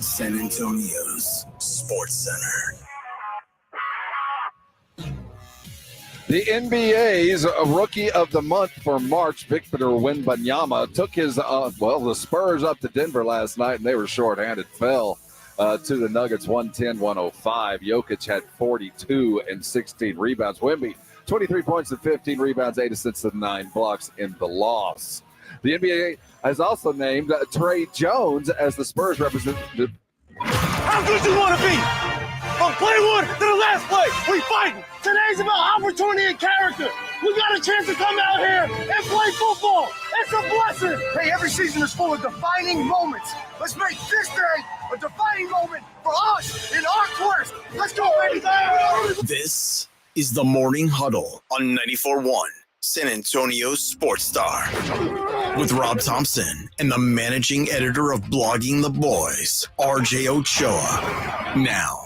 San Antonio's Sports Center. The NBA's Rookie of the Month for March, Victor Wembanyama, took his, the Spurs up to Denver last night, and they were shorthanded, fell to the Nuggets 110-105. Jokic had 42 and 16 rebounds. Wemby, 23 points and 15 rebounds, 8 assists and 9 blocks in the loss. The NBA has also named Trey Jones as the Spurs representative. How good you want to be? From play one to the last play, we fighting. Today's about opportunity and character. We got a chance to come out here and play football. It's a blessing. Hey, every season is full of defining moments. Let's make this day a defining moment for us in our quest. Let's go, baby. This is the Morning Huddle on 94.1 San Antonio's Sports Star with Rob Thompson and the managing editor of Blogging the Boys, RJ Ochoa. Now,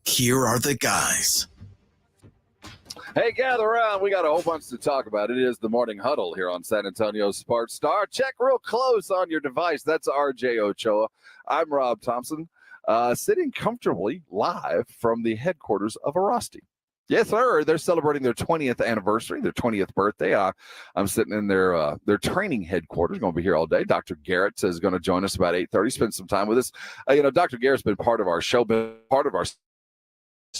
here are the guys. Hey, gather around. We got a whole bunch to talk about. It is the Morning Huddle here on San Antonio's Sports Star. Check real close on your device. That's RJ Ochoa. I'm Rob Thompson, sitting comfortably live from the headquarters of Arasti. Yes, sir. They're celebrating their 20th anniversary, their 20th birthday. I'm sitting in their training headquarters. Going to be here all day. Dr. Garrett is going to join us about 8:30. Spend some time with us. Dr. Garrett's been part of our show, been part of our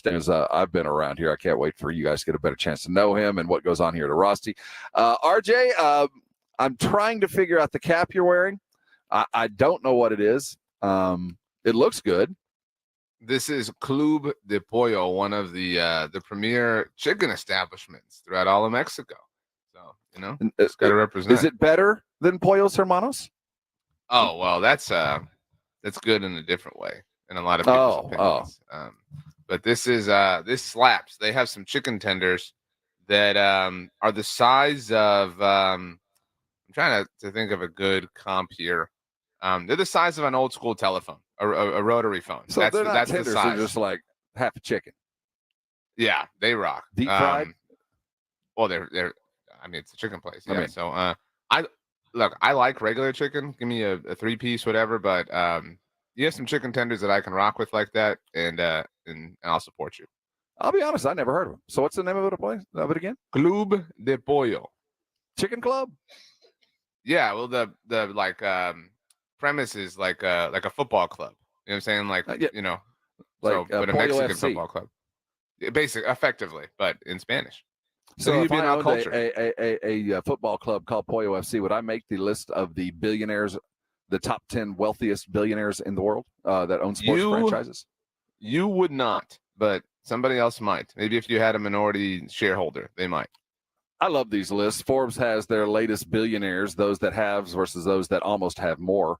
as I've been around here. I can't wait for you guys to get a better chance to know him and what goes on here at Arasti. RJ, I'm trying to figure out the cap you're wearing. I don't know what it is. It looks good. This is Club de Pollo, one of the premier chicken establishments throughout all of Mexico. So, it's got to represent. Is it better than Pollos Hermanos? Oh, well, that's good in a different way in a lot of people's opinions. But this slaps. They have some chicken tenders that are the size of I'm trying to think of a good comp here. They're the size of an old school telephone, a rotary phone. So that's tenders, the size. They're just like half a chicken. Yeah, they rock. Deep fried. Well, they're. I mean, it's a chicken place. Yeah. So I like regular chicken. Give me a 3-piece, whatever. But you have some chicken tenders that I can rock with like that, and I'll support you. I'll be honest, I never heard of them. So what's the name of it again? Club de Pollo. Chicken club? Yeah, well the premise is like a football club. You know what I'm saying? Like but a Mexican FC. football club. Effectively, but in Spanish. So if I owned a football club called Pollo FC, would I make the list of the billionaires, the top 10 wealthiest billionaires in the world that own sports franchises? You would not, but somebody else might. Maybe if you had a minority shareholder, they might. I love these lists. Forbes has their latest billionaires, those that have versus those that almost have more.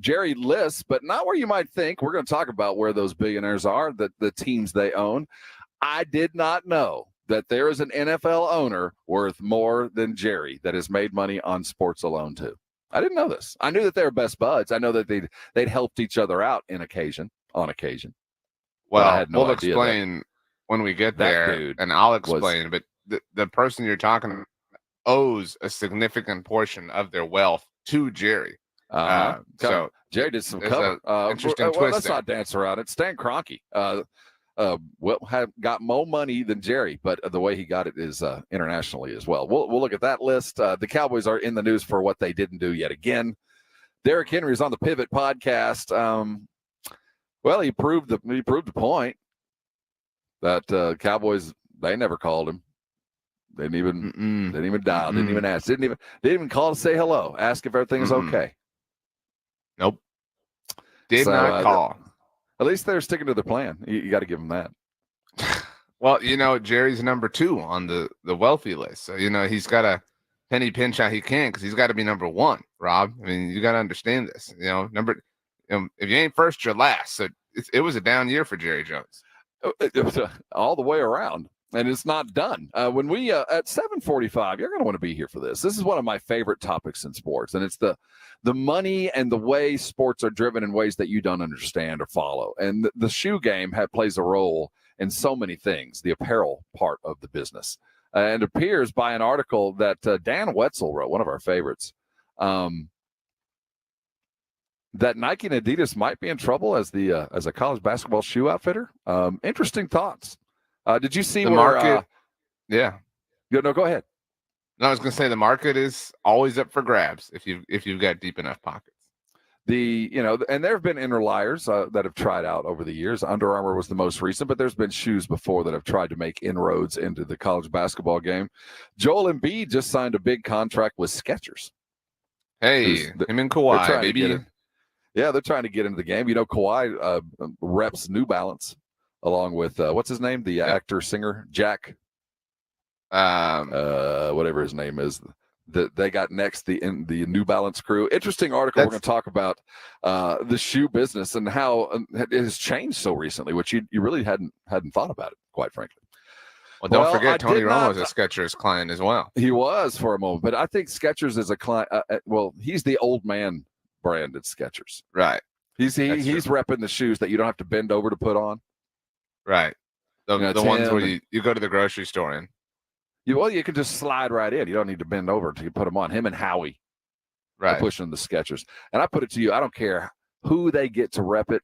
Jerry lists, but not where you might think. We're going to talk about where those billionaires are, the teams they own. I did not know that there is an NFL owner worth more than Jerry that has made money on sports alone too. I didn't know this. I knew that they were best buds. I know that they'd helped each other out on occasion. Well, I had no we'll idea explain when we get there, and I'll explain. But the person you're talking about owes a significant portion of their wealth to Jerry. So Jerry did some cover. Interesting twist. Let's not dance around it. Stan Kroenke got more money than Jerry, but the way he got it is internationally as well. We'll look at that list. The Cowboys are in the news for what they didn't do yet again. Derrick Henry is on the Pivot podcast. He proved the point that Cowboys, they never called him. They didn't even dial. Didn't even ask. Didn't even call to say hello. Ask if everything is okay. Nope. Did not call. At least they're sticking to the plan. You got to give them that. Well, Jerry's number 2 on the wealthy list. So, he's got to penny pinch how he can because he's got to be number 1, Rob. I mean, you got to understand this. If you ain't first, you're last. So it was a down year for Jerry Jones. It was all the way around. And it's not done. When we at 7:45, you're going to want to be here for this. This is one of my favorite topics in sports, and it's the money and the way sports are driven in ways that you don't understand or follow. And the shoe game plays a role in so many things, the apparel part of the business. And it appears by an article that Dan Wetzel wrote, one of our favorites. that Nike and Adidas might be in trouble as a college basketball shoe outfitter. Interesting thoughts. Did you see the where? Market? Yeah. No, go ahead. No, I was going to say the market is always up for grabs if you've got deep enough pockets. And there have been inner liars that have tried out over the years. Under Armour was the most recent, but there's been shoes before that have tried to make inroads into the college basketball game. Joel Embiid just signed a big contract with Skechers. Hey, him and Kawhi, baby. They're trying to get into the game. Kawhi reps New Balance along with what's his name, the actor singer Jack, whatever his name is. That they got next in the New Balance crew. Interesting article. We're going to talk about the shoe business and how it has changed so recently, which you really hadn't thought about it, quite frankly. Well, don't forget Tony Romo's a Skechers client as well. He was for a moment, but I think Skechers is a client. He's the old man brand at Skechers, right? He's repping the shoes that you don't have to bend over to put on, right? The ones where you go to the grocery store in. You can just slide right in. You don't need to bend over to put them on. Him and Howie, right, pushing the Skechers. And I put it to you, I don't care who they get to rep it.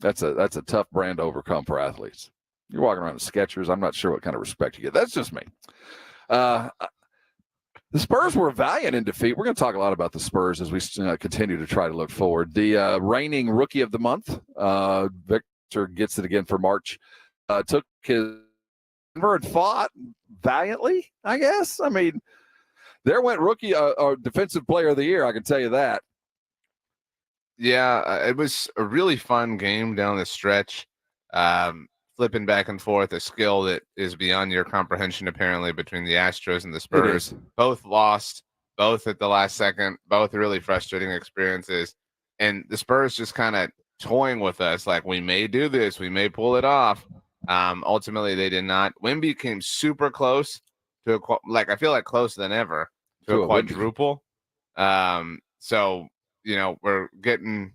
That's a tough brand to overcome for athletes. You're walking around with Skechers. I'm not sure what kind of respect you get. That's just me. The Spurs were valiant in defeat. We're going to talk a lot about the Spurs as we continue to try to look forward. The reigning Rookie of the Month, Victor gets it again for March, took his and fought valiantly, I guess. I mean, there went rookie or defensive player of the year, I can tell you that. Yeah, it was a really fun game down the stretch. Flipping back and forth, a skill that is beyond your comprehension, apparently, between the Astros and the Spurs. Both lost, both at the last second, both really frustrating experiences. And the Spurs just kind of toying with us, like, we may do this, we may pull it off. Ultimately, they did not. Wemby came super close to I feel like closer than ever to a quadruple. So we're getting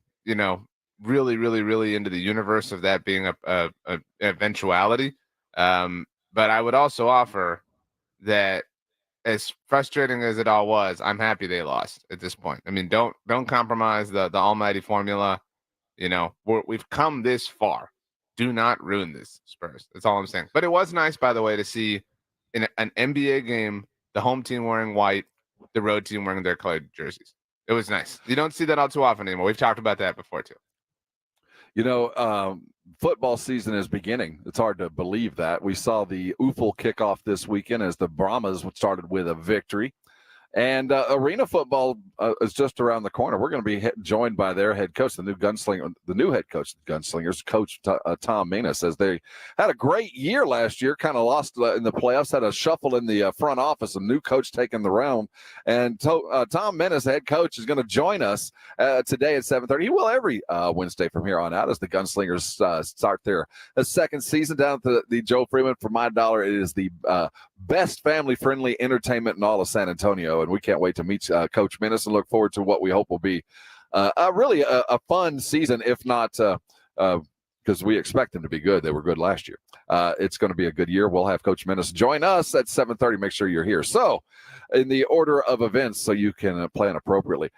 really, really, really into the universe of that being a eventuality. But I would also offer that, as frustrating as it all was, I'm happy they lost at this point. I mean, don't compromise the almighty formula. We've come this far. Do not ruin this, Spurs. That's all I'm saying. But it was nice, by the way, to see in an NBA game, the home team wearing white, the road team wearing their colored jerseys. It was nice. You don't see that all too often anymore. We've talked about that before, too. Football season is beginning. It's hard to believe that. We saw the UFL kickoff this weekend as the Brahmas started with a victory. And arena football is just around the corner. We're going to be joined by their head coach, the new head coach of the Gunslingers, Coach Tom Mena, says they had a great year last year, kind of lost in the playoffs, had a shuffle in the front office, a new coach taking the realm. And Tom Mena's head coach is going to join us today at 7:30. He will every Wednesday from here on out as the Gunslingers start their second season down at the Joe Freeman. For my dollar, it is the best family-friendly entertainment in all of San Antonio, and we can't wait to meet Coach Menace and look forward to what we hope will be really a fun season, if not because we expect them to be good. They were good last year. It's going to be a good year. We'll have Coach Menace join us at 7:30. Make sure you're here. So in the order of events, so you can plan appropriately.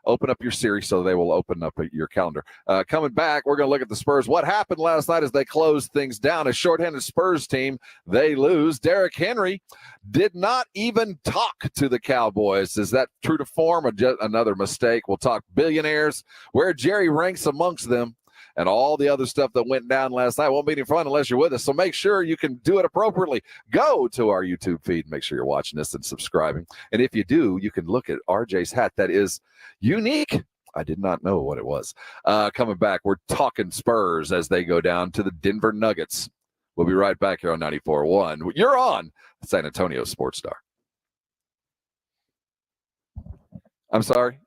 Open up your series so they will open up your calendar. Coming back, we're going to look at the Spurs. What happened last night as they closed things down? A shorthanded Spurs team, they lose. Derrick Henry did not even talk to the Cowboys. Is that true to form or just another mistake? We'll talk billionaires, where Jerry ranks amongst them, and all the other stuff that went down last night. Won't be any fun unless you're with us. So make sure you can do it appropriately. Go to our YouTube feed. Make sure you're watching this and subscribing. And if you do, you can look at RJ's hat. That is unique. I did not know what it was. Coming back, we're talking Spurs as they go down to the Denver Nuggets. We'll be right back here on 94.1. You're on San Antonio Sports Star. I'm sorry.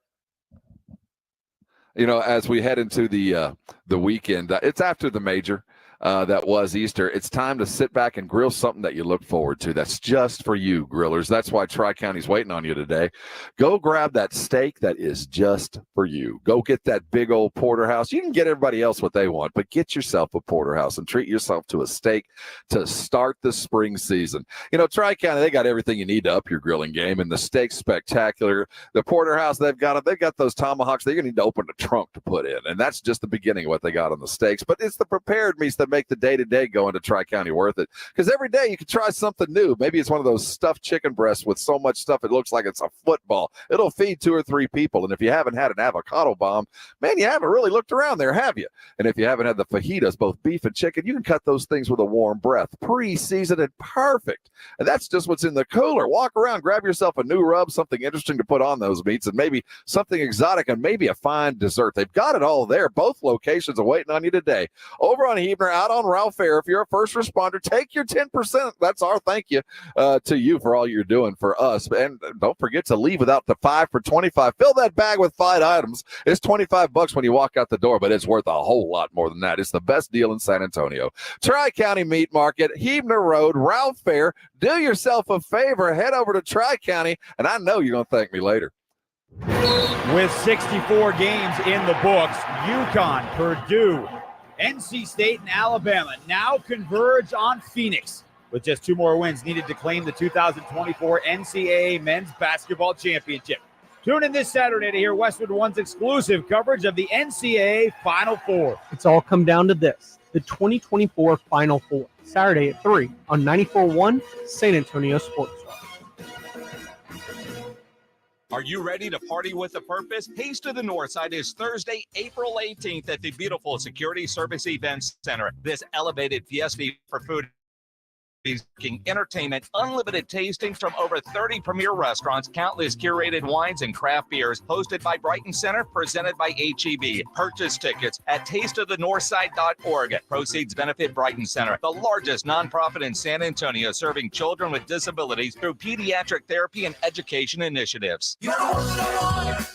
As we head into the weekend, it's after the major. that was Easter. It's time to sit back and grill something that you look forward to. That's just for you, grillers. That's why Tri-County's waiting on you today. Go grab that steak that is just for you. Go get that big old porterhouse. You can get everybody else what they want, but get yourself a porterhouse and treat yourself to a steak to start the spring season. You know, Tri-County, they got everything you need to up your grilling game, and the steak's spectacular. The porterhouse, they've got those tomahawks they're going to need to open the trunk to put in, and that's just the beginning of what they got on the steaks. But it's the prepared meats that make the day-to-day going to Tri-County worth it, because every day you can try something new. Maybe it's one of those stuffed chicken breasts with so much stuff it looks like it's a football. It'll feed 2 or 3 people, and if you haven't had an avocado bomb, man, you haven't really looked around there, have you? And if you haven't had the fajitas, both beef and chicken, you can cut those things with a warm breath, pre-seasoned and perfect. And that's just what's in the cooler. Walk around, grab yourself a new rub, something interesting to put on those meats, and maybe something exotic and maybe a fine dessert. They've got it all there. Both locations are waiting on you today. Over on Huebner, out on Ralph Fair, if you're a first responder, take your 10%. That's our thank you to you for all you're doing for us. And don't forget to leave without the 5 for 25. Fill that bag with 5 items. It's $25 when you walk out the door, but it's worth a whole lot more than that. It's the best deal in San Antonio. Tri-County Meat Market, Huebner Road, Ralph Fair. Do yourself a favor. Head over to Tri-County, and I know you're going to thank me later. With 64 games in the books, UConn, Purdue, NC State, and Alabama now converge on Phoenix, with just 2 more wins needed to claim the 2024 NCAA Men's Basketball Championship. Tune in this Saturday to hear Westwood One's exclusive coverage of the NCAA Final Four. It's all come down to this, the 2024 Final Four, Saturday at 3 on 94.1 San Antonio Sports. Are you ready to party with a purpose? Taste of the Northside is Thursday, April 18th at the beautiful Security Service Events Center. This elevated fiesta for food, entertainment, unlimited tastings from over 30 premier restaurants, countless curated wines and craft beers, hosted by Brighton Center, presented by HEB. Purchase tickets at tasteofthenorthside.org. Proceeds benefit Brighton Center, the largest nonprofit in San Antonio, serving children with disabilities through pediatric therapy and education initiatives.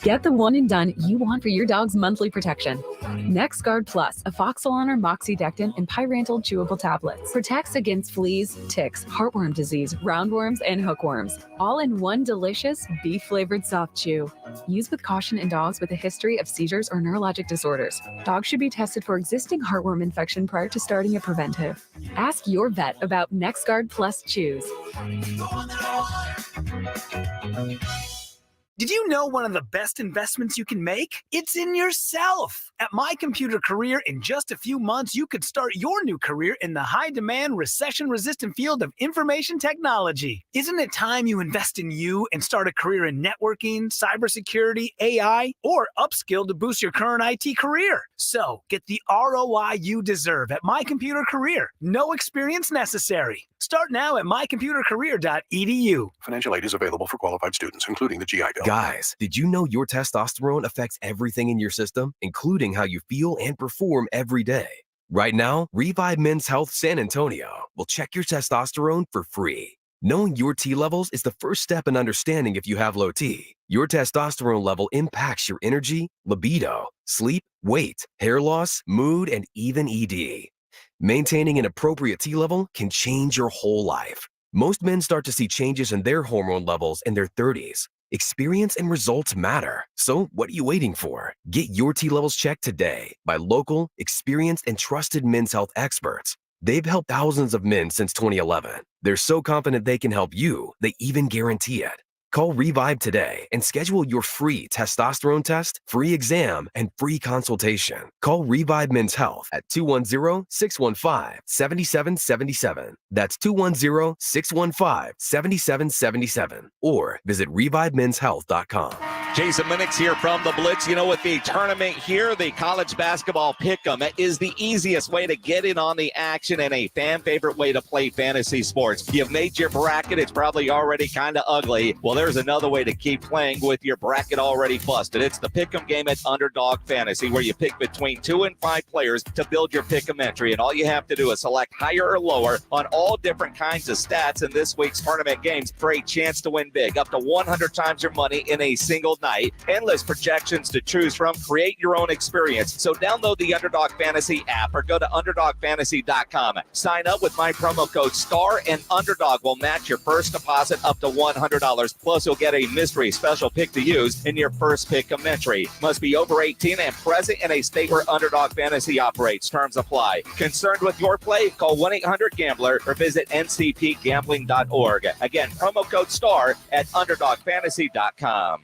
Get the one and done you want for your dog's monthly protection. NexGard Plus, Afoxolon or Moxidectin and Pyrantel chewable tablets, protects against fleas, ticks, heartworm disease, roundworms, and hookworms, all in one delicious beef-flavored soft chew. Use with caution in dogs with a history of seizures or neurologic disorders. Dogs should be tested for existing heartworm infection prior to starting a preventive. Ask your vet about NexGard Plus chews. Did you know one of the best investments you can make? It's in yourself. At My Computer Career, in just a few months, you could start your new career in the high-demand, recession-resistant field of information technology. Isn't it time you invest in you and start a career in networking, cybersecurity, AI, or upskill to boost your current IT career? So, get the ROI you deserve at My Computer Career. No experience necessary. Start now at mycomputercareer.edu. Financial aid is available for qualified students, including the GI Bill. Guys, did you know your testosterone affects everything in your system, including how you feel and perform every day? Right now, Revive Men's Health San Antonio will check your testosterone for free. Knowing your T levels is the first step in understanding if you have low T. Your testosterone level impacts your energy, libido, sleep, weight, hair loss, mood, and even ED. Maintaining an appropriate T level can change your whole life. Most men start to see changes in their hormone levels in their 30s. Experience and results matter. So what are you waiting for? Get your T levels checked today by local, experienced, and trusted men's health experts. They've helped thousands of men since 2011. They're so confident they can help you, they even guarantee it. Call Revive today and schedule your free testosterone test, free exam, and free consultation. Call Revive Men's Health at 210-615-7777. That's 210-615-7777. Or visit revivemenshealth.com. Jason Minix here from the Blitz. You know, with the tournament here, the college basketball pick'em is the easiest way to get in on the action and a fan favorite way to play fantasy sports. You've made your bracket. It's probably already kind of ugly. Well, there's another way to keep playing with your bracket already busted. It's the pick'em game at Underdog Fantasy, where you pick between 2 and 5 players to build your pick'em entry. And all you have to do is select higher or lower on all different kinds of stats in this week's tournament games for a chance to win big. Up to 100 times your money in a single night. Endless projections to choose from. Create your own experience. So download the Underdog Fantasy app or go to UnderdogFantasy.com. Sign up with my promo code STAR and Underdog will match your first deposit up to $100. Plus, you'll get a mystery special pick to use in your first pick of entry. Must be over 18 and present in a state where Underdog Fantasy operates. Terms apply. Concerned with your play? Call 1-800-GAMBLER or visit ncpgambling.org. Again, promo code STAR at UnderdogFantasy.com.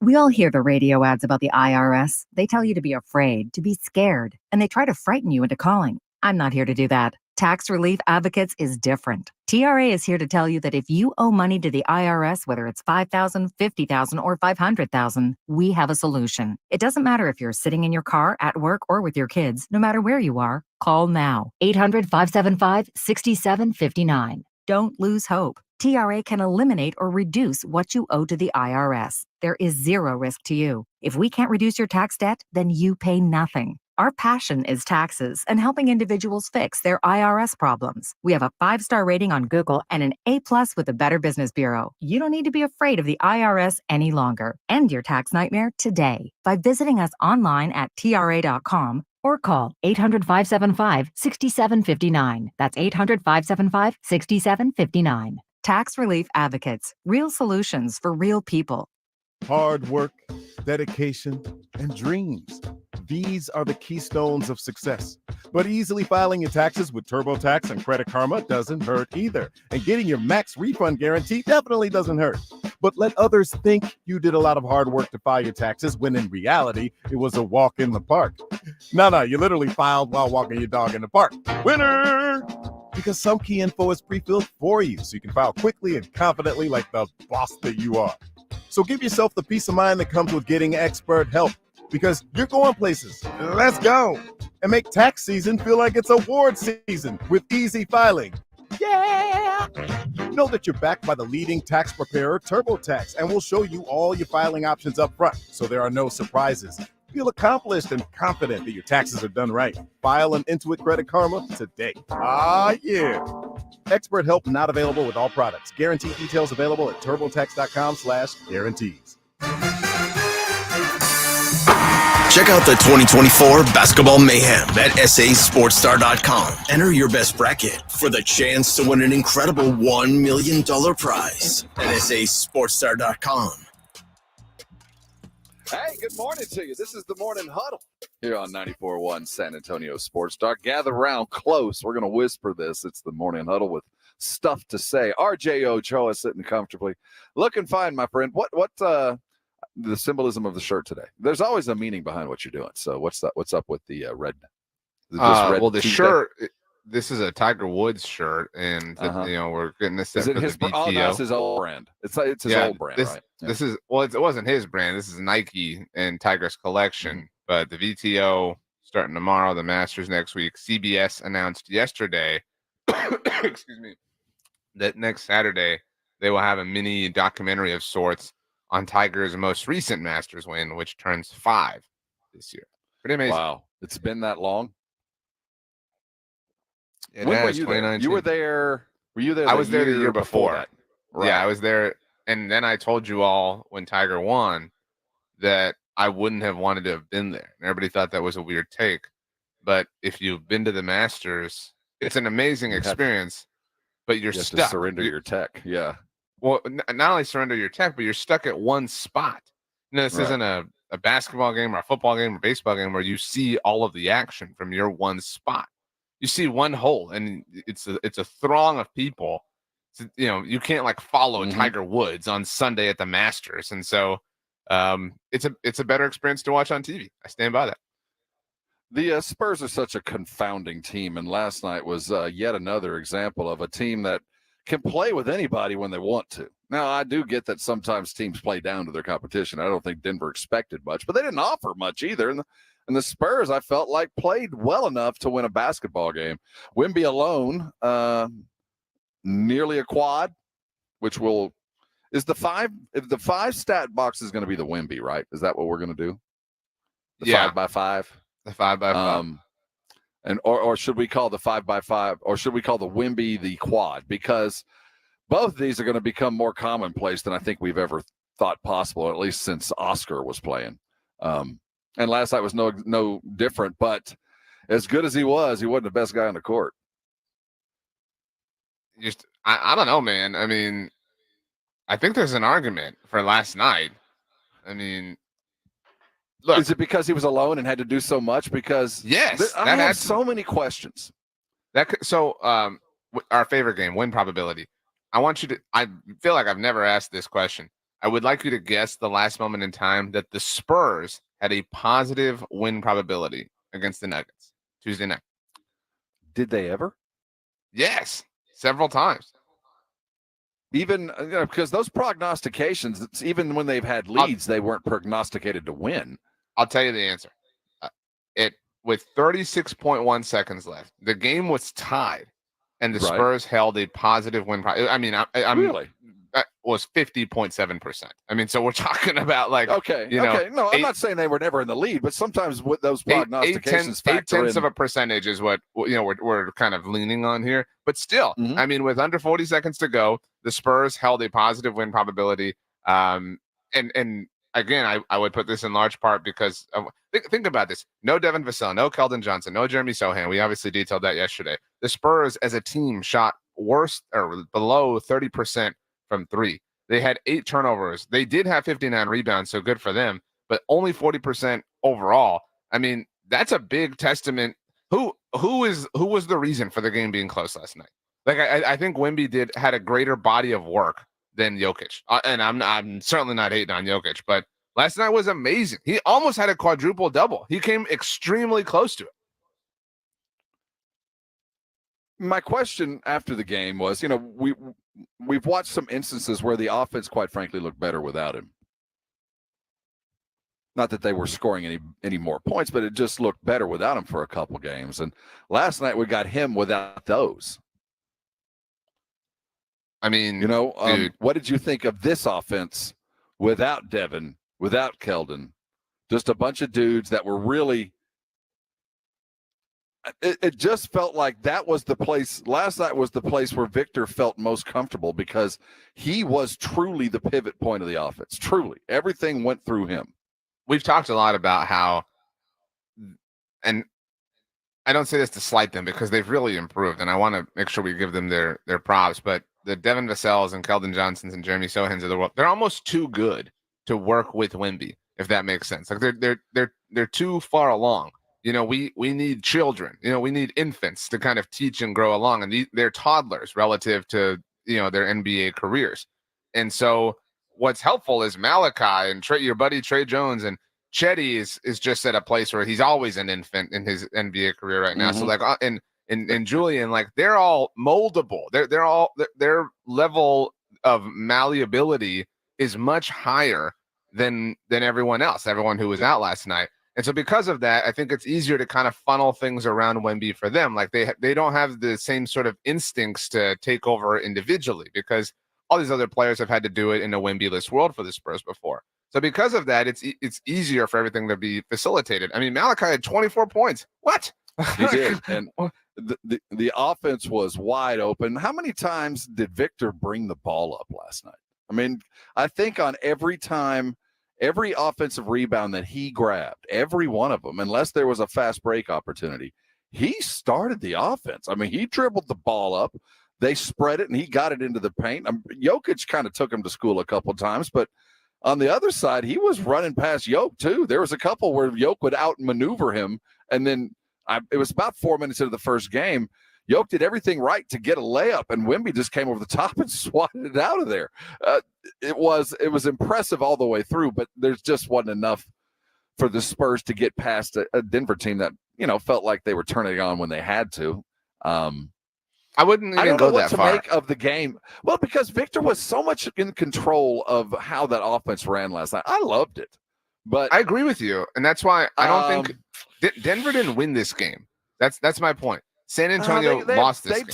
We all hear the radio ads about the IRS. They tell you to be afraid, to be scared, and they try to frighten you into calling. I'm not here to do that. Tax Relief Advocates is different. TRA is here to tell you that if you owe money to the IRS, whether it's $5,000, $50,000, or $500,000, we have a solution. It doesn't matter if you're sitting in your car, at work, or with your kids. No matter where you are, call now. 800-575-6759. Don't lose hope. TRA can eliminate or reduce what you owe to the IRS. There is zero risk to you. If we can't reduce your tax debt, then you pay nothing. Our passion is taxes and helping individuals fix their IRS problems. We have a 5-star rating on Google and an A+ with the Better Business Bureau. You don't need to be afraid of the IRS any longer. End your tax nightmare today by visiting us online at TRA.com or call 800-575-6759. That's 800-575-6759. Tax Relief Advocates. Real solutions for real people. Hard work, dedication, and dreams. These are the keystones of success. But easily filing your taxes with TurboTax and Credit Karma doesn't hurt either. And getting your max refund guarantee definitely doesn't hurt. But let others think you did a lot of hard work to file your taxes when in reality, it was a walk in the park. No, you literally filed while walking your dog in the park. Winner! Because some key info is pre-filled for you so you can file quickly and confidently like the boss that you are. So give yourself the peace of mind that comes with getting expert help because you're going places. Let's go! And make tax season feel like it's award season with easy filing. Yeah! Know that you're backed by the leading tax preparer, TurboTax, and we'll show you all your filing options up front so there are no surprises. Feel accomplished and confident that your taxes are done right. File an Intuit Credit Karma today. Ah, yeah. Expert help not available with all products. Guarantee details available at turbotax.com/guarantees. Check out the 2024 Basketball Mayhem at sasportstar.com. Enter your best bracket for the chance to win an incredible $1 million prize at sasportstar.com. Hey, good morning to you. This is the Morning Huddle here on 94.1 San Antonio Sports Star. Gather around close. We're going to whisper this. It's the Morning Huddle with stuff to say. RJ Ochoa sitting comfortably. Looking fine, my friend. What the symbolism of the shirt today? There's always a meaning behind what you're doing. So what's up with the red? Well, the shirt, this is a Tiger Woods shirt, and we're getting this set for the BTO. Oh, no, it's his old brand. It's his old brand, right? Yeah. This is it wasn't his brand. This is Nike and Tiger's collection. But the VTO starting tomorrow, the Masters next week. CBS announced yesterday, excuse me, that next Saturday they will have a mini documentary of sorts on Tiger's most recent Masters win, which turns 5 this year. Pretty amazing. Wow, it's been that long. When were you there? You were there. Were you there? I was there the year before. That? Right. Yeah, I was there. And then I told you all when Tiger won that I wouldn't have wanted to have been there. And everybody thought that was a weird take. But if you've been to the Masters, it's an amazing experience, but you're stuck. To surrender your tech. Yeah. Well, not only surrender your tech, but you're stuck at one spot. This isn't a basketball game or a football game or baseball game where you see all of the action from your one spot. You see one hole, and it's a throng of people. So, you can't follow Tiger Woods on Sunday at the Masters, and so it's a better experience to watch on TV. I stand by that. The Spurs are such a confounding team, and last night was yet another example of a team that can play with anybody when they want to. Now, I do get that sometimes teams play down to their competition. I don't think Denver expected much, but they didn't offer much either. And the Spurs, I felt like, played well enough to win a basketball game. Wemby alone, nearly a quad, which is the 5 stat box is going to be the Wemby, right? Is that what we're going to do? The 5x5? The 5x5. Or should we call the 5x5, or should we call the Wemby the quad? Because both of these are going to become more commonplace than I think we've ever thought possible, at least since Oscar was playing. And last night was no different, but as good as he wasn't the best guy on the court. I don't know, man. I mean, I think there's an argument for last night. I mean, look. Is it because he was alone and had to do so much? Because yes, I have so many questions. Our favorite game, win probability. I feel like I've never asked this question. I would like you to guess the last moment in time that the Spurs had a positive win probability against the Nuggets Tuesday night. Did they ever? Yes, several times. Even because those prognostications, even when they've had leads, they weren't prognosticated to win. I'll tell you the answer. With 36.1 seconds left, the game was tied, and the Spurs held a positive win. I mean, I'm really. That was 50.7%. I mean, so we're talking about like, okay. No, I'm not saying they were never in the lead, but sometimes with those prognostications, 0.8 of a percentage is what we're kind of leaning on here. But still, I mean, with under 40 seconds to go, the Spurs held a positive win probability. And again, I would put this in large part because think about this: no Devin Vassell, no Keldon Johnson, no Jeremy Sohan. We obviously detailed that yesterday. The Spurs, as a team, shot worse or below 30% from three. They had 8 turnovers. They did have 59 rebounds, so good for them, but only 40% overall. I mean, that's a big testament. Who was the reason for the game being close last night? Like, I think Wemby had a greater body of work than Jokic. And I'm certainly not hating on Jokic, but last night was amazing. He almost had a quadruple double. He came extremely close to it. My question after the game was, we've watched some instances where the offense, quite frankly, looked better without him. Not that they were scoring any more points, but it just looked better without him for a couple games. And last night we got him without those. I mean, what did you think of this offense without Devin, without Keldon? Just a bunch of dudes that were really. It just felt like that was the place. Last night was the place where Victor felt most comfortable because he was truly the pivot point of the offense. Truly, everything went through him. We've talked a lot about how, and I don't say this to slight them because they've really improved, and I want to make sure we give them their props. But the Devin Vassells and Keldon Johnsons and Jeremy Sohans of the world, they're almost too good to work with Wemby, if that makes sense. Like they're too far along. We need children. We need infants to kind of teach and grow along, and they're toddlers relative to their NBA careers. And so what's helpful is Malachi and your buddy Trey Jones and Chetty is just at a place where he's always an infant in his NBA career right now. So like and Julian, like they're all moldable. Their level of malleability is much higher than everyone else. Everyone who was out last night. And so because of that, I think it's easier to kind of funnel things around Wemby for them. Like they don't have the same sort of instincts to take over individually because all these other players have had to do it in a Wemby-less world for the Spurs before. So because of that, it's easier for everything to be facilitated. I mean, Malachi had 24 points. What? He did. And the offense was wide open. How many times did Victor bring the ball up last night? I mean, I think on every offensive rebound that he grabbed, every one of them, unless there was a fast break opportunity, he started the offense. I mean, he dribbled the ball up. They spread it, and he got it into the paint. Jokic kind of took him to school a couple of times, but on the other side, he was running past Jokic, too. There was a couple where Jokic would outmaneuver him, and then it was about 4 minutes into the first game. Jokic did everything right to get a layup, and Wemby just came over the top and swatted it out of there. It was impressive all the way through, but there's just wasn't enough for the Spurs to get past a Denver team that felt like they were turning it on when they had to. I wouldn't even go that far. I don't know what to make of the game. Well, because Victor was so much in control of how that offense ran last night. I loved it. But I agree with you, and that's why I don't think Denver didn't win this game. That's my point. San Antonio lost this game.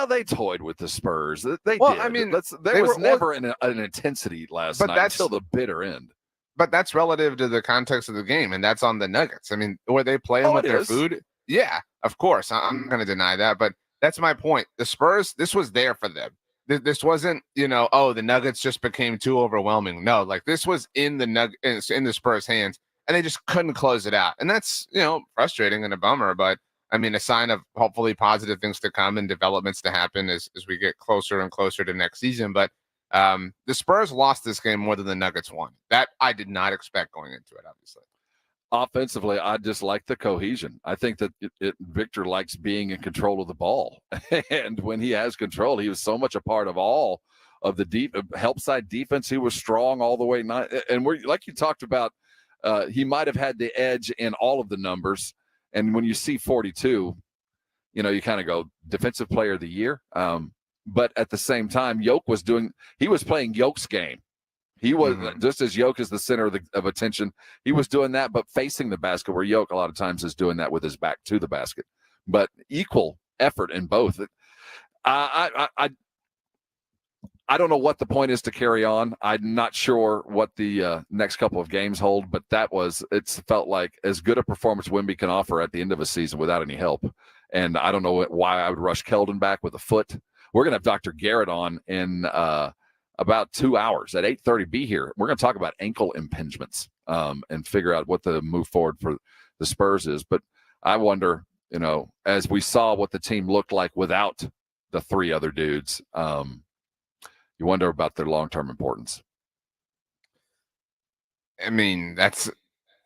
They toyed with the Spurs. They did. I mean, there was never an intensity last night until the bitter end. But that's relative to the context of the game, and that's on the Nuggets. I mean, were they playing with their food? Yeah, of course. I'm not going to deny that, but that's my point. The Spurs, this was there for them. This wasn't, the Nuggets just became too overwhelming. No, like this was in the Spurs' hands, and they just couldn't close it out. And that's, frustrating and a bummer, but I mean, a sign of hopefully positive things to come and developments to happen as we get closer and closer to next season. But the Spurs lost this game more than the Nuggets won. That I did not expect going into it, obviously. Offensively, I just like the cohesion. I think that Victor likes being in control of the ball. And when he has control, he was so much a part of all of the deep help side defense. He was strong all the way. And we're like you talked about, he might have had the edge in all of the numbers. And when you see 42, you kind of go defensive player of the year. But at the same time, Yoke was playing Yoke's game. He was just as Yoke is the center of attention. He was doing that, but facing the basket, where Yoke a lot of times is doing that with his back to the basket. But equal effort in both. I don't know what the point is to carry on. I'm not sure what the next couple of games hold, but it's felt like as good a performance Wemby can offer at the end of a season without any help. And I don't know why I would rush Keldon back with a foot. We're going to have Dr. Garrett on in about 2 hours at 8:30. Be here. We're going to talk about ankle impingements and figure out what the move forward for the Spurs is. But I wonder, as we saw what the team looked like without the three other dudes, you wonder about their long-term importance. I mean, that's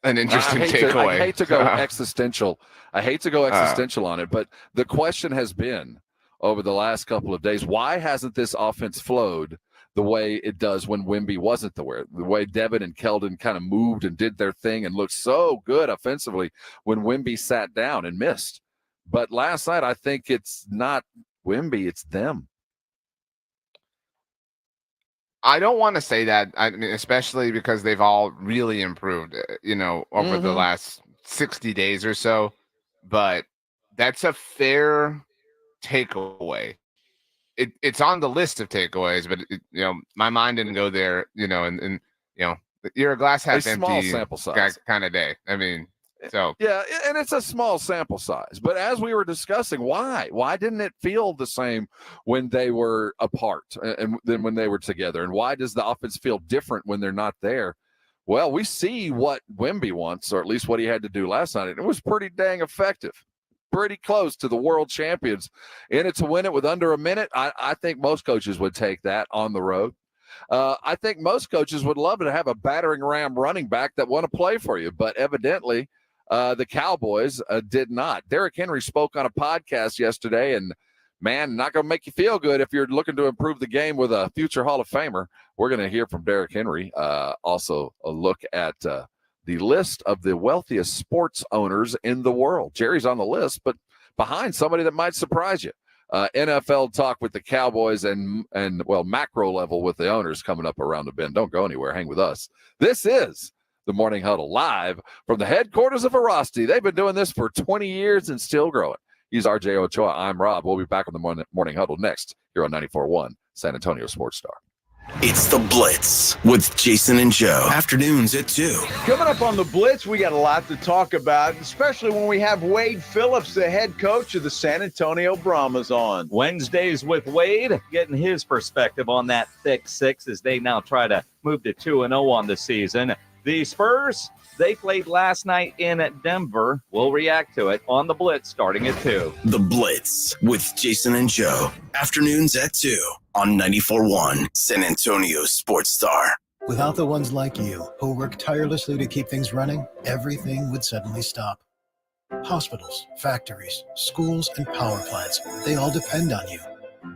an interesting takeaway. I hate to go existential. On it, but the question has been over the last couple of days, why hasn't this offense flowed the way it does when Wemby wasn't the way Devin and Keldon kind of moved and did their thing and looked so good offensively when Wemby sat down and missed. But last night, I think it's not Wemby, it's them. I don't want to say that, I mean, especially because they've all really improved, over the last 60 days or so. But that's a fair takeaway. It's on the list of takeaways, but my mind didn't go there. And you're a glass half empty, small sample size kind of day. I mean, so yeah, and it's a small sample size. But as we were discussing, why didn't it feel the same when they were apart and then when they were together? And why does the offense feel different when they're not there? Well, we see what Wemby wants, or at least what he had to do last night, and it was pretty dang effective. Pretty close to the world champions in it to win it with under a minute. I think most coaches would take that on the road. I think most coaches would love to have a battering ram running back that want to play for you, but evidently the Cowboys did not. Derrick Henry spoke on a podcast yesterday, and man, not going to make you feel good if you're looking to improve the game with a future Hall of Famer. We're going to hear from Derrick Henry. Also a look at the list of the wealthiest sports owners in the world. Jerry's on the list, but behind somebody that might surprise you. NFL talk with the Cowboys and macro level with the owners coming up around the bend. Don't go anywhere. Hang with us. This is the Morning Huddle live from the headquarters of Veracity. They've been doing this for 20 years and still growing. He's RJ Ochoa. I'm Rob. We'll be back on the Morning Huddle next here on 94.1 San Antonio Sports Star. It's The Blitz with Jason and Joe. Afternoons at 2. Coming up on The Blitz, we got a lot to talk about, especially when we have Wade Phillips, the head coach of the San Antonio Brahmas, on. Wednesdays with Wade, getting his perspective on that thick six as they now try to move to 2-0 on the season. The Spurs, they played last night in Denver. We'll react to it on The Blitz starting at 2. The Blitz with Jason and Joe. Afternoons at 2 on 94.1 San Antonio Sports Star. Without the ones like you who work tirelessly to keep things running, everything would suddenly stop. Hospitals, factories, schools, and power plants, they all depend on you.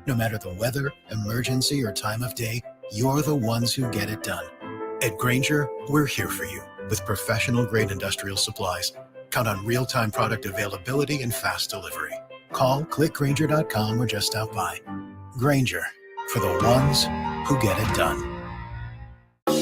No matter the weather, emergency, or time of day, you're the ones who get it done. At Grainger, we're here for you with professional-grade industrial supplies. Count on real-time product availability and fast delivery. Call, click Grainger.com, or just stop by. Grainger, for the ones who get it done.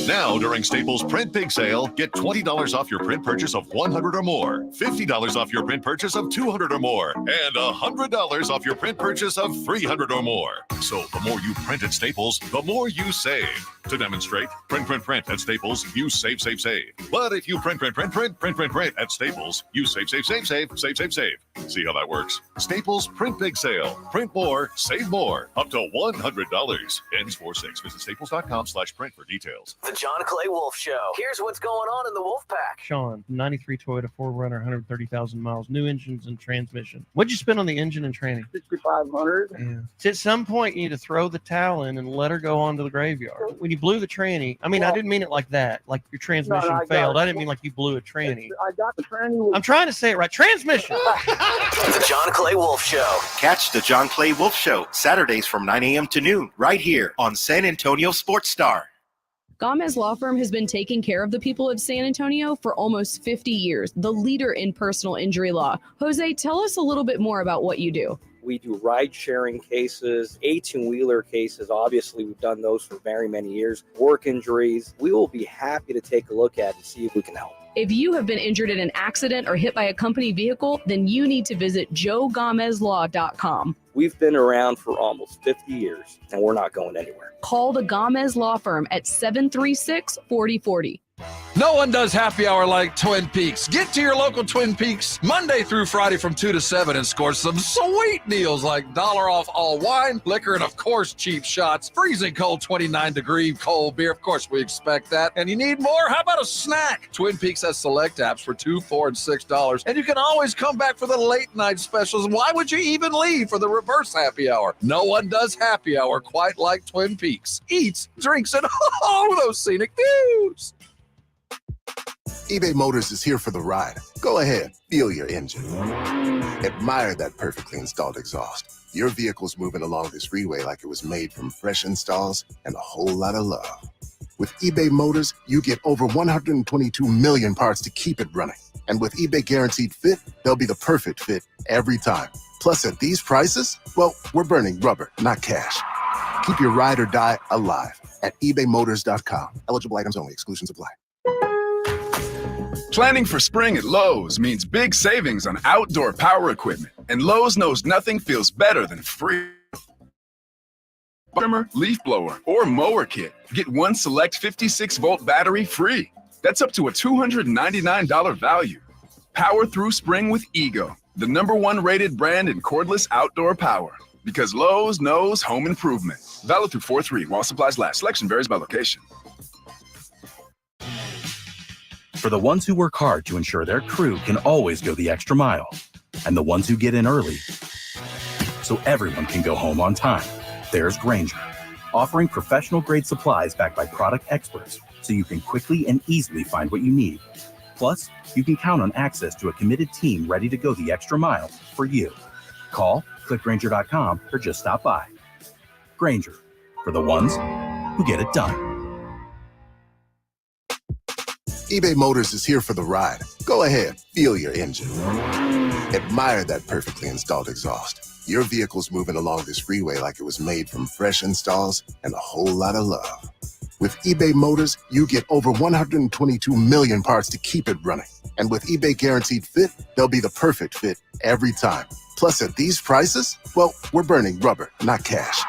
Now, during Staples Print Big Sale, get $20 off your print purchase of 100 or more, $50 off your print purchase of 200 or more, and $100 off your print purchase of 300 or more. So the more you print at Staples, the more you save. To demonstrate, print at Staples, you save. But if you print at Staples, you save. See how that works? Staples Print Big Sale. Print more, save more. Up to $100. Ends 4/6. Visit staples.com/print for details. The John Clay Wolf Show. Here's what's going on in the Wolf Pack. Sean, 93 Toyota 4Runner, 130,000 miles, new engines and transmission. What'd you spend on the engine and tranny? $6,500. Yeah. At some point, you need to throw the towel in and let her go on to the graveyard. When you blew the tranny, I mean, I didn't mean it like that, like your transmission failed. I didn't mean like you blew a tranny. I got the tranny. I'm trying to say it right. Transmission. The John Clay Wolf Show. Catch the John Clay Wolf Show Saturdays from 9 a.m. to noon right here on San Antonio Sports Star. Gomez Law Firm has been taking care of the people of San Antonio for almost 50 years, the leader in personal injury law. Jose, tell us a little bit more about what you do. We do ride-sharing cases, 18-wheeler cases. Obviously, we've done those for very many years. Work injuries. We will be happy to take a look at and see if we can help. If you have been injured in an accident or hit by a company vehicle, then you need to visit joegomezlaw.com. We've been around for almost 50 years, and we're not going anywhere. Call the Gomez Law Firm at 736-4040. No one does happy hour like Twin Peaks. Get to your local Twin Peaks Monday through Friday from 2 to 7 and score some sweet deals like $1 off all wine, liquor, and of course cheap shots. Freezing cold 29-degree cold beer. Of course we expect that. And you need more? How about a snack? Twin Peaks has select apps for $2, $4, and $6. And you can always come back for the late night specials. Why would you even leave for the reverse happy hour? No one does happy hour quite like Twin Peaks. Eats, drinks, and all those scenic views. eBay Motors is here for the ride. Go ahead, feel your engine. Admire that perfectly installed exhaust. Your vehicle's moving along this freeway like it was made from fresh installs and a whole lot of love. With eBay Motors, you get over 122 million parts to keep it running. And with eBay Guaranteed Fit, they'll be the perfect fit every time. Plus, at these prices, well, we're burning rubber, not cash. Keep your ride or die alive at ebaymotors.com. Eligible items only. Exclusions apply. Planning for spring at Lowe's means big savings on outdoor power equipment, and Lowe's knows nothing feels better than free trimmer, leaf blower, or mower kit. Get one select 56-volt battery free. That's up to a $299 value. Power through spring with Ego, the #1 rated brand in cordless outdoor power. Because Lowe's knows home improvement. Valid through 4/3 while supplies last. Selection varies by location. For the ones who work hard to ensure their crew can always go the extra mile, and the ones who get in early so everyone can go home on time, there's Grainger, offering professional-grade supplies backed by product experts so you can quickly and easily find what you need. Plus, you can count on access to a committed team ready to go the extra mile for you. Call, click Grainger.com, or just stop by. Grainger, for the ones who get it done. eBay Motors is here for the ride. Go ahead, feel your engine. Admire that perfectly installed exhaust. Your vehicle's moving along this freeway like it was made from fresh installs and a whole lot of love. With eBay Motors, you get over 122 million parts to keep it running. And with eBay Guaranteed Fit, they'll be the perfect fit every time. Plus, at these prices, well, we're burning rubber, not cash.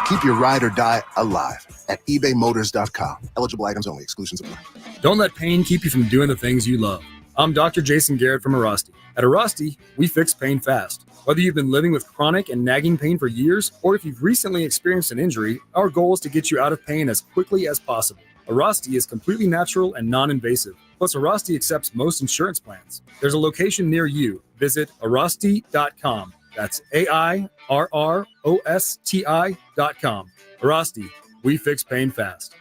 Keep your ride or die alive at ebaymotors.com. Eligible items only. Exclusions apply. Don't let pain keep you from doing the things you love. I'm Dr. Jason Garrett from Arasti. At Arasti, we fix pain fast. Whether you've been living with chronic and nagging pain for years, or if you've recently experienced an injury, our goal is to get you out of pain as quickly as possible. Arasti is completely natural and non-invasive. Plus, Arasti accepts most insurance plans. There's a location near you. Visit Arasti.com. That's AIRROSTI.com. Arasti, we fix pain fast.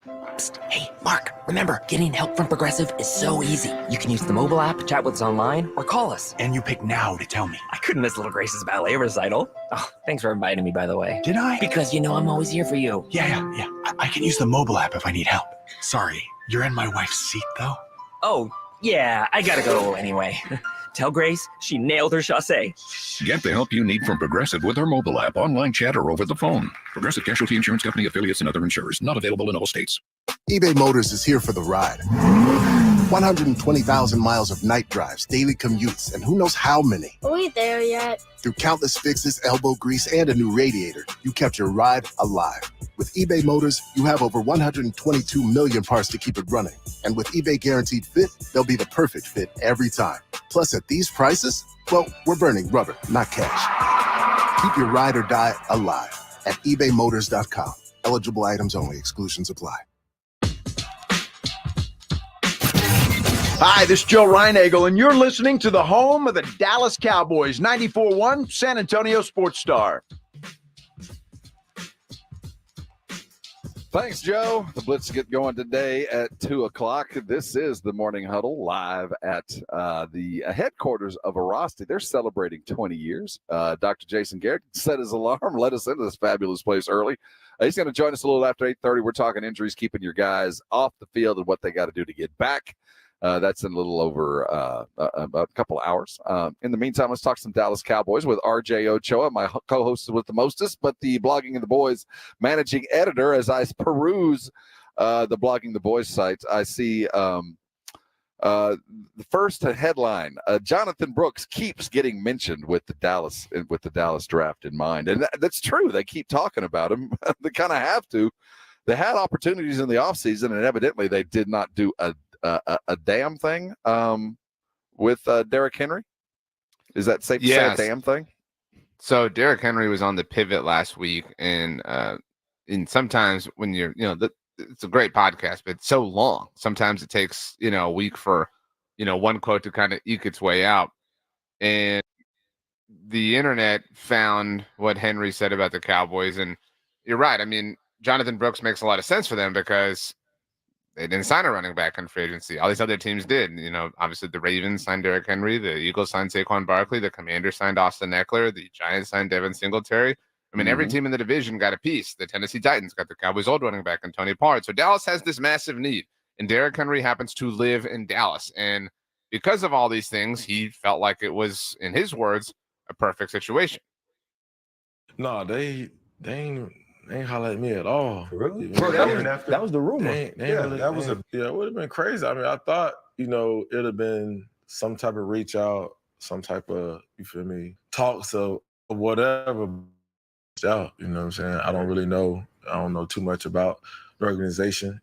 Psst. Hey, Mark, remember, getting help from Progressive is so easy. You can use the mobile app, chat with us online, or call us. And you pick now to tell me. I couldn't miss Little Grace's ballet recital. Oh, thanks for inviting me, by the way. Did I? Because you know I'm always here for you. Yeah. I can use the mobile app if I need help. Sorry, you're in my wife's seat, though? Oh, yeah, I gotta go anyway. Tell Grace she nailed her chassé. Get the help you need from Progressive with our mobile app, online chat, or over the phone. Progressive Casualty Insurance Company, affiliates, and other insurers. Not available in all states. eBay Motors is here for the ride. 120,000 miles of night drives, daily commutes, and who knows how many. Are we there yet? Through countless fixes, elbow grease, and a new radiator, you kept your ride alive. With eBay Motors, you have over 122 million parts to keep it running. And with eBay Guaranteed Fit, they'll be the perfect fit every time. Plus, at these prices, well, we're burning rubber, not cash. Keep your ride or die alive at ebaymotors.com. Eligible items only. Exclusions apply. Hi, this is Joe Reinagel, and you're listening to the home of the Dallas Cowboys, 94.1 San Antonio Sports Star. Thanks, Joe. The Blitz get going today at 2 o'clock. This is the Morning Huddle live at the headquarters of Arasti. They're celebrating 20 years. Dr. Jason Garrett set his alarm, let us into this fabulous place early. He's going to join us a little after 8:30. We're talking injuries, keeping your guys off the field and what they got to do to get back. That's in a little over a couple of hours. In the meantime, let's talk some Dallas Cowboys with RJ Ochoa, my co-host with the mostest, but the Blogging the Boys managing editor. As I peruse the Blogging the Boys site, I see the first headline: Jonathan Brooks keeps getting mentioned with the Dallas draft in mind, and that's true. They keep talking about him. They kind of have to. They had opportunities in the offseason, and evidently they did not do a damn thing with Derrick Henry. Is that safe to say a damn thing? So Derrick Henry was on the pivot last week, and sometimes when you're, it's a great podcast, but it's so long. Sometimes it takes, a week for, one quote to kind of eke its way out. And the internet found what Henry said about the Cowboys, and you're right. I mean, Jonathan Brooks makes a lot of sense for them because they didn't sign a running back in free agency. All these other teams did. Obviously the Ravens signed Derrick Henry. The Eagles signed Saquon Barkley. The Commanders signed Austin Eckler. The Giants signed Devin Singletary. I mean, every team in the division got a piece. The Tennessee Titans got the Cowboys' old running back, and Tony Pollard. So Dallas has this massive need, and Derrick Henry happens to live in Dallas. And because of all these things, he felt like it was, in his words, a perfect situation. No, they ain't holler at me at all. Really? Bro, that was the rumor. It would have been crazy. I mean, I thought, it'd have been some type of reach out, some type of, you feel me, talks of whatever out. You know what I'm saying? I don't really know. I don't know too much about the organization.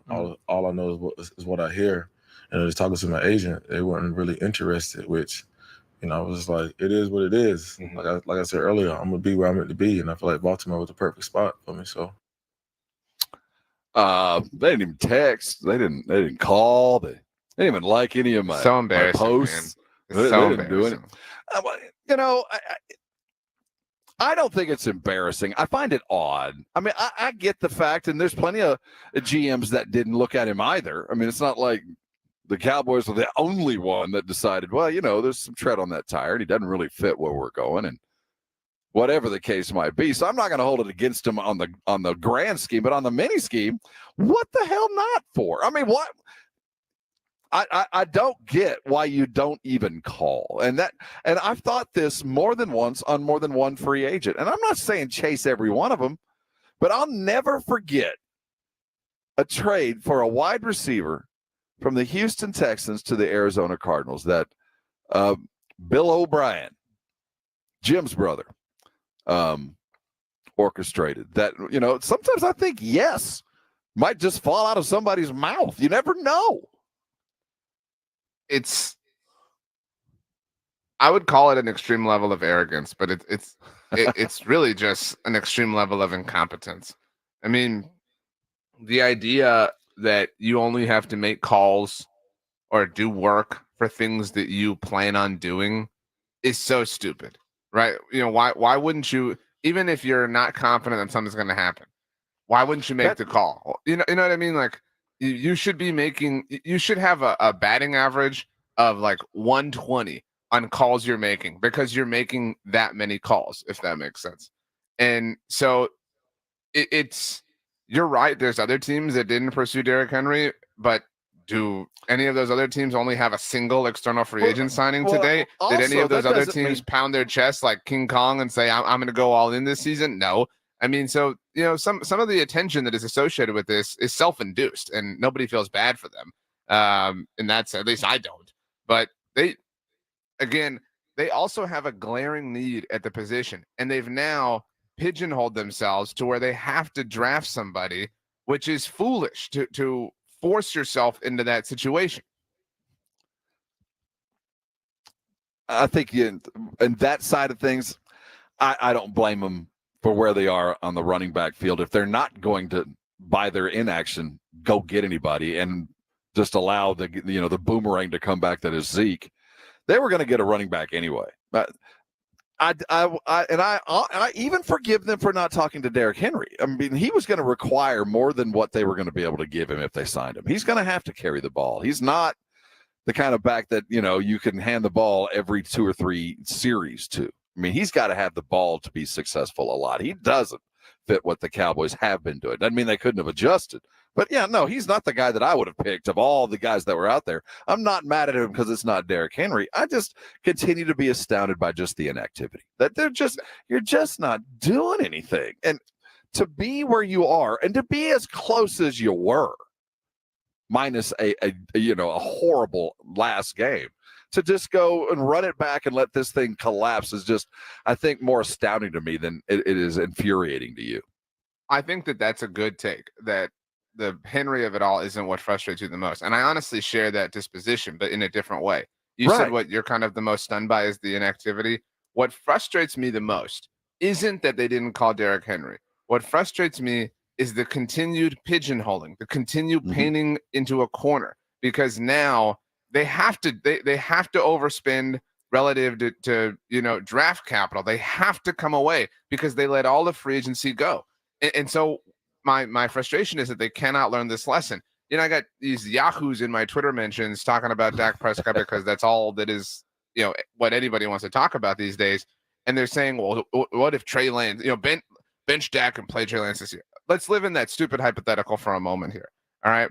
All I know is what I hear. And just talking to my agent, they weren't really interested, which, I was like, it is what it is. Like I said earlier, I'm gonna be where I'm meant to be, and I feel like Baltimore was the perfect spot for me. So, they didn't even text. They didn't call. They didn't even like any of my posts. Man. It's so embarrassing. I don't think it's embarrassing. I find it odd. I mean, I get the fact, and there's plenty of GMs that didn't look at him either. I mean, it's not like the Cowboys were the only one that decided, well, there's some tread on that tire, and he doesn't really fit where we're going, and whatever the case might be. So I'm not going to hold it against him on the grand scheme, but on the mini scheme, what the hell not for? I mean, what? I don't get why you don't even call. And I've thought this more than once on more than one free agent. And I'm not saying chase every one of them, but I'll never forget a trade for a wide receiver from the Houston Texans to the Arizona Cardinals that Bill O'Brien, Jim's brother, orchestrated. That, sometimes I think yes might just fall out of somebody's mouth. You never know. I would call it an extreme level of arrogance, but it's really just an extreme level of incompetence. I mean, the idea that you only have to make calls or do work for things that you plan on doing is so stupid, right? Why wouldn't you, even if you're not confident that something's going to happen, why wouldn't you make the call? You know what I mean? Like, you should have a batting average of like 120 on calls you're making, because you're making that many calls, if that makes sense. And so you're right. There's other teams that didn't pursue Derrick Henry, but Do any of those other teams only have a single external free agent signing today? Did any Also, of those that other doesn't teams mean- pound their chest like King Kong and say, I'm going to go all in this season? No. I mean, so, some of the attention that is associated with this is self-induced, and nobody feels bad for them. And that's, at least I don't. But they also have a glaring need at the position, and they've now pigeonholed themselves to where they have to draft somebody, which is foolish to force yourself into that situation. I think in that side of things, I don't blame them for where they are on the running back field. If they're not going to, by their inaction, go get anybody and just allow the boomerang to come back that is Zeke, they were going to get a running back anyway. But I even forgive them for not talking to Derrick Henry. I mean, he was going to require more than what they were going to be able to give him if they signed him. He's going to have to carry the ball. He's not the kind of back that, you can hand the ball every 2 or 3 series to. I mean, he's got to have the ball to be successful a lot. He doesn't fit what the Cowboys have been doing. Doesn't mean they couldn't have adjusted. But, yeah, no, he's not the guy that I would have picked of all the guys that were out there. I'm not mad at him because it's not Derrick Henry. I just continue to be astounded by just the inactivity. That you're just not doing anything. And to be where you are and to be as close as you were, minus a horrible last game, to just go and run it back and let this thing collapse is just, I think, more astounding to me than it is infuriating to you. I think that's a good take, that the Henry of it all isn't what frustrates you the most. And I honestly share that disposition, but in a different way. You said what you're kind of the most stunned by is the inactivity. What frustrates me the most isn't that they didn't call Derrick Henry. What frustrates me is the continued pigeonholing, the continued painting into a corner, because now they have to overspend relative to draft capital. They have to come away because they let all the free agency go. And so my frustration is that they cannot learn this lesson. I got these yahoos in my Twitter mentions talking about Dak Prescott because that's all that is, what anybody wants to talk about these days. And they're saying, well, what if Trey Lance, bench Dak and play Trey Lance this year? Let's live in that stupid hypothetical for a moment here. All right.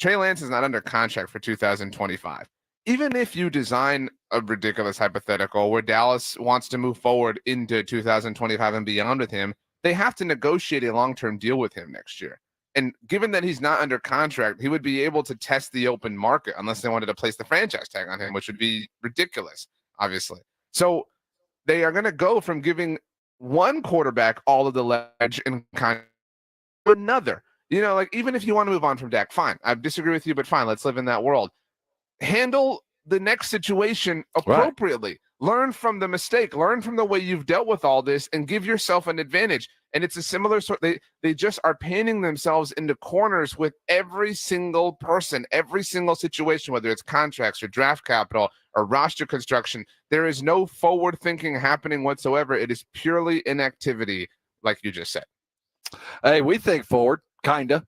Trey Lance is not under contract for 2025. Even if you design a ridiculous hypothetical where Dallas wants to move forward into 2025 and beyond with him, they have to negotiate a long-term deal with him next year. And given that he's not under contract, he would be able to test the open market unless they wanted to place the franchise tag on him, which would be ridiculous, obviously. So they are going to go from giving one quarterback all of the leverage and kind of another. Even if you want to move on from Dak, fine. I disagree with you, but fine. Let's live in that world. Handle the next situation appropriately. Right. Learn from the mistake. Learn from the way you've dealt with all this and give yourself an advantage. And it's a similar sort. They just are painting themselves into corners with every single person, every single situation, whether it's contracts or draft capital or roster construction. There is no forward thinking happening whatsoever. It is purely inactivity, like you just said. Hey, we think forward, kinda.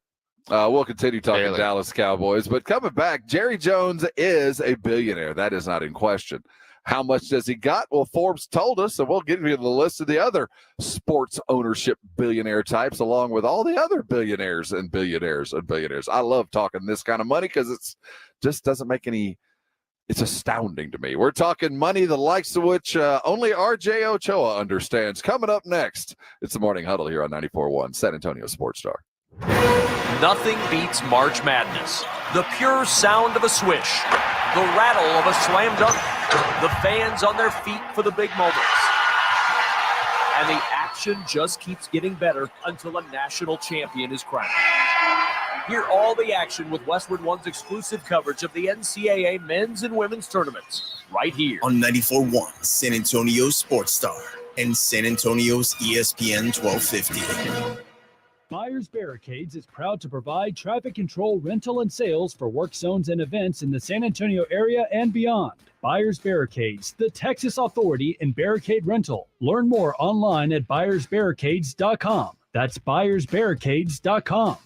We'll continue talking Dallas Cowboys, but coming back, Jerry Jones is a billionaire. That is not in question. How much does he got? Well, Forbes told us, and we'll give you the list of the other sports ownership billionaire types, along with all the other billionaires and billionaires and billionaires. I love talking this kind of money because it's just doesn't make any. It's astounding to me. We're talking money, the likes of which only RJ Ochoa understands. Coming up next, it's the Morning Huddle here on 94.1 San Antonio Sports Star. Nothing beats March Madness. The pure sound of a swish, the rattle of a slam dunk, the fans on their feet for the big moments. And the action just keeps getting better until a national champion is crowned. Hear all the action with Westwood One's exclusive coverage of the NCAA men's and women's tournaments right here on 94.1 San Antonio Sports Star and San Antonio's ESPN 1250. Buyers Barricades is proud to provide traffic control, rental, and sales for work zones and events in the San Antonio area and beyond. Buyers Barricades, the Texas authority in barricade rental. Learn more online at buyersbarricades.com. That's buyersbarricades.com.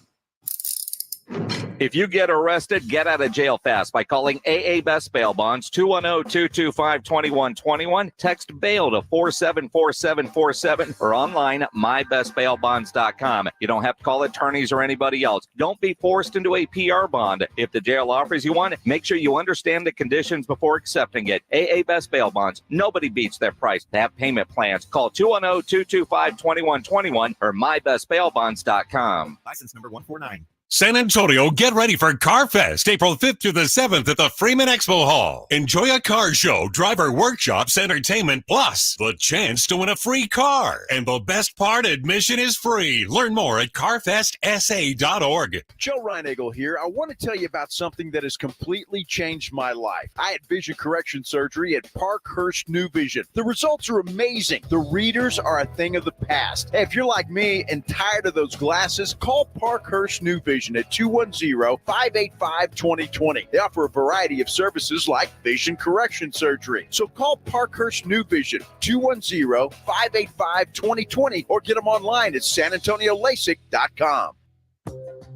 If you get arrested, get out of jail fast by calling AA Best Bail Bonds, 210-225-2121. Text bail to 474747 or online mybestbailbonds.com. You don't have to call attorneys or anybody else. Don't be forced into a PR bond. If the jail offers you one, make sure you understand the conditions before accepting it. AA Best Bail Bonds. Nobody beats their price. They have payment plans. Call 210-225-2121 or mybestbailbonds.com. License number 149. San Antonio, get ready for CarFest, April 5th through the 7th at the Freeman Expo Hall. Enjoy a car show, driver workshops, entertainment, plus the chance to win a free car. And the best part, admission is free. Learn more at carfestsa.org. Joe Reinagle here. I want to tell you about something that has completely changed my life. I had vision correction surgery at Parkhurst New Vision. The results are amazing. The readers are a thing of the past. Hey, if you're like me and tired of those glasses, call Parkhurst New Vision at 210-585-2020. They offer a variety of services like vision correction surgery. So call Parkhurst New Vision, 210-585-2020, or get them online at sanantoniolasik.com.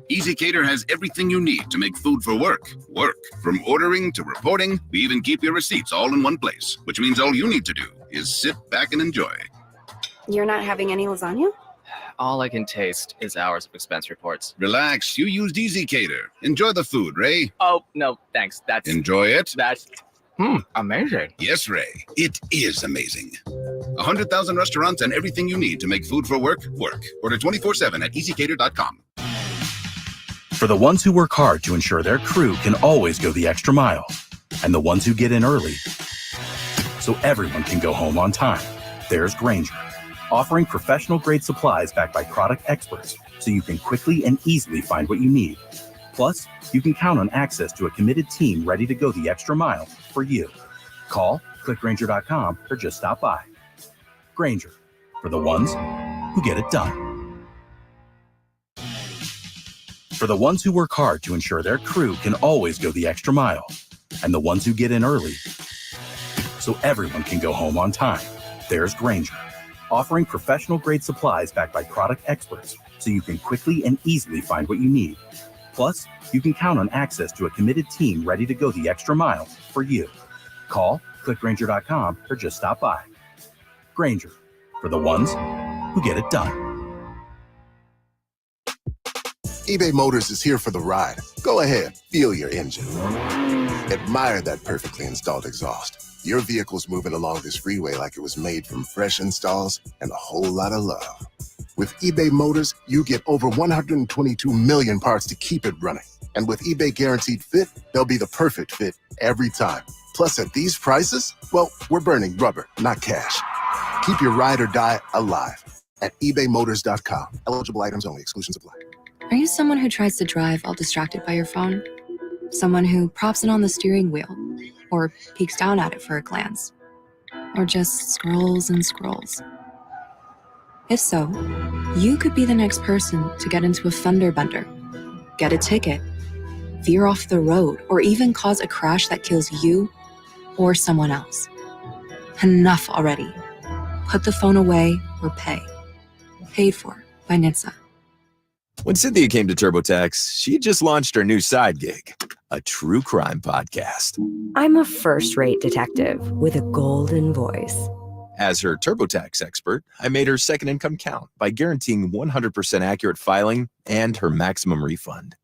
EasyCater has everything you need to make food for work. Work. From ordering to reporting, we even keep your receipts all in one place, which means all you need to do is sit back and enjoy. You're not having any lasagna? All I can taste is hours of expense reports. Relax, you used EasyCater. Enjoy the food, Ray. Oh, no, thanks. Enjoy it? Amazing. Yes, Ray, it is amazing. 100,000 restaurants and everything you need to make food for work, work. Order 24/7 at easycater.com. For the ones who work hard to ensure their crew can always go the extra mile, and the ones who get in early so everyone can go home on time, there's Grainger, offering professional-grade supplies backed by product experts so you can quickly and easily find what you need. Plus, you can count on access to a committed team ready to go the extra mile for you. Call, click Grainger.com, or just stop by. Grainger, for the ones who get it done. For the ones who work hard to ensure their crew can always go the extra mile, and the ones who get in early so everyone can go home on time, there's Grainger, offering professional-grade supplies backed by product experts so you can quickly and easily find what you need. Plus, you can count on access to a committed team ready to go the extra mile for you. Call, click Grainger.com, or just stop by. Grainger, for the ones who get it done. eBay Motors is here for the ride. Go ahead, feel your engine. Admire that perfectly installed exhaust. Your vehicle's moving along this freeway like it was made from fresh installs and a whole lot of love. With eBay Motors, you get over 122 million parts to keep it running. And with eBay Guaranteed Fit, they'll be the perfect fit every time. Plus, at these prices, well, we're burning rubber, not cash. Keep your ride or die alive at ebaymotors.com. Eligible items only. Exclusions apply. Are you someone who tries to drive while distracted by your phone? Someone who props it on the steering wheel or peeks down at it for a glance? Or just scrolls and scrolls? If so, you could be the next person to get into a fender bender, get a ticket, veer off the road, or even cause a crash that kills you or someone else. Enough already. Put the phone away or pay. Paid for by NHTSA. When Cynthia came to TurboTax, she just launched her new side gig, a true crime podcast. I'm a first-rate detective with a golden voice. As her TurboTax expert, I made her second income count by guaranteeing 100% accurate filing and her maximum refund.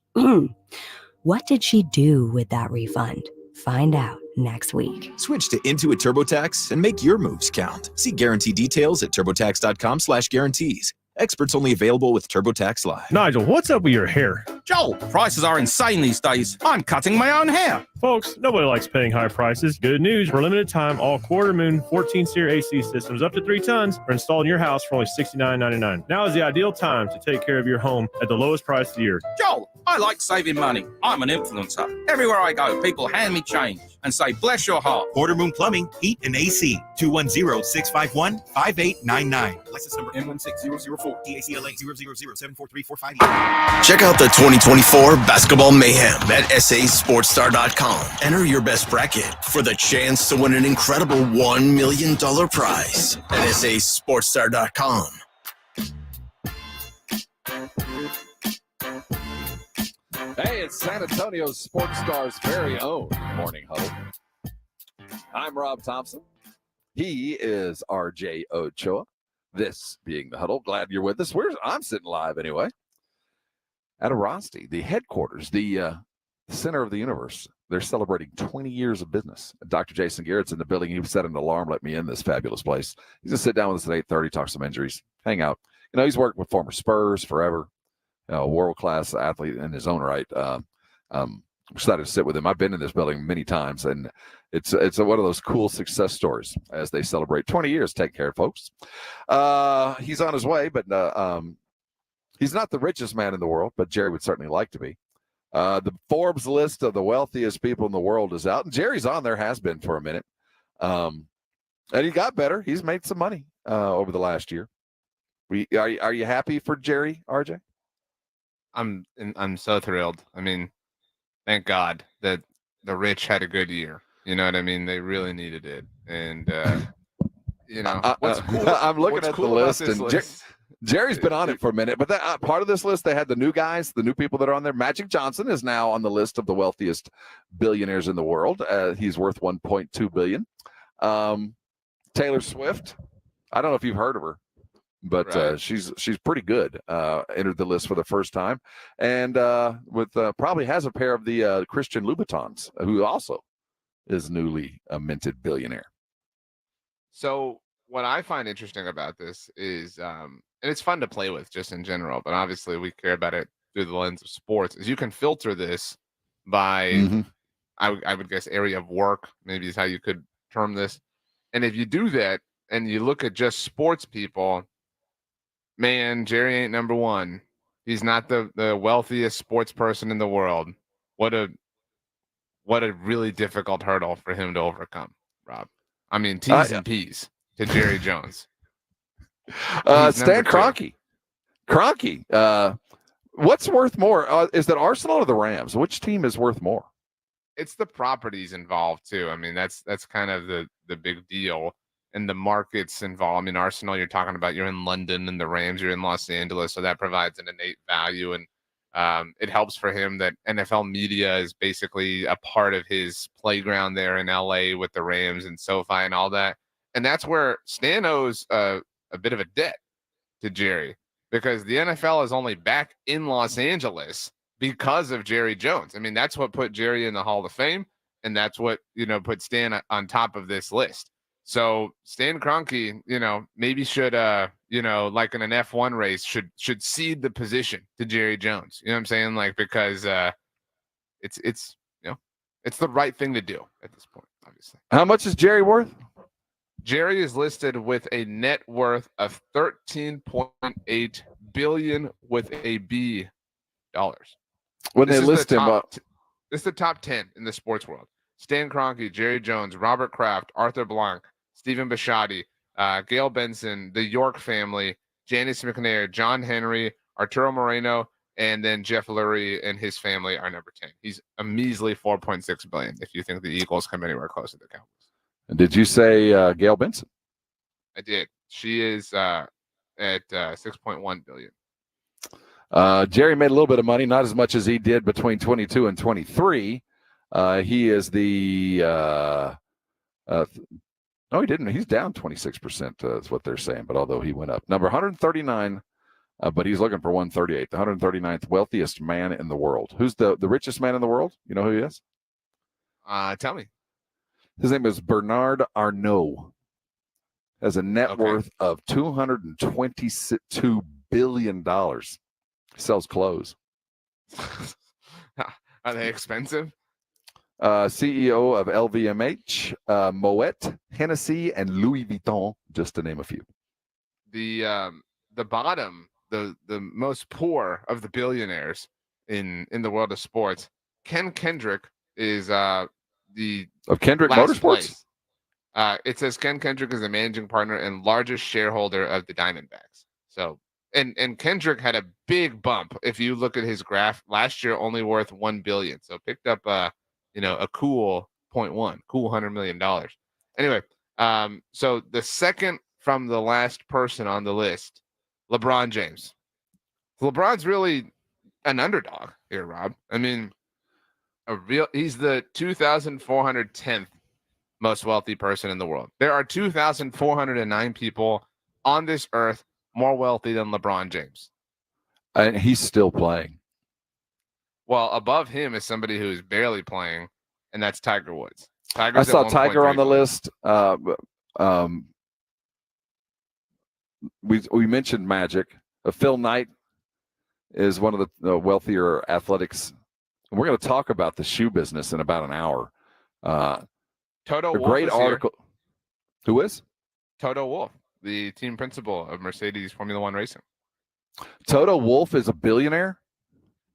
What did she do with that refund? Find out next week. Switch to Intuit TurboTax and make your moves count. See guarantee details at turbotax.com/guarantees. Experts only available with TurboTax Live. Nigel, what's up with your hair? Joel, prices are insane these days. I'm cutting my own hair. Folks, nobody likes paying high prices. Good news, for a limited time, all quarter moon 14-seer AC systems up to 3 tons are installed in your house for only $69.99. Now is the ideal time to take care of your home at the lowest price of the year. Joel, I like saving money. I'm an influencer. Everywhere I go, people hand me change and say, bless your heart. Quarter Moon Plumbing, Heat, and AC. 210-651-5899. License number M16004. DACLA 000743458. Check out the 2024 Basketball Mayhem at sasportstar.com. Enter your best bracket for the chance to win an incredible $1 million prize at sasportstar.com. Hey, It's San Antonio Sports Star's very own Morning Huddle. I'm Rob Thompson. He is RJ Ochoa. This being the Huddle. Glad you're with us. I'm sitting live anyway at Rosti, the headquarters, the center of the universe. They're celebrating 20 years of business. Dr. Jason Garrett's in the building. He set an alarm, let me in this fabulous place. He's going to sit down with us at 8:30, talk some injuries, hang out. You know, he's worked with former Spurs forever, a world-class athlete in his own right. I'm excited to sit with him. I've been in this building many times, and it's one of those cool success stories as they celebrate 20 years. Take care, folks. He's on his way, but he's not the richest man in the world, but Jerry would certainly like to be. The Forbes list of the wealthiest people in the world is out, and Jerry's on there, has been for a minute. And he got better. He's made some money over the last year. Are you happy for Jerry, RJ? I'm so thrilled. I mean, thank God that the rich had a good year. You know what I mean? They really needed it. And you know, what's cool? I'm looking at the list, and list? Jerry's been on it for a minute. But that, part of this list, they had the new guys, the new people that are on there. Magic Johnson is now on the list of the wealthiest billionaires in the world. He's worth $1.2 billion. Taylor Swift, I don't know if you've heard of her, but Right. she's pretty good. Entered the list for the first time, and with probably has a pair of the Christian Louboutins, who also is newly a minted billionaire. So what I find interesting about this is, and it's fun to play with just in general, but obviously we care about it through the lens of sports, is you can filter this by, I would guess, area of work, maybe is how you could term this. And if you do that and you look at just sports people, man, Jerry ain't number one. He's not the wealthiest sports person in the world. What a really difficult hurdle for him to overcome, Rob. I mean, T's and P's to Jerry Jones. Stan Kroenke. Kroenke. What's worth more? Is that Arsenal or the Rams? Which team is worth more? It's the properties involved too. I mean, that's kind of the big deal, and the markets involved. I mean, Arsenal, you're talking about, you're in London, and the Rams, you're in Los Angeles, so that provides an innate value, and it helps for him that NFL media is basically a part of his playground there in LA with the Rams and SoFi and all that. And that's where Stan owes a bit of a debt to Jerry, because the NFL is only back in Los Angeles because of Jerry Jones. I mean, that's what put Jerry in the Hall of Fame, and that's what, put Stan on top of this list. So Stan Kroenke, maybe should, like in an F1 race, should cede the position to Jerry Jones. You know what I'm saying? Like, because it's the right thing to do at this point, obviously. How much is Jerry worth? Jerry is listed with a net worth of $13.8 billion with a B dollars. When they list him up, this is the top 10 in the sports world. Stan Kroenke, Jerry Jones, Robert Kraft, Arthur Blanc, Stephen Bisciotti, Gail Benson, the York family, Janice McNair, John Henry, Arturo Moreno, and then Jeff Lurie and his family are number 10. He's a measly $4.6 billion if you think the Eagles come anywhere close to the Cowboys. Did you say Gail Benson? I did. She is at $6.1 billion. Jerry made a little bit of money, not as much as he did between 22 and 23. He is the no, he didn't. He's down 26%. Is what they're saying. But although he went up, number 139, but he's looking for 138. The 139th wealthiest man in the world. Who's the richest man in the world? You know who he is? Tell me. His name is Bernard Arnault. Has a net worth of $222 billion. Sells clothes. Are they expensive? CEO of LVMH, Moet, Hennessy, and Louis Vuitton, just to name a few. The bottom, the most poor of the billionaires in the world of sports, Ken Kendrick is of Kendrick Motorsports. It says Ken Kendrick is the managing partner and largest shareholder of the Diamondbacks. So, and Kendrick had a big bump. If you look at his graph, last year only worth $1 billion. So picked up a cool 0.1, cool $100 million. Anyway, so the second from the last person on the list, LeBron James. LeBron's really an underdog here, Rob. I mean, He's the 2,410th most wealthy person in the world. There are 2,409 people on this earth more wealthy than LeBron James. And he's still playing. Well, above him is somebody who is barely playing, and that's Tiger Woods. I saw Tiger on the list. We mentioned Magic. Phil Knight is one of the wealthier athletics. We're going to talk about the shoe business in about an hour. Toto a Wolff great is article. Here. Who is? Toto Wolff, the team principal of Mercedes Formula One Racing. Toto Wolff is a billionaire?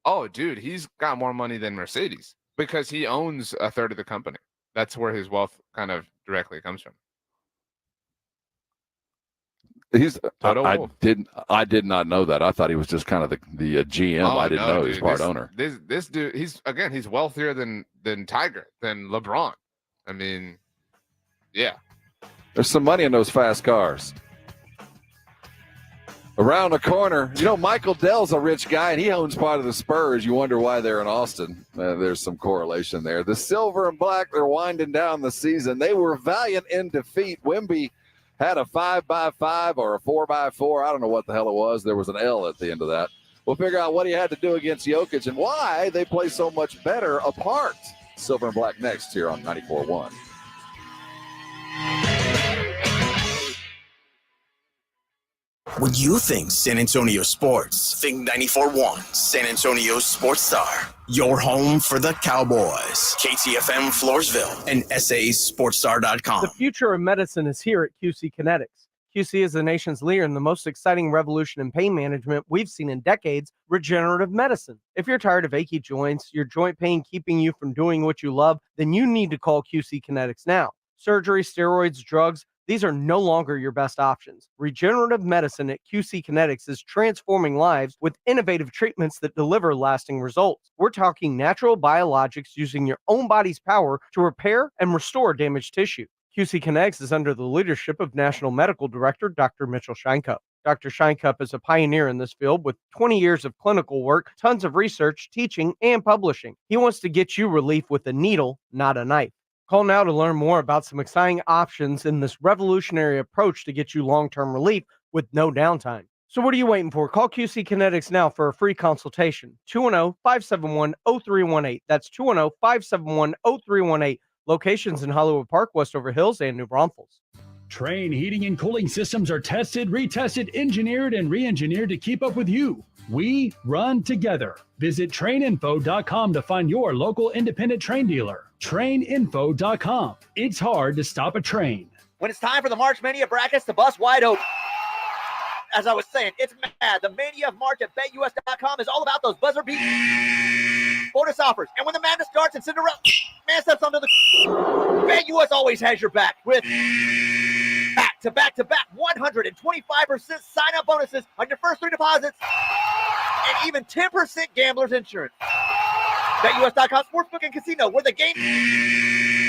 Oh, dude, he's got more money than Mercedes because he owns a third of the company. That's where his wealth kind of directly comes from. He's I did not know that. I thought he was just kind of the GM. I didn't know he was part owner. This dude, he's wealthier than Tiger, than LeBron. I mean, yeah. There's some money in those fast cars. Around the corner, Michael Dell's a rich guy, and he owns part of the Spurs. You wonder why they're in Austin. There's some correlation there. The silver and black, they're winding down the season. They were valiant in defeat. Wemby had a 5x5 or a 4x4. I don't know what the hell it was. There was an L at the end of that. We'll figure out what he had to do against Jokic and why they play so much better apart. Silver and black next here on 94.1. When you think San Antonio sports, think 94.1 San Antonio Sports Star. Your home for the Cowboys. KTFM Floresville and SASportsStar.com. The future of medicine is here at QC Kinetics. QC is the nation's leader in the most exciting revolution in pain management we've seen in decades, regenerative medicine. If you're tired of achy joints, your joint pain keeping you from doing what you love, then you need to call QC Kinetics now. Surgery, steroids, drugs, these are no longer your best options. Regenerative medicine at QC Kinetics is transforming lives with innovative treatments that deliver lasting results. We're talking natural biologics using your own body's power to repair and restore damaged tissue. QC Kinetics is under the leadership of National Medical Director Dr. Mitchell Scheinkupp. Dr. Scheinkupp is a pioneer in this field with 20 years of clinical work, tons of research, teaching, and publishing. He wants to get you relief with a needle, not a knife. Call now to learn more about some exciting options in this revolutionary approach to get you long-term relief with no downtime. So what are you waiting for? Call QC Kinetics now for a free consultation. 210-571-0318. That's 210-571-0318. Locations in Hollywood Park, Westover Hills, and New Braunfels. Trane heating and cooling systems are tested, retested, engineered, and re-engineered to keep up with you. We run together. Visit TraneInfo.com to find your local independent Trane dealer. TraneInfo.com. It's hard to stop a train. When it's time for the March Mania brackets to bust wide open. As I was saying, it's mad. The Mania of March at BetUS.com is all about those buzzer beat bonus offers. And when the madness starts and Cinderella man steps onto the BetUS always has your back with back-to-back 125% sign-up bonuses on your first 3 deposits and even 10% gambler's insurance. BetUS.com Sportsbook and Casino, where the game...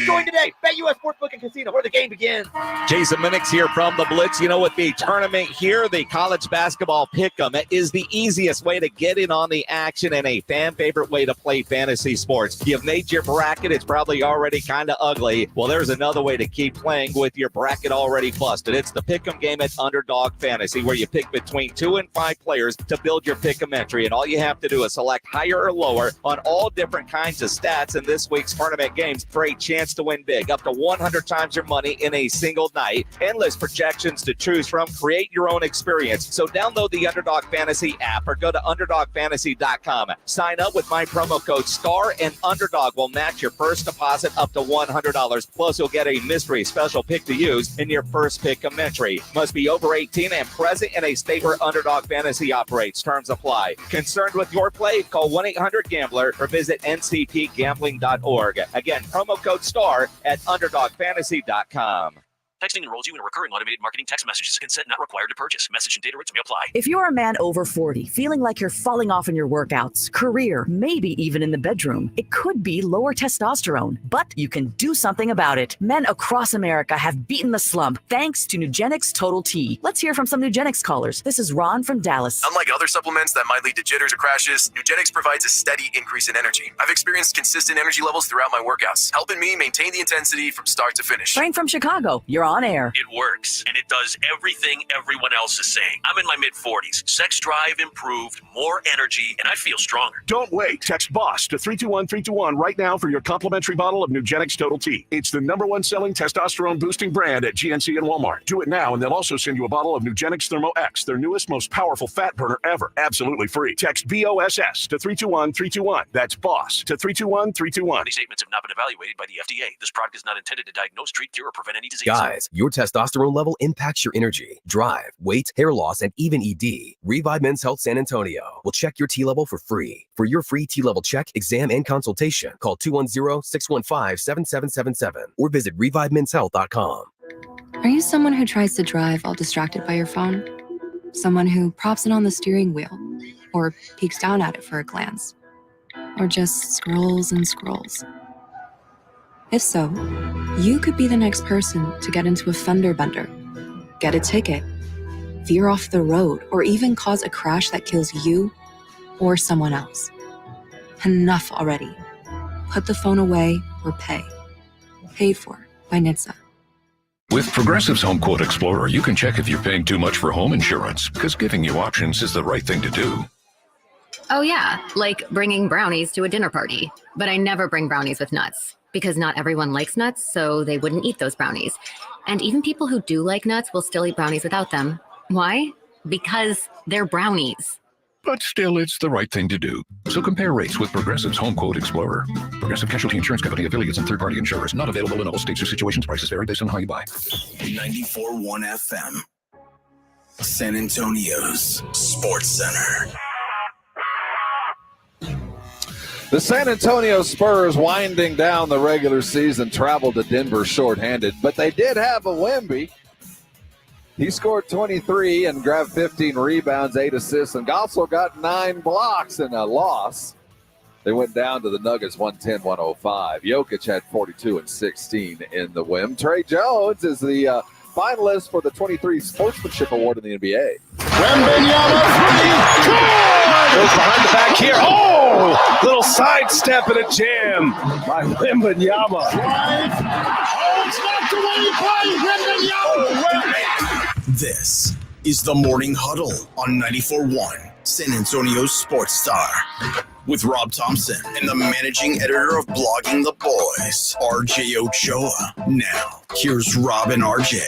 Join today. BetUS Sportsbook and Casino, where the game begins. Jason Minix here from the Blitz. You know, with the tournament here, the college basketball pick'em is the easiest way to get in on the action and a fan favorite way to play fantasy sports. You've made your bracket. It's probably already kind of ugly. Well, there's another way to keep playing with your bracket already busted. It's the pick'em game at Underdog Fantasy, where you pick between 2 and 5 players to build your pick'em entry. And all you have to do is select higher or lower on all different kinds of stats in this week's tournament games for a chance to win big, up to 100 times your money in a single night. Endless projections to choose from. Create your own experience. So download the Underdog Fantasy app or go to UnderdogFantasy.com. Sign up with my promo code STAR and Underdog will match your first deposit up to $100. Plus, you'll get a mystery special pick to use in your first pick'em entry. Must be over 18 and present in a state where Underdog Fantasy operates. Terms apply. Concerned with your play? Call 1-800-GAMBLER or visit ncpgambling.org. Again, promo code STAR at UnderdogFantasy.com. Texting enrolls you in a recurring automated marketing text messages. Consent not required to purchase. Message and data rates may apply. If you're a man over 40, feeling like you're falling off in your workouts, career, maybe even in the bedroom, it could be lower testosterone, but you can do something about it. Men across America have beaten the slump thanks to Nugenix Total T. Let's hear from some Nugenix callers. This is Ron from Dallas. Unlike other supplements that might lead to jitters or crashes, Nugenix provides a steady increase in energy. I've experienced consistent energy levels throughout my workouts, helping me maintain the intensity from start to finish. Frank from Chicago, you're on air. It works, and it does everything everyone else is saying. I'm in my mid-40s. Sex drive improved, more energy, and I feel stronger. Don't wait. Text BOSS to 321-321 right now for your complimentary bottle of Nugenix Total T. It's the #1 selling testosterone-boosting brand at GNC and Walmart. Do it now, and they'll also send you a bottle of Nugenix Thermo X, their newest, most powerful fat burner ever. Absolutely free. Text BOSS to 321-321. That's BOSS to 321-321. These statements have not been evaluated by the FDA. This product is not intended to diagnose, treat, cure, or prevent any disease. Guys, your testosterone level impacts your energy, drive, weight, hair loss, and even ED. Revive Men's Health San Antonio will check your T level for free. For your free T level check, exam, and consultation, call 210-615-7777 or visit revivemenshealth.com. Are you someone who tries to drive while distracted by your phone? Someone who props it on the steering wheel or peeks down at it for a glance? Or just scrolls and scrolls? If so, you could be the next person to get into a fender bender, get a ticket, veer off the road, or even cause a crash that kills you or someone else. Enough already. Put the phone away or pay. Paid for by NHTSA. With Progressive's Home Quote Explorer, you can check if you're paying too much for home insurance, because giving you options is the right thing to do. Oh yeah, like bringing brownies to a dinner party. But I never bring brownies with nuts, because not everyone likes nuts, so they wouldn't eat those brownies. And even people who do like nuts will still eat brownies without them. Why? Because they're brownies. But still, it's the right thing to do. So compare rates with Progressive's Home Quote Explorer. Progressive Casualty Insurance Company, affiliates, and third-party insurers. Not available in all states or situations. Prices vary based on how you buy. 94.1 FM. San Antonio's Sports Center. The San Antonio Spurs, winding down the regular season, traveled to Denver shorthanded, but they did have a Wemby. He scored 23 and grabbed 15 rebounds, 8 assists, and also got 9 blocks in a loss. They went down to the Nuggets 110-105. Jokic had 42 and 16 in the Wim. Trey Jones is the finalist for the 23 Sportsmanship Award in the NBA. Wembanyama goes behind the back here. Oh, little sidestep and a jam by Wembanyama. Oh, it's knocked away by Wembanyama. This is the Morning Huddle on 94.1 San Antonio Sports Star with Rob Thompson and the managing editor of Blogging the Boys, RJ Ochoa. Now, here's Rob and RJ.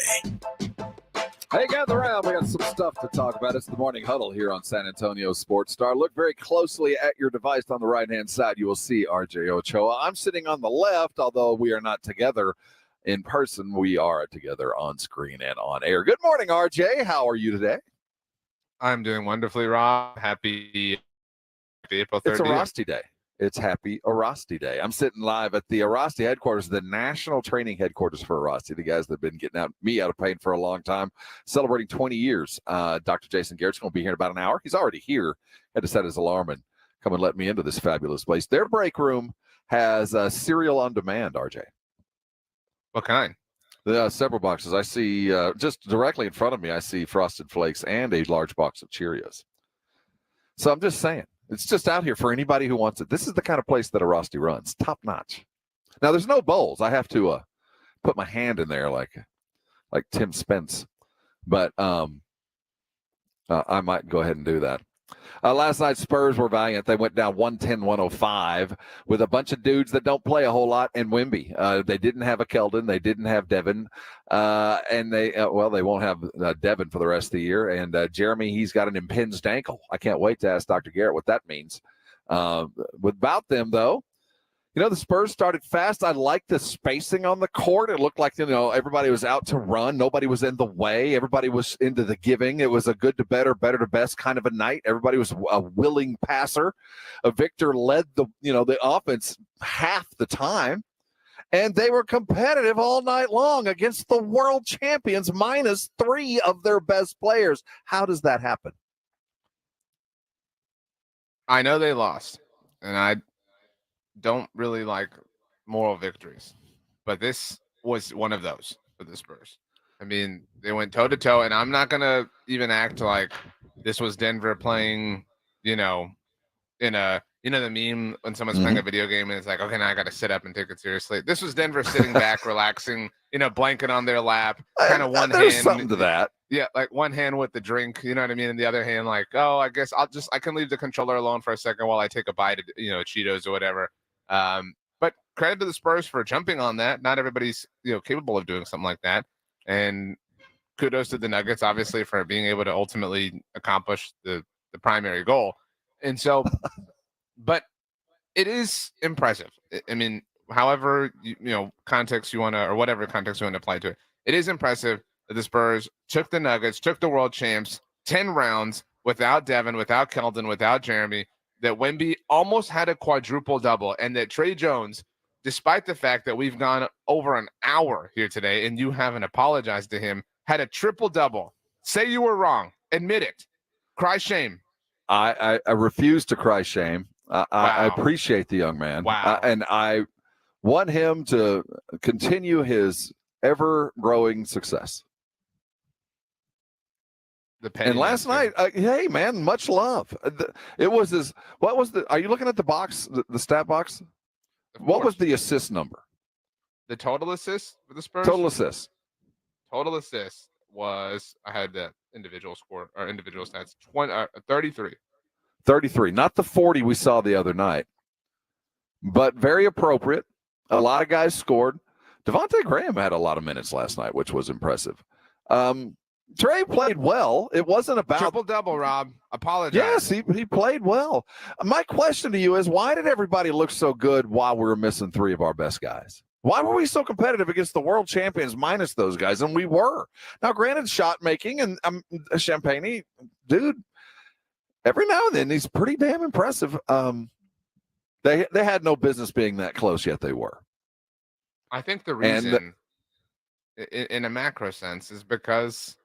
Hey, gather around. We got some stuff to talk about. It's the Morning Huddle here on San Antonio Sports Star. Look very closely at your device on the right-hand side. You will see RJ Ochoa. I'm sitting on the left, although we are not together in person. We are together on screen and on air. Good morning, RJ. How are you today? I'm doing wonderfully, Rob. Happy April 30th. It's Arasti Day. It's Happy Arasti Day. I'm sitting live at the Arasti headquarters, the national training headquarters for Arasti, the guys that have been getting me out of pain for a long time, celebrating 20 years. Dr. Jason Garrett's going to be here in about an hour. He's already here. Had to set his alarm and come and let me into this fabulous place. Their break room has cereal on demand, RJ. What kind? Several boxes. I see just directly in front of me, I see Frosted Flakes and a large box of Cheerios. So I'm just saying, it's just out here for anybody who wants it. This is the kind of place that Arasti runs, top notch. Now there's no bowls. I have to put my hand in there like Tim Spence, but I might go ahead and do that. Last night, Spurs were valiant. They went down 110-105 with a bunch of dudes that don't play a whole lot in Wemby. They didn't have a Keldon. They didn't have Devin. And they won't have Devin for the rest of the year. And Jeremy, he's got an impinged ankle. I can't wait to ask Dr. Garrett what that means. Without them, though, the Spurs started fast. I liked the spacing on the court. It looked like, everybody was out to run. Nobody was in the way. Everybody was into the giving. It was a good to better, better to best kind of a night. Everybody was a willing passer. Victor led the offense half the time. And they were competitive all night long against the world champions, minus 3 of their best players. How does that happen? I know they lost, and I don't really like moral victories, but this was one of those for the Spurs. I mean, they went toe to toe, and I'm not gonna even act like this was Denver playing, in a the meme when someone's playing a video game and it's like, okay, now I got to sit up and take it seriously. This was Denver sitting back, relaxing, blanket on their lap, kind of one There's hand. something to that. Yeah, like one hand with the drink, you know what I mean, and the other hand, like, oh, I guess I can leave the controller alone for a second while I take a bite of Cheetos or whatever. But credit to the Spurs for jumping on that. Not everybody's capable of doing something like that, and kudos to the Nuggets, obviously, for being able to ultimately accomplish the primary goal. And so, but it is impressive. I mean, however, context you want to, or whatever context you want to apply to it, it is impressive that the Spurs took the Nuggets, took the world champs 10 rounds without Devin, without Keldon, without Jeremy, that Wemby almost had a quadruple double, and that Trey Jones, despite the fact that we've gone over an hour here today and you haven't apologized to him, had a triple double. Say you were wrong. Admit it. Cry shame. I refuse to cry shame. I appreciate the young man. Wow. And I want him to continue his ever-growing success. And last night, hey, man, much love. It was his, what was are you looking at the box, the stat box? What was the assist number? The total assist for the Spurs? Total assist. Total assist was, I had the individual score, or individual stats, 33. 33, not the 40 we saw the other night, but very appropriate. A lot of guys scored. Devontae Graham had a lot of minutes last night, which was impressive. Trey played well. It wasn't about triple-double, Rob. Apologize. Yes, he played well. My question to you is, why did everybody look so good while we were missing 3 of our best guys? Why were we so competitive against the world champions minus those guys? And we were. Now, granted, shot making and Champagne, dude, every now and then he's pretty damn impressive. They had no business being that close, yet they were. I think the reason, in a macro sense, is because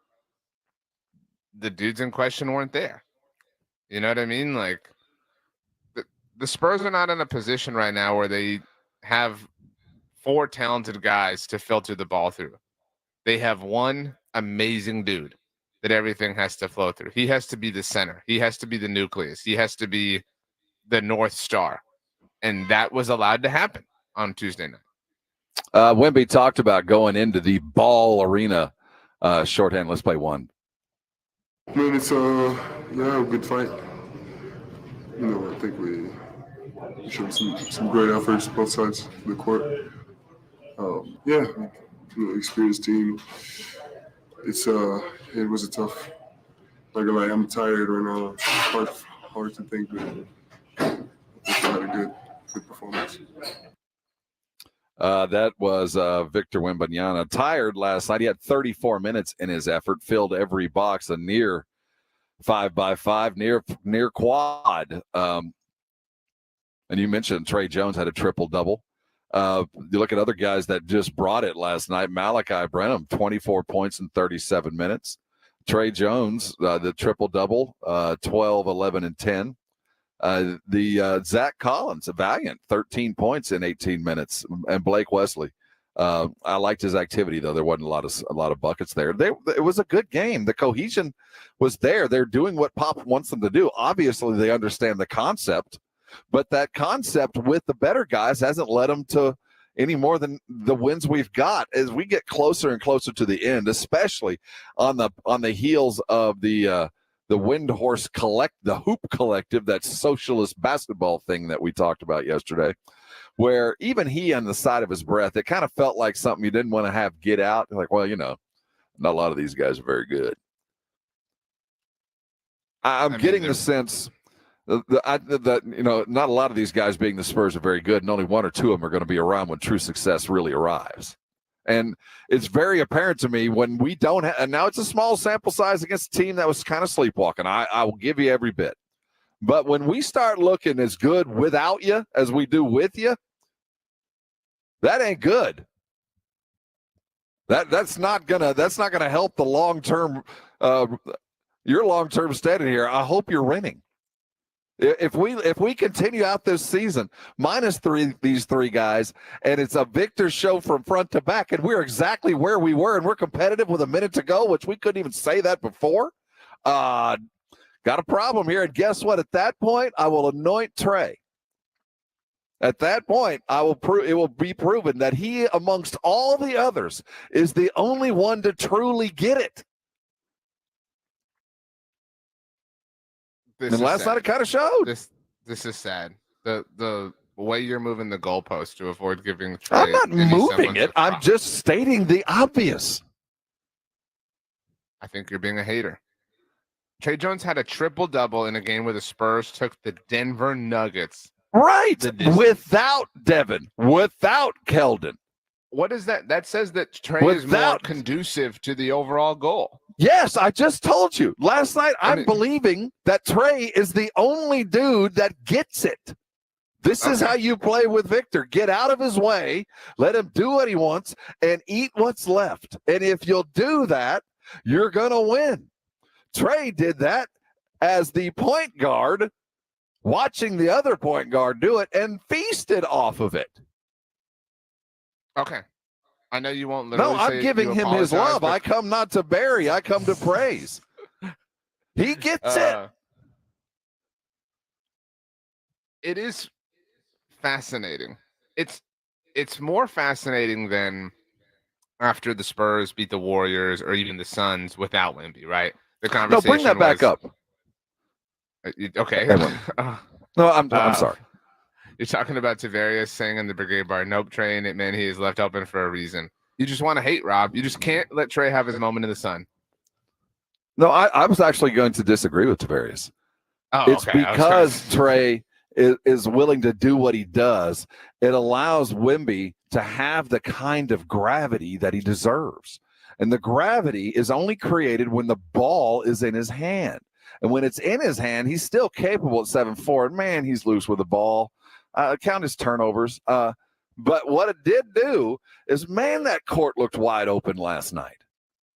the dudes in question weren't there. You know what I mean? Like, the Spurs are not in a position right now where they have 4 talented guys to filter the ball through. They have one amazing dude that everything has to flow through. He has to be the center. He has to be the nucleus. He has to be the North Star. And that was allowed to happen on Tuesday night. Wemby talked about going into the Ball Arena shorthand. Let's play one. Man, it's a good fight. I think we showed some great efforts both sides of the court. Experienced team. It was a tough. Not gonna lie, I'm tired right now. It's hard to think, but I think we had a good performance. That was Victor Wembanyama. Tired last night. He had 34 minutes in his effort, filled every box, a near 5x5, near quad. And you mentioned Trey Jones had a triple-double. You look at other guys that just brought it last night. Malachi Branham, 24 points in 37 minutes. Trey Jones, the triple-double, 12, 11, and 10. Zach Collins, a valiant, 13 points in 18 minutes, and Blake Wesley. I liked his activity, though. There wasn't a lot of buckets there. It was a good game. The cohesion was there. They're doing what Pop wants them to do. Obviously, they understand the concept, but that concept with the better guys hasn't led them to any more than the wins we've got as we get closer and closer to the end, especially on the heels of the Windhorse the Hoop Collective, that socialist basketball thing that we talked about yesterday, where even he, on the side of his breath, it kind of felt like something you didn't want to have get out. Like, well, not a lot of these guys are very good. I'm getting the sense that not a lot of these guys, being the Spurs, are very good, and only 1 or 2 of them are going to be around when true success really arrives. And it's very apparent to me when we don't have, and now it's a small sample size against a team that was kind of sleepwalking. I will give you every bit. But when we start looking as good without you as we do with you, That ain't good. That's not gonna help the long-term your long-term standing here. I hope you're winning. If we continue out this season minus these three guys, and it's a Victor show from front to back, and we're exactly where we were, and we're competitive with a minute to go, which we couldn't even say that before. Got a problem here, and guess what? At that point, I will anoint Trey. At that point, it will be proven that he, amongst all the others, is the only one to truly get it. And last night it kind of showed. This is sad. The way you're moving the goalpost to avoid giving Trey. I'm not moving it. I'm just stating the obvious. I think you're being a hater. Trey Jones had a triple-double in a game where the Spurs took the Denver Nuggets. Right. Without Devin. Without Keldon. What is that? That says that Trey is more conducive to the overall goal. Yes, I just told you. Last night, I'm believing that Trey is the only dude that gets it. This is how you play with Victor. Get out of his way, let him do what he wants, and eat what's left. And if you'll do that, you're going to win. Trey did that as the point guard, watching the other point guard do it, and feasted off of it. Okay. I know you won't literally No, I'm giving him his love. I come not to bury, I come to praise. He gets it. It is fascinating. It's more fascinating than after the Spurs beat the Warriors or even the Suns without Wemby, right? The conversation. No, bring that back up. Okay. No, I'm sorry. You're talking about Tavarius saying in the Brigade Bar, nope, Trey ain't it, man. He is left open for a reason. You just want to hate Rob. You just can't let Trey have his moment in the sun. No, I was actually going to disagree with Tavarius. Oh, it's okay. because Trey is willing to do what he does. It allows Wemby to have the kind of gravity that he deserves. And the gravity is only created when the ball is in his hand. And when it's in his hand, he's still capable at 7'4". And man, he's loose with the ball. Count his turnovers. But what it did do is, man, that court looked wide open last night.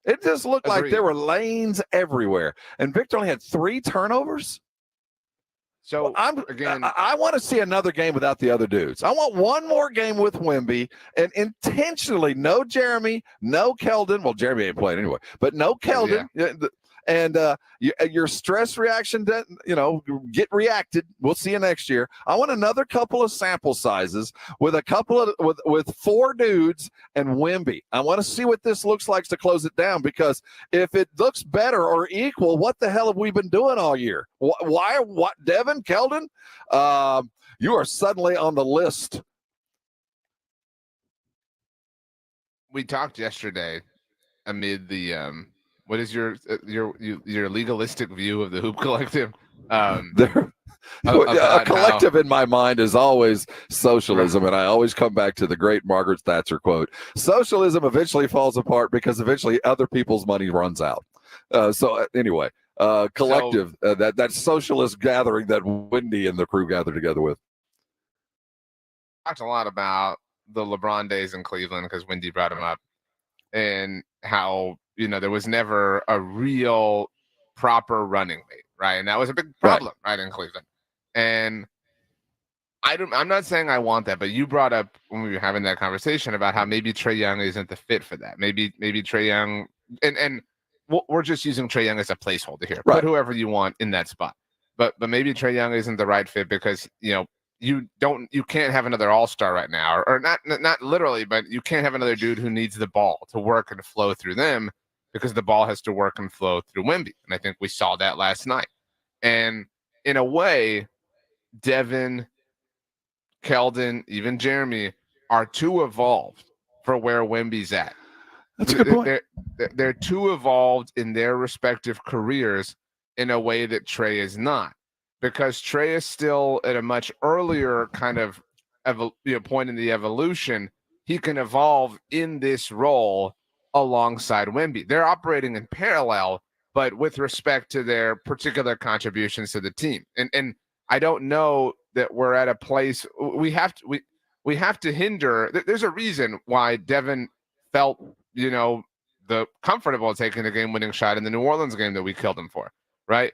It just looked like there were lanes everywhere. And Victor only had 3 turnovers. So I want to see another game without the other dudes. I want one more game with Wemby, and intentionally no Jeremy, no Keldon. Well, Jeremy ain't playing anyway, but no Keldon. And your stress reaction, get reacted. We'll see you next year. I want another couple of sample sizes with with 4 dudes and Wemby. I want to see what this looks like to close it down, because if it looks better or equal, what the hell have we been doing all year? Why? What? Devin, Keldon, you are suddenly on the list. We talked yesterday amid the what is your legalistic view of the Hoop Collective? A collective in my mind is always socialism, and I always come back to the great Margaret Thatcher quote: socialism eventually falls apart because eventually other people's money runs out. Anyway, collective, that socialist gathering that Wendy and the crew gathered together with. Talked a lot about the LeBron days in Cleveland because Wendy brought him up, and how there was never a real proper running mate, right? And that was a big problem, right, in Cleveland. And I'm not saying I want that, but you brought up when we were having that conversation about how maybe Trae Young isn't the fit for that. Maybe Trae Young, and we're just using Trae Young as a placeholder here. Put whoever you want in that spot. But maybe Trae Young isn't the right fit because you can't have another all-star right now, or not literally, but you can't have another dude who needs the ball to work and flow through them, because the ball has to work and flow through Wemby. And I think we saw that last night. And in a way, Devin, Keldon, even Jeremy are too evolved for where Wemby's at. That's a good point. They're too evolved in their respective careers in a way that Trey is not, because Trey is still at a much earlier kind of point in the evolution. He can evolve in this role alongside Wemby. They're operating in parallel, but with respect to their particular contributions to the team. And I don't know that we're at a place we we have to hinder. There's a reason why Devin felt, the comfortable taking a game-winning shot in the New Orleans game that we killed him for, right?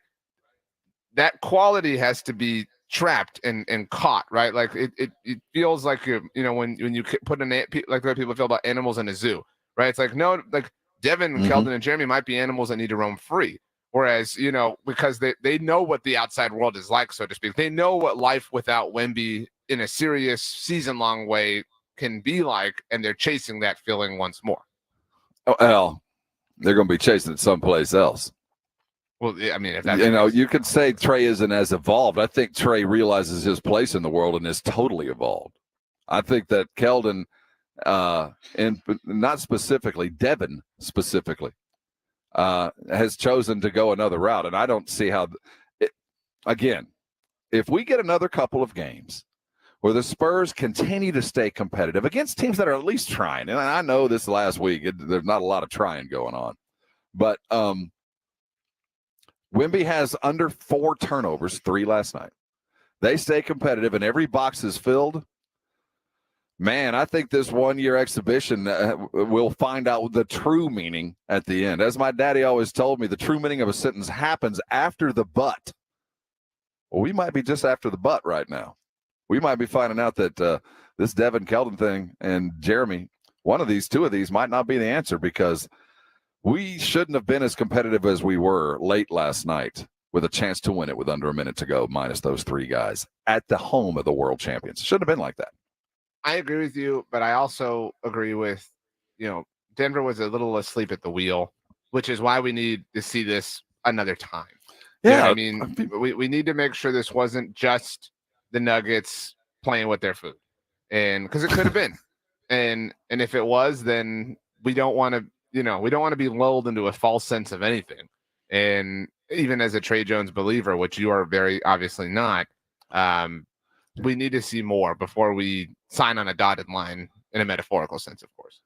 That quality has to be trapped and caught, right? Like it feels like when you put like the way people feel about animals in a zoo, right? It's like, no, like Devin, Keldon, and Jeremy might be animals that need to roam free. Whereas, because they know what the outside world is like, so to speak. They know what life without Wemby in a serious season-long way can be like, and they're chasing that feeling once more. Oh, well, they're going to be chasing it someplace else. Well, I mean, if that's you could say Trey isn't as evolved. I think Trey realizes his place in the world and is totally evolved. I think that Keldon, and not specifically, Devin specifically, has chosen to go another route. And I don't see how, again, if we get another couple of games where the Spurs continue to stay competitive against teams that are at least trying, and I know this last week, there's not a lot of trying going on, but Wemby has under 4 turnovers, 3 last night. They stay competitive and every box is filled. Man, I think this one-year exhibition will find out the true meaning at the end. As my daddy always told me, the true meaning of a sentence happens after the but. Well, we might be just after the but right now. We might be finding out that this Devin Keldon thing and Jeremy, two of these might not be the answer, because we shouldn't have been as competitive as we were late last night with a chance to win it with under a minute to go, minus those 3 guys at the home of the world champions. Shouldn't have been like that. I agree with you, but I also agree with, Denver was a little asleep at the wheel, which is why we need to see this another time. Yeah. I mean, we need to make sure this wasn't just the Nuggets playing with their food, and because it could have been, and if it was, then we don't want to, we don't want to be lulled into a false sense of anything. And even as a Trey Jones believer, which you are very obviously not, we need to see more before we sign on a dotted line in a metaphorical sense, of course.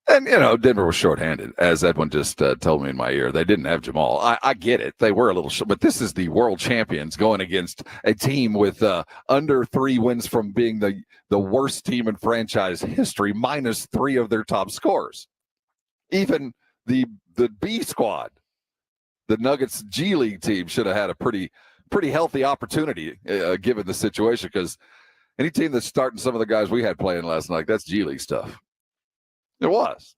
And, Denver was shorthanded, as Edwin just told me in my ear. They didn't have Jamal. I get it. They were a little short, but this is the world champions going against a team with under 3 wins from being the worst team in franchise history, minus 3 of their top scorers. Even the B squad, the Nuggets G League team, should have had a pretty healthy opportunity given the situation, because any team that's starting some of the guys we had playing last night, that's G League stuff. It was.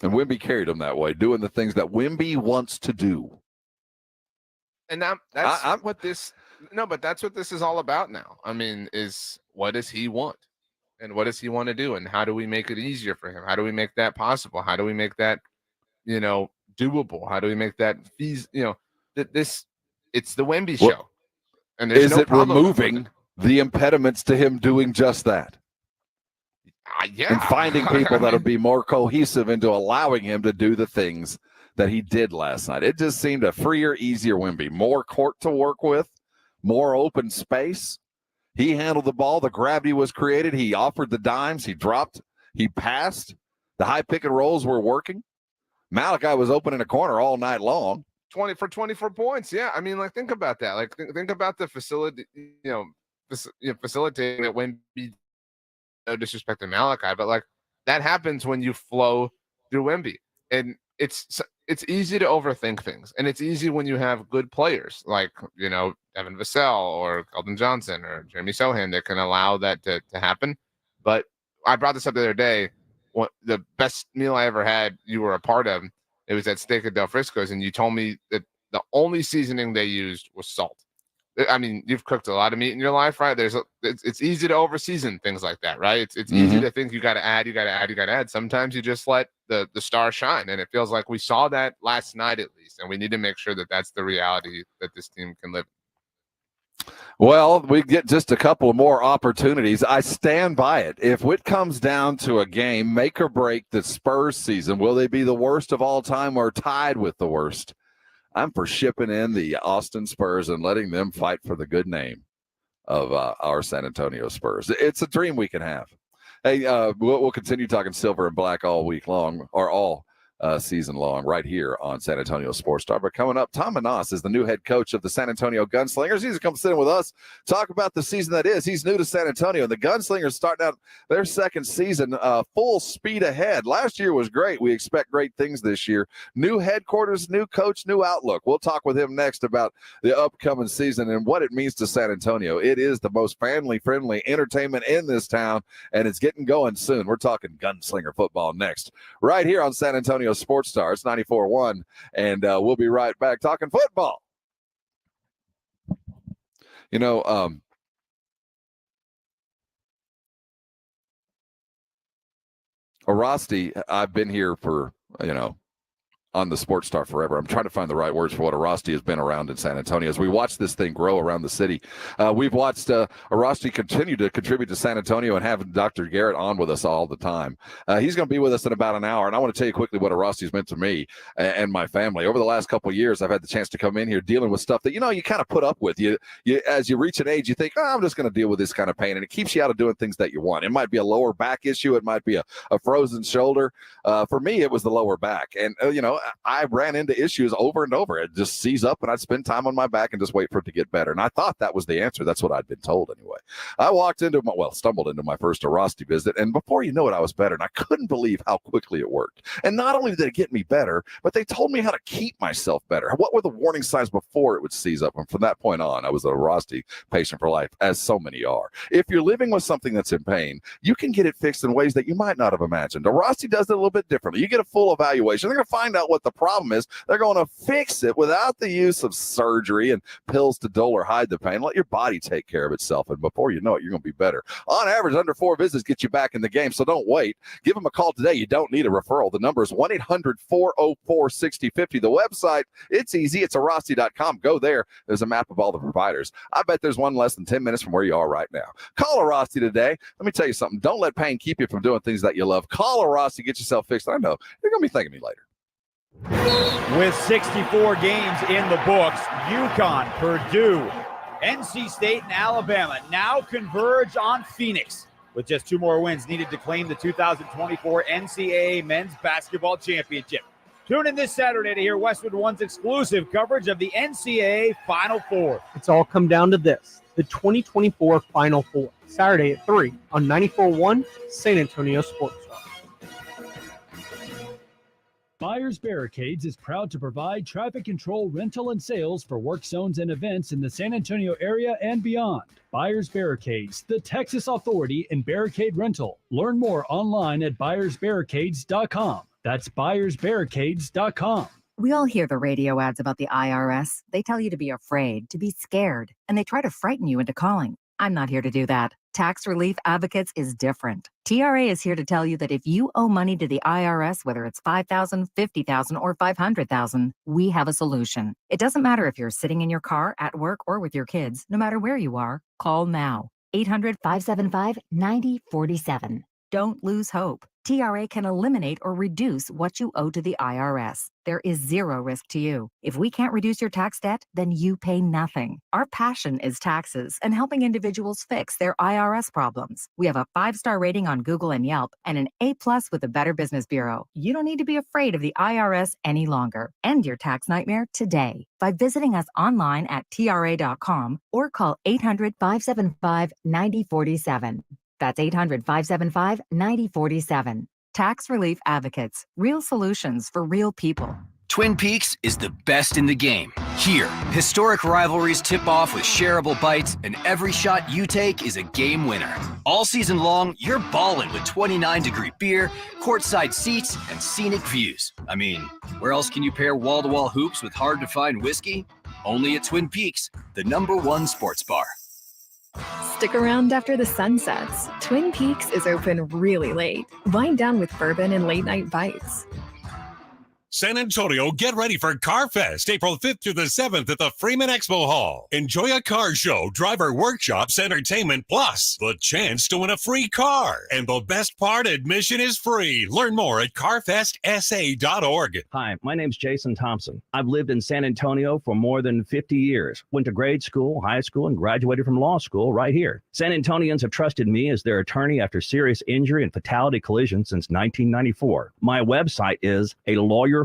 And Wemby carried them that way, doing the things that Wemby wants to do. And that's what this is all about now. I mean, is what does he want? And what does he want to do? And how do we make it easier for him? How do we make that possible? How do we make that, doable? How do we make that it's the Wemby show. And there's is no it problem removing the impediments to him doing just that? Yeah. And finding people that'll be more cohesive into allowing him to do the things that he did last night. It just seemed a freer, easier Wemby. More court to work with, more open space. He handled the ball. The gravity was created. He offered the dimes. He dropped. He passed. The high pick and rolls were working. Malachi was open in a corner all night long. 24 points. Yeah. I mean, like, think about that. Like, think about the facility, facilitating that Wemby. No disrespect to Malachi, but like that happens when you flow through Wemby, and it's easy to overthink things, and it's easy when you have good players like Devin Vassell or Keldon Johnson or Jeremy Sohan that can allow that to happen. But I brought this up the other day. The best meal I ever had, you were a part of. It was at Steak at Del Frisco's, and you told me that the only seasoning they used was salt. I mean, you've cooked a lot of meat in your life, right? It's easy to over-season things like that, right? It's easy to think you got to add. Sometimes you just let the star shine, and it feels like we saw that last night at least, and we need to make sure that that's the reality that this team can live. Well, we get just a couple of more opportunities. I stand by it. If it comes down to a game, make or break the Spurs season, will they be the worst of all time or tied with the worst? I'm for shipping in the Austin Spurs and letting them fight for the good name of our San Antonio Spurs. It's a dream we can have. Hey, we'll continue talking silver and black all week long, or all season long right here on San Antonio Sports Star. But coming up, Tom Manas is the new head coach of the San Antonio Gunslingers. He's going to come sit in with us, talk about the season that is. He's new to San Antonio. The Gunslingers starting out their second season full speed ahead. Last year was great. We expect great things this year. New headquarters, new coach, new outlook. We'll talk with him next about the upcoming season and what it means to San Antonio. It is the most family-friendly entertainment in this town, and it's getting going soon. We're talking Gunslinger football next, right here on San Antonio Sports Star. It's 94.1, and we'll be right back talking football. You know, Arasti, I've been here for, on the Sports Star forever. I'm trying to find the right words for what Arasti has been around in San Antonio. As we watch this thing grow around the city, we've watched Arasti continue to contribute to San Antonio and have Dr. Garrett on with us all the time. He's going to be with us in about an hour, and I want to tell you quickly what Arasti's meant to me and my family. Over the last couple of years, I've had the chance to come in here dealing with stuff that, you kind of put up with. You as you reach an age, you think, I'm just going to deal with this kind of pain, and it keeps you out of doing things that you want. It might be a lower back issue. It might be a frozen shoulder. For me, it was the lower back, and, I ran into issues over and over. It just seize up, and I'd spend time on my back and just wait for it to get better. And I thought that was the answer. That's what I'd been told anyway. I stumbled into my first Arasti visit, and before you know it, I was better. And I couldn't believe how quickly it worked. And not only did it get me better, but they told me how to keep myself better. What were the warning signs before it would seize up? And from that point on, I was an Arasti patient for life, as so many are. If you're living with something that's in pain, you can get it fixed in ways that you might not have imagined. Arasti does it a little bit differently. You get a full evaluation. They're going to find out what the problem is. They're going to fix it without the use of surgery and pills to dull or hide the pain. Let your body take care of itself, and before you know it, you're going to be better. On average, under 4 visits get you back in the game, so don't wait. Give them a call today. You don't need a referral. The number is 1-800-404-6050. The website, it's easy. It's Arasti.com. Go there. There's a map of all the providers. I bet there's one less than 10 minutes from where you are right now. Call Arasti today. Let me tell you something. Don't let pain keep you from doing things that you love. Call Arasti. Get yourself fixed. I know you're going to be thanking me later. With 64 games in the books, UConn, Purdue, NC State, and Alabama now converge on Phoenix with just 2 more wins needed to claim the 2024 NCAA Men's Basketball Championship. Tune in this Saturday to hear Westwood One's exclusive coverage of the NCAA Final Four. It's all come down to this, the 2024 Final Four, Saturday at 3 on 94.1 San Antonio Sports Star. Buyers Barricades is proud to provide traffic control, rental, and sales for work zones and events in the San Antonio area and beyond. Buyers Barricades, the Texas authority in barricade rental. Learn more online at buyersbarricades.com. That's buyersbarricades.com. We all hear the radio ads about the IRS. They tell you to be afraid, to be scared, and they try to frighten you into calling. I'm not here to do that. Tax Relief Advocates is different. TRA is here to tell you that if you owe money to the IRS, whether it's $5,000, $50,000, or $500,000, we have a solution. It doesn't matter if you're sitting in your car, at work, or with your kids. No matter where you are, call now. 800-575-9047. Don't lose hope. TRA can eliminate or reduce what you owe to the IRS. There is zero risk to you. If we can't reduce your tax debt, then you pay nothing. Our passion is taxes and helping individuals fix their IRS problems. We have a 5-star rating on Google and Yelp and an A+ with the Better Business Bureau. You don't need to be afraid of the IRS any longer. End your tax nightmare today by visiting us online at TRA.com or call 800-575-9047. That's 800-575-9047. Tax Relief Advocates. Real solutions for real people. Twin Peaks is the best in the game. Here, historic rivalries tip off with shareable bites, and every shot you take is a game winner. All season long, you're ballin' with 29-degree beer, courtside seats, and scenic views. I mean, where else can you pair wall-to-wall hoops with hard-to-find whiskey? Only at Twin Peaks, the #1 sports bar. Stick around after the sun sets. Twin Peaks is open really late. Wind down with bourbon and late-night bites. San Antonio, get ready for Car Fest, April 5th through the 7th at the Freeman Expo Hall. Enjoy a car show, driver workshops, entertainment, plus the chance to win a free car. And the best part, admission is free. Learn more at carfestsa.org. Hi, my name's Jason Thompson. I've lived in San Antonio for more than 50 years. Went to grade school, high school, and graduated from law school right here. San Antonians have trusted me as their attorney after serious injury and fatality collision since 1994. My website is alawyerforus.com.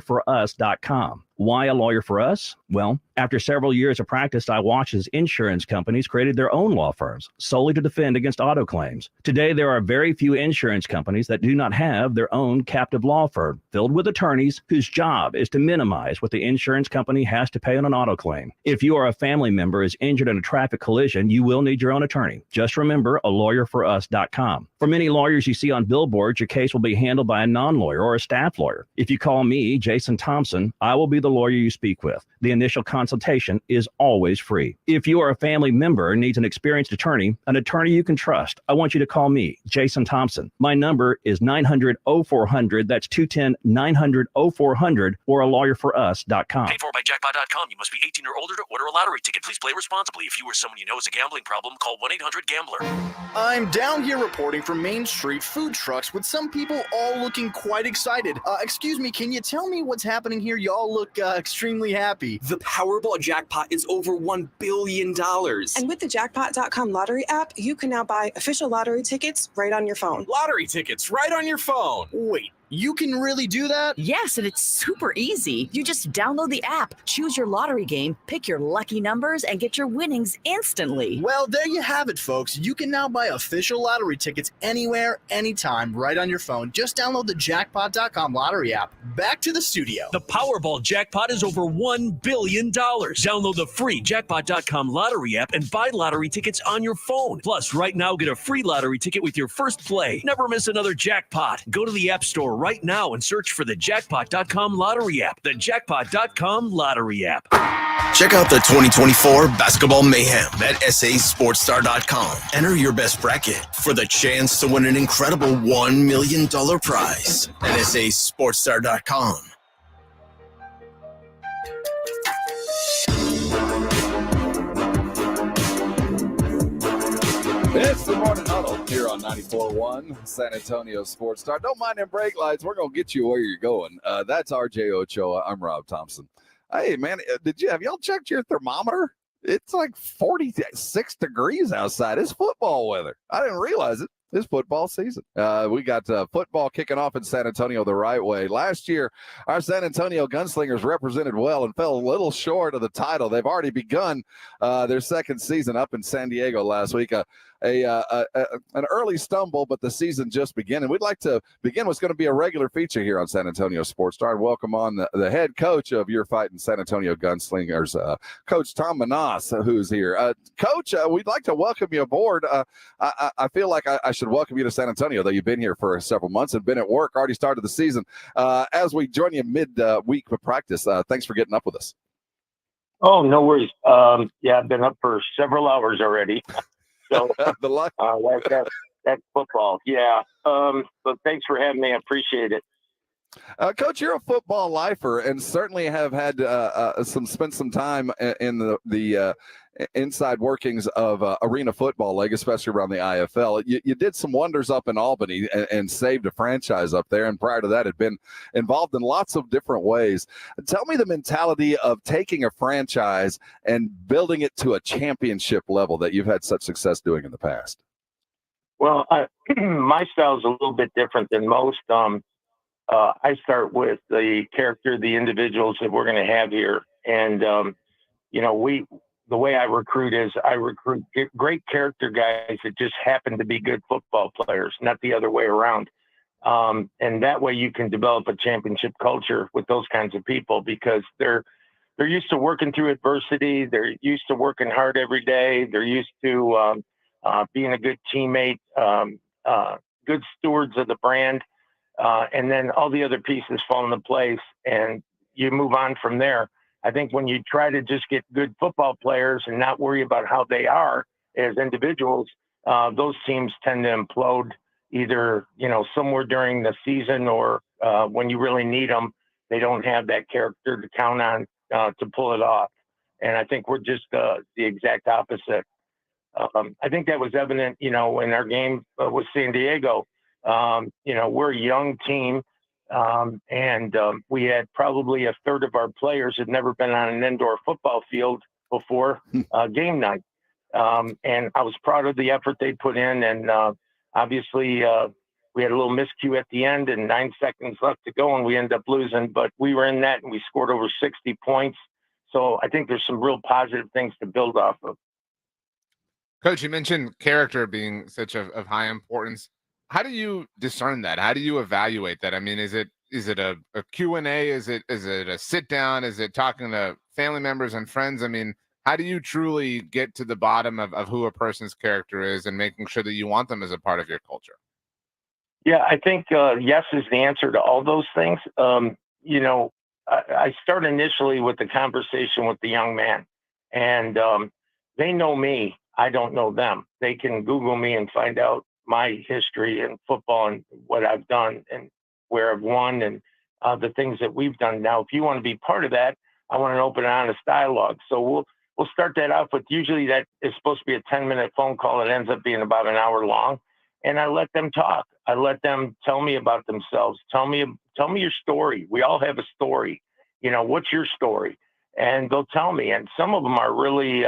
Why a lawyer for us? Well, after several years of practice, I watched as insurance companies created their own law firms solely to defend against auto claims. Today, there are very few insurance companies that do not have their own captive law firm filled with attorneys whose job is to minimize what the insurance company has to pay on an auto claim. If you or a family member is injured in a traffic collision, you will need your own attorney. Just remember alawyerforus.com. For many lawyers you see on billboards, your case will be handled by a non-lawyer or a staff lawyer. If you call me, Jason Thompson, I will be the lawyer you speak with. The initial consultation is always free. If you or a family member needs an experienced attorney you can trust, I want you to call me, Jason Thompson. My number is 900-0400. That's 210-900-0400 or alawyerforus.com. Paid for by jackpot.com. You must be 18 or older to order a lottery ticket. Please play responsibly. If you or someone you know has a gambling problem, call 1-800-GAMBLER. I'm down here reporting from Main Street food trucks with some people all looking quite excited. Excuse me, can you tell me what's happening here? Y'all look extremely happy. The Powerball jackpot is over $1 billion. And with the jackpot.com lottery app, you can now buy official lottery tickets right on your phone. Lottery tickets right on your phone. Wait. You can really do that? Yes, and it's super easy. You just download the app, choose your lottery game, pick your lucky numbers, and get your winnings instantly. Well, there you have it, folks. You can now buy official lottery tickets anywhere, anytime, right on your phone. Just download the jackpot.com lottery app. Back to the studio. The Powerball jackpot is over $1 billion. Download the free jackpot.com lottery app and buy lottery tickets on your phone. Plus, right now, get a free lottery ticket with your first play. Never miss another jackpot. Go to the App Store right now and search for the jackpot.com lottery app. The jackpot.com lottery app. Check out the 2024 Basketball Mayhem at sasportstar.com. Enter your best bracket for the chance to win an incredible $1 million prize at sasportstar.com. It's the Morning Huddle here on 94.1 San Antonio Sports Star. Don't mind them brake lights. We're going to get you where you're going. That's RJ Ochoa. I'm Rob Thompson. Hey, man, have y'all checked your thermometer? It's like 46 degrees outside. It's football weather. I didn't realize it. It's football season. We got football kicking off in San Antonio the right way. Last year, our San Antonio Gunslingers represented well and fell a little short of the title. They've already begun their second season up in San Diego last week. An early stumble, but the season just began. And we'd like to begin what's going to be a regular feature here on San Antonio Sports Star. Welcome on the head coach of your fighting San Antonio Gunslingers, Coach Tom Manas, who's here. Coach, we'd like to welcome you aboard. I feel like I should welcome you to San Antonio, though you've been here for several months and been at work, already started the season. As we join you mid-week for practice, thanks for getting up with us. Oh, no worries. Yeah, I've been up for several hours already. So that's football. Yeah. But thanks for having me. I appreciate it. Coach, you're a football lifer and certainly have had spent some time in the inside workings of Arena Football League, especially around the IFL. You did some wonders up in Albany and saved a franchise up there, and prior to that had been involved in lots of different ways. Tell me the mentality of taking a franchise and building it to a championship level that you've had such success doing in the past. Well, my style is a little bit different than most. I start with the character, the individuals that we're going to have here. And, the way I recruit is I recruit great character guys that just happen to be good football players, not the other way around. And that way you can develop a championship culture with those kinds of people because they're used to working through adversity. They're used to working hard every day. They're used to being a good teammate, good stewards of the brand. And then all the other pieces fall into place and you move on from there. I think when you try to just get good football players and not worry about how they are as individuals, those teams tend to implode either, somewhere during the season or when you really need them. they don't have that character to count on to pull it off. And I think we're just the exact opposite. I think that was evident, in our game with San Diego. We're a young team, and we had probably a third of our players had never been on an indoor football field before game night. And I was proud of the effort they put in. And obviously, we had a little miscue at the end and 9 seconds left to go, and we ended up losing. But we were in that, and we scored over 60 points. So I think there's some real positive things to build off of. Coach, you mentioned character being such of high importance. How do you discern that? How do you evaluate that? I mean, is it a Q&A? Is it a sit down? Is it talking to family members and friends? I mean, how do you truly get to the bottom of who a person's character is and making sure that you want them as a part of your culture? Yeah, I think yes is the answer to all those things. I start initially with the conversation with the young man, and they know me. I don't know them. They can Google me and find out my history in football and what I've done and where I've won and the things that we've done. Now, if you want to be part of that, I want an open and honest dialogue. So we'll start that off with, usually that is supposed to be a 10-minute phone call. It ends up being about an hour long. And I let them talk. I let them tell me about themselves. Tell me your story. We all have a story. What's your story? And they'll tell me. And some of them are really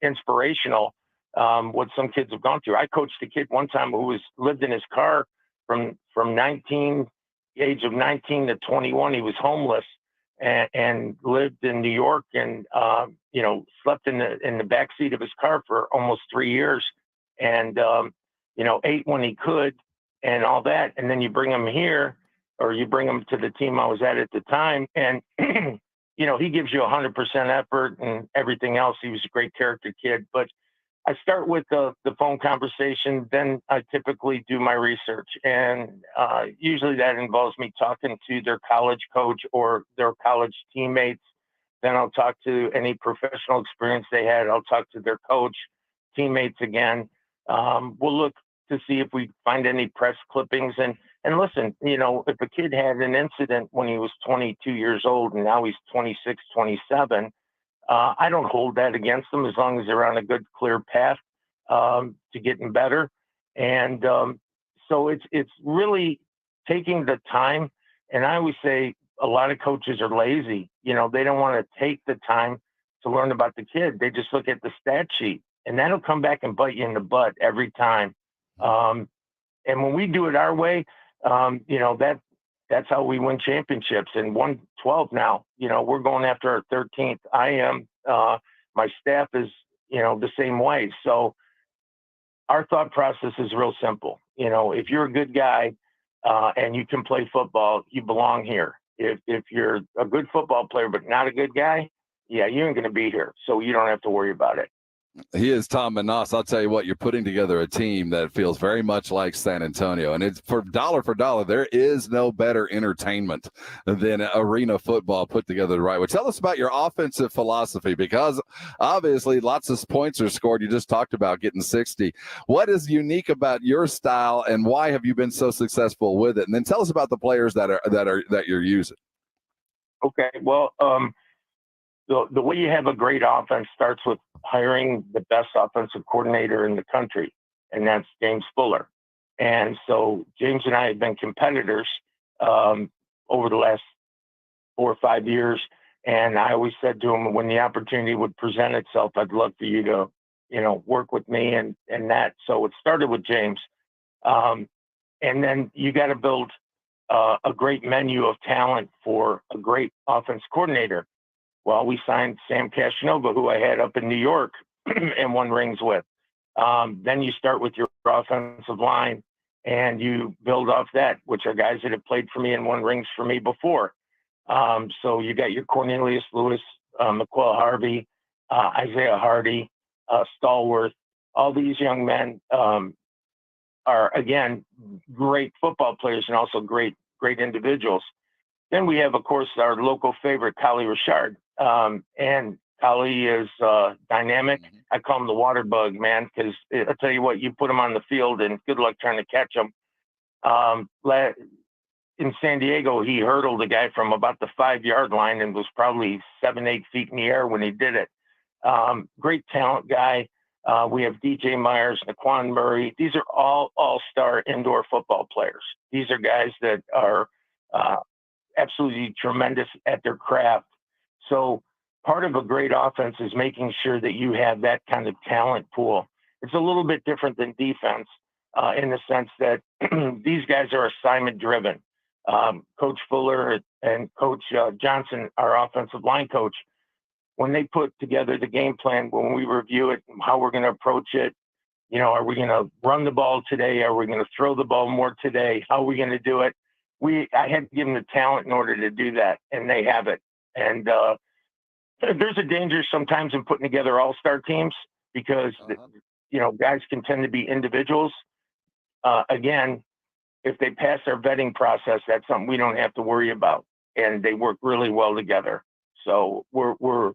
inspirational, what some kids have gone through. I coached a kid one time who lived in his car from age of 19 to 21. He was homeless and lived in New York and slept in the back seat of his car for almost 3 years, and ate when he could and all that. And then you bring him here, or you bring him to the team I was at the time, and he gives you 100% effort and everything else. He was a great character kid. But I start with the phone conversation. Then I typically do my research. And usually that involves me talking to their college coach or their college teammates. Then I'll talk to any professional experience they had. I'll talk to their coach, teammates again. We'll look to see if we find any press clippings. And listen, if a kid had an incident when he was 22 years old and now he's 26, 27, I don't hold that against them as long as they're on a good, clear path to getting better. And so it's really taking the time. And I always say a lot of coaches are lazy. They don't want to take the time to learn about the kid. They just look at the stat sheet, and that'll come back and bite you in the butt every time. And when we do it our way, that's how we win championships. And 112 now, we're going after our 13th. I am, my staff is, the same way. So our thought process is real simple. If you're a good guy and you can play football, you belong here. If you're a good football player but not a good guy, yeah, you ain't going to be here. So you don't have to worry about it. He is Tom Manas. I'll tell you what, you're putting together a team that feels very much like San Antonio. And it's for dollar, there is no better entertainment than arena football put together the right way. Tell us about your offensive philosophy, because obviously lots of points are scored. You just talked about getting 60. What is unique about your style, and why have you been so successful with it? And then tell us about the players that you're using. Okay. Well, the way you have a great offense starts with hiring the best offensive coordinator in the country, and that's James Fuller. And so James and I have been competitors over the last 4 or 5 years. And I always said to him, when the opportunity would present itself, I'd love for you to, work with me and that. So it started with James. And then you got to build a great menu of talent for a great offense coordinator. Well, we signed Sam Cashinova, who I had up in New York and won rings with. Then you start with your offensive line and you build off that, which are guys that have played for me and won rings for me before. So you got your Cornelius Lewis, McQuell Harvey, Isaiah Hardy, Stallworth. All these young men are, again, great football players and also great individuals. Then we have, of course, our local favorite, Kali Richard. And Kali is dynamic. I call him the water bug, man, because I'll tell you what, you put him on the field and good luck trying to catch him. in San Diego, he hurdled a guy from about the 5-yard line and was probably 7-8 feet in the air when he did it. Great talent guy. We have DJ Myers, Naquan Murray. These are all all-star indoor football players. These are guys that are absolutely tremendous at their craft. So part of a great offense is making sure that you have that kind of talent pool. It's a little bit different than defense in the sense that these guys are assignment driven. Coach Fuller and Coach Johnson, our offensive line coach, when they put together the game plan, when we review it, how we're going to approach it, are we going to run the ball today? Are we going to throw the ball more today? How are we going to do it? I had to give them the talent in order to do that, and they have it. And there's a danger sometimes in putting together all-star teams because, guys can tend to be individuals. Again, if they pass our vetting process, that's something we don't have to worry about, and they work really well together. So we're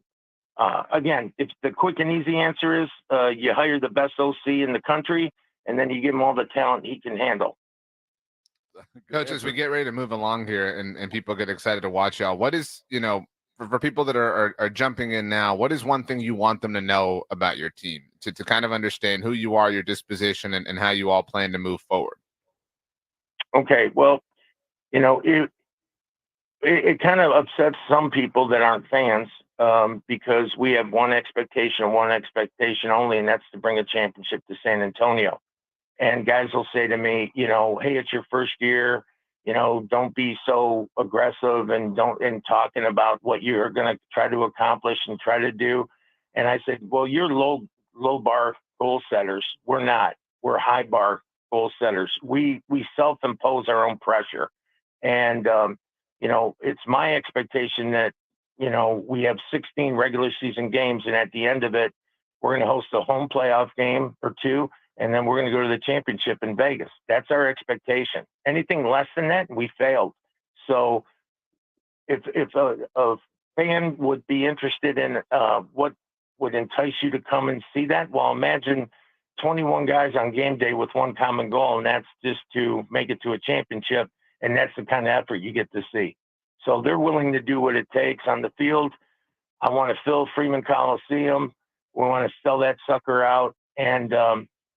again, if the quick and easy answer is you hire the best OC in the country, and then you give him all the talent he can handle. Coach, as we get ready to move along here and people get excited to watch y'all, what is, for people that are jumping in now, what is one thing you want them to know about your team to kind of understand who you are, your disposition, and how you all plan to move forward? Okay, well, it kind of upsets some people that aren't fans because we have one expectation only, and that's to bring a championship to San Antonio. And guys will say to me, hey, it's your first year, don't be so aggressive and talking about what you're going to try to accomplish and try to do. And I said, well, you're low bar goal setters. We're not. We're high bar goal setters. We self-impose our own pressure. And, it's my expectation that, we have 16 regular season games, and at the end of it, we're going to host a home playoff game or two, and then we're going to go to the championship in Vegas. That's our expectation. Anything less than that, we failed. So if a fan would be interested in what would entice you to come and see that, well, imagine 21 guys on game day with one common goal, and that's just to make it to a championship, and that's the kind of effort you get to see. So they're willing to do what it takes on the field. I want to fill Freeman Coliseum. We want to sell that sucker out and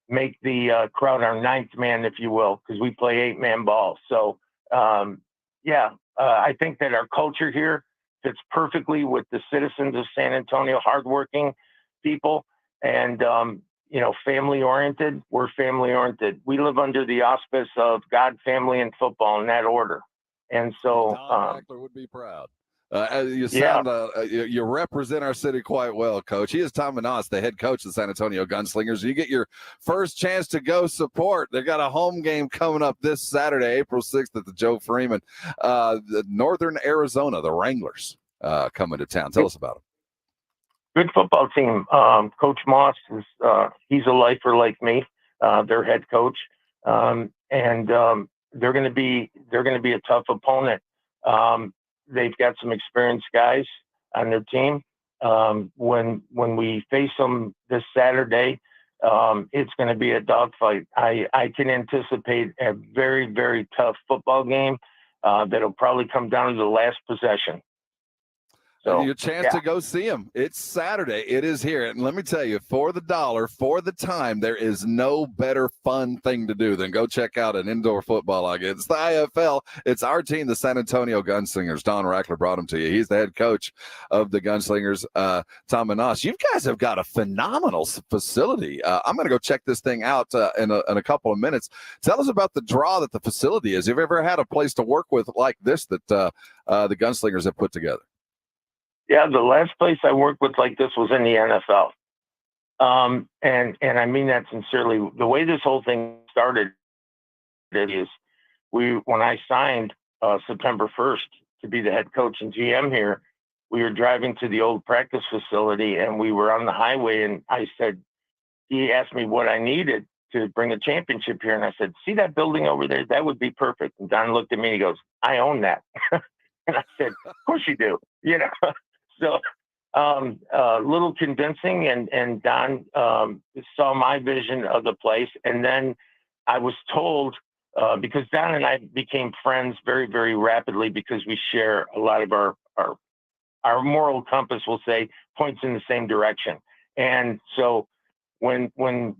make the crowd our ninth man, if you will, because we play 8-man ball. So, I think that our culture here fits perfectly with the citizens of San Antonio, hardworking people, and, family-oriented. We're family-oriented. We live under the auspice of God, family, and football in that order. And so Tom Eckler would be proud. You represent our city quite well, Coach. He is Tom Menas, the head coach of the San Antonio Gunslingers. You get your first chance to go support. They've got a home game coming up this Saturday, April 6th at the Joe Freeman. The Northern Arizona, the Wranglers, coming to town. Tell us about them. Good football team. Coach Moss is he's a lifer like me. Their head coach, and they're going to be a tough opponent. They've got some experienced guys on their team. When we face them this Saturday, it's going to be a dogfight. I can anticipate a very, very tough football game that'll probably come down to the last possession. So, your chance to go see them. It's Saturday. It is here. And let me tell you, for the dollar, for the time, there is no better fun thing to do than go check out an indoor football game. It's the IFL. It's our team, the San Antonio Gunslingers. Don Rackler brought him to you. He's the head coach of the Gunslingers. Tom Menas, you guys have got a phenomenal facility. I'm going to go check this thing out in a couple of minutes. Tell us about the draw that the facility is. Have you ever had a place to work with like this that the Gunslingers have put together? Yeah, the last place I worked with like this was in the NFL. And I mean that sincerely. The way this whole thing started is when I signed September 1st to be the head coach and GM here, we were driving to the old practice facility and we were on the highway, and he asked me what I needed to bring a championship here. And I said, see that building over there? That would be perfect. And Don looked at me and he goes, I own that. And I said, of course you do, So a little convincing, and Don saw my vision of the place. And then I was told because Don and I became friends very, very rapidly because we share a lot of our moral compass, we'll say, points in the same direction. And so when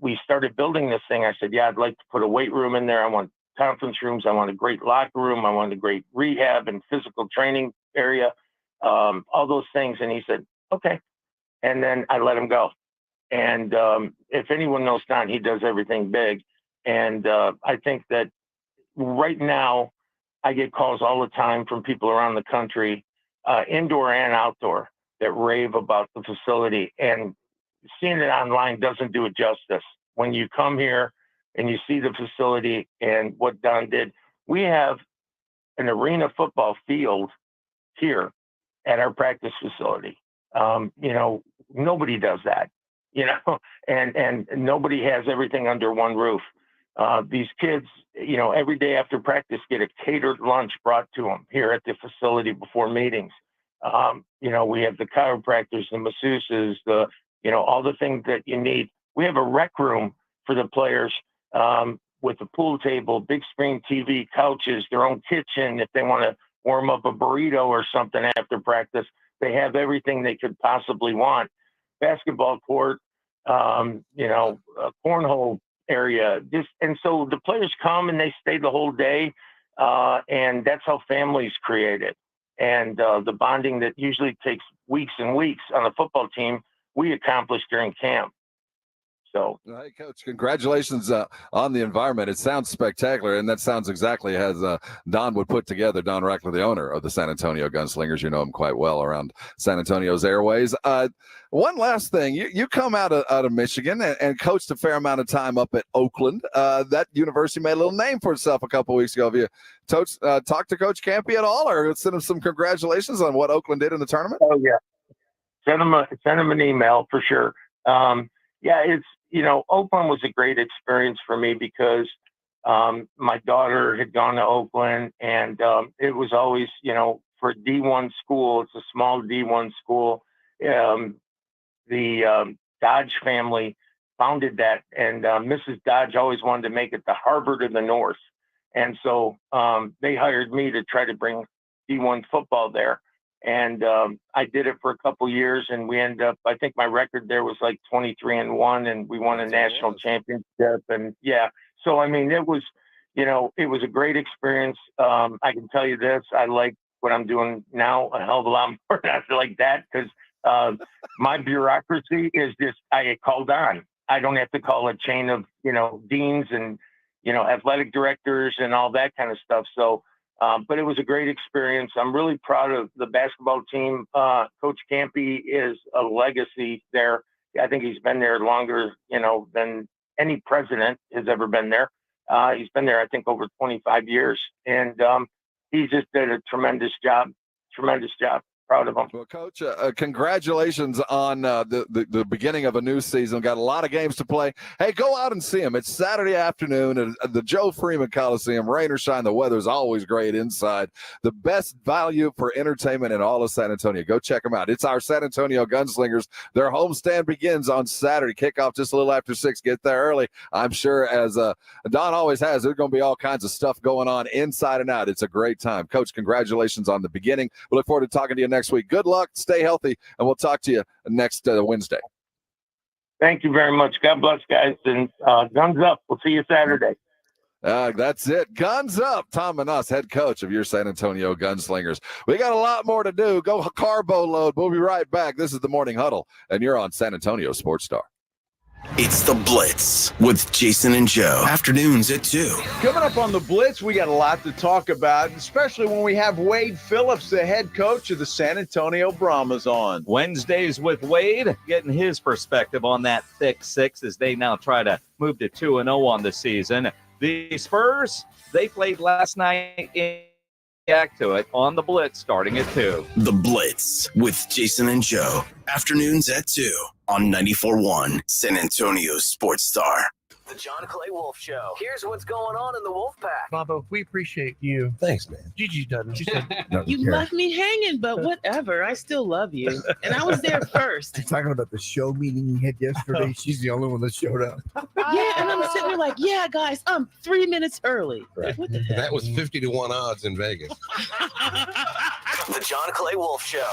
we started building this thing, I said, yeah, I'd like to put a weight room in there. I want conference rooms. I want a great locker room. I want a great rehab and physical training area, all those things. And he said, okay. And then I let him go. And if anyone knows Don, he does everything big. And I think that right now I get calls all the time from people around the country, indoor and outdoor, that rave about the facility. And seeing it online doesn't do it justice. When you come here and you see the facility and what Don did, we have an arena football field here at our practice facility. Nobody does that, and nobody has everything under one roof. These kids, every day after practice get a catered lunch brought to them here at the facility before meetings. We have the chiropractors, the masseuses, all the things that you need. We have a rec room for the players with a pool table, big screen TV, couches, their own kitchen. If they want to warm up a burrito or something after practice, they have everything they could possibly want. Basketball court, a cornhole area. And so the players come and they stay the whole day, and that's how families created. And the bonding that usually takes weeks and weeks on a football team, we accomplished during camp. So, hey, Coach, congratulations on the environment. It sounds spectacular, and that sounds exactly as Don would put together. Don Reckler, the owner of the San Antonio Gunslingers. You know him quite well around San Antonio's airways. One last thing. You come out of Michigan and coached a fair amount of time up at Oakland. That university made a little name for itself a couple weeks ago. Have you talked to Coach Campy at all, or send him some congratulations on what Oakland did in the tournament? Oh, yeah. Send him an email for sure. Oakland was a great experience for me because my daughter had gone to Oakland, and it was always, for a D1 school, it's a small D1 school. The Dodge family founded that, and Mrs. Dodge always wanted to make it the Harvard of the North. And so they hired me to try to bring D1 football there. And I did it for a couple years, and we ended up, I think my record there was like 23-1, and we won a national championship. And yeah, so I mean, it was a great experience. I can tell you this, I like what I'm doing now a hell of a lot more after like that, because my bureaucracy is just, I get called on. I don't have to call a chain of, deans and, athletic directors and all that kind of stuff. So, but it was a great experience. I'm really proud of the basketball team. Coach Campy is a legacy there. I think he's been there longer, than any president has ever been there. He's been there, I think, over 25 years. And he just did a tremendous job. Proud of him. Well, Coach, congratulations on the beginning of a new season. Got a lot of games to play. Hey, go out and see them. It's Saturday afternoon at the Joe Freeman Coliseum. Rain or shine, the weather's always great inside. The best value for entertainment in all of San Antonio. Go check them out. It's our San Antonio Gunslingers. Their homestand begins on Saturday. Kickoff just a little after 6. Get there early. I'm sure, as Don always has, there's going to be all kinds of stuff going on inside and out. It's a great time. Coach, congratulations on the beginning. We look forward to talking to you next week. Good luck, stay healthy, and we'll talk to you next Wednesday. Thank you very much. God bless, guys, and guns up. We'll see you Saturday. That's it. Guns up. Tom Manas, head coach of your San Antonio Gunslingers. We got a lot more to do. Go carbo load. We'll be right back. This is the Morning Huddle, and you're on San Antonio Sports Star. It's the Blitz with Jason and Joe. Afternoons at 2. Coming up on the Blitz, we got a lot to talk about, especially when we have Wade Phillips, the head coach of the San Antonio Brahmas, on. Wednesdays with Wade, getting his perspective on that thick 6 as they now try to move to 2-0 on the season. The Spurs, they played last night in back to it on the Blitz starting at 2. The Blitz with Jason and Joe. Afternoons at 2 on 94.1 San Antonio Sports Star. The John Clay Wolf Show. Here's what's going on in the Wolf Pack. Bubba, we appreciate you. Thanks, man. Gigi doesn't. She said, You left me hanging, but whatever. I still love you. And I was there first. You're talking about the show meeting you had yesterday. She's the only one that showed up. Yeah, and I'm sitting there like, yeah, guys, I'm 3 minutes early. Right. What the heck? That was 50-1 odds in Vegas. The John Clay Wolf Show.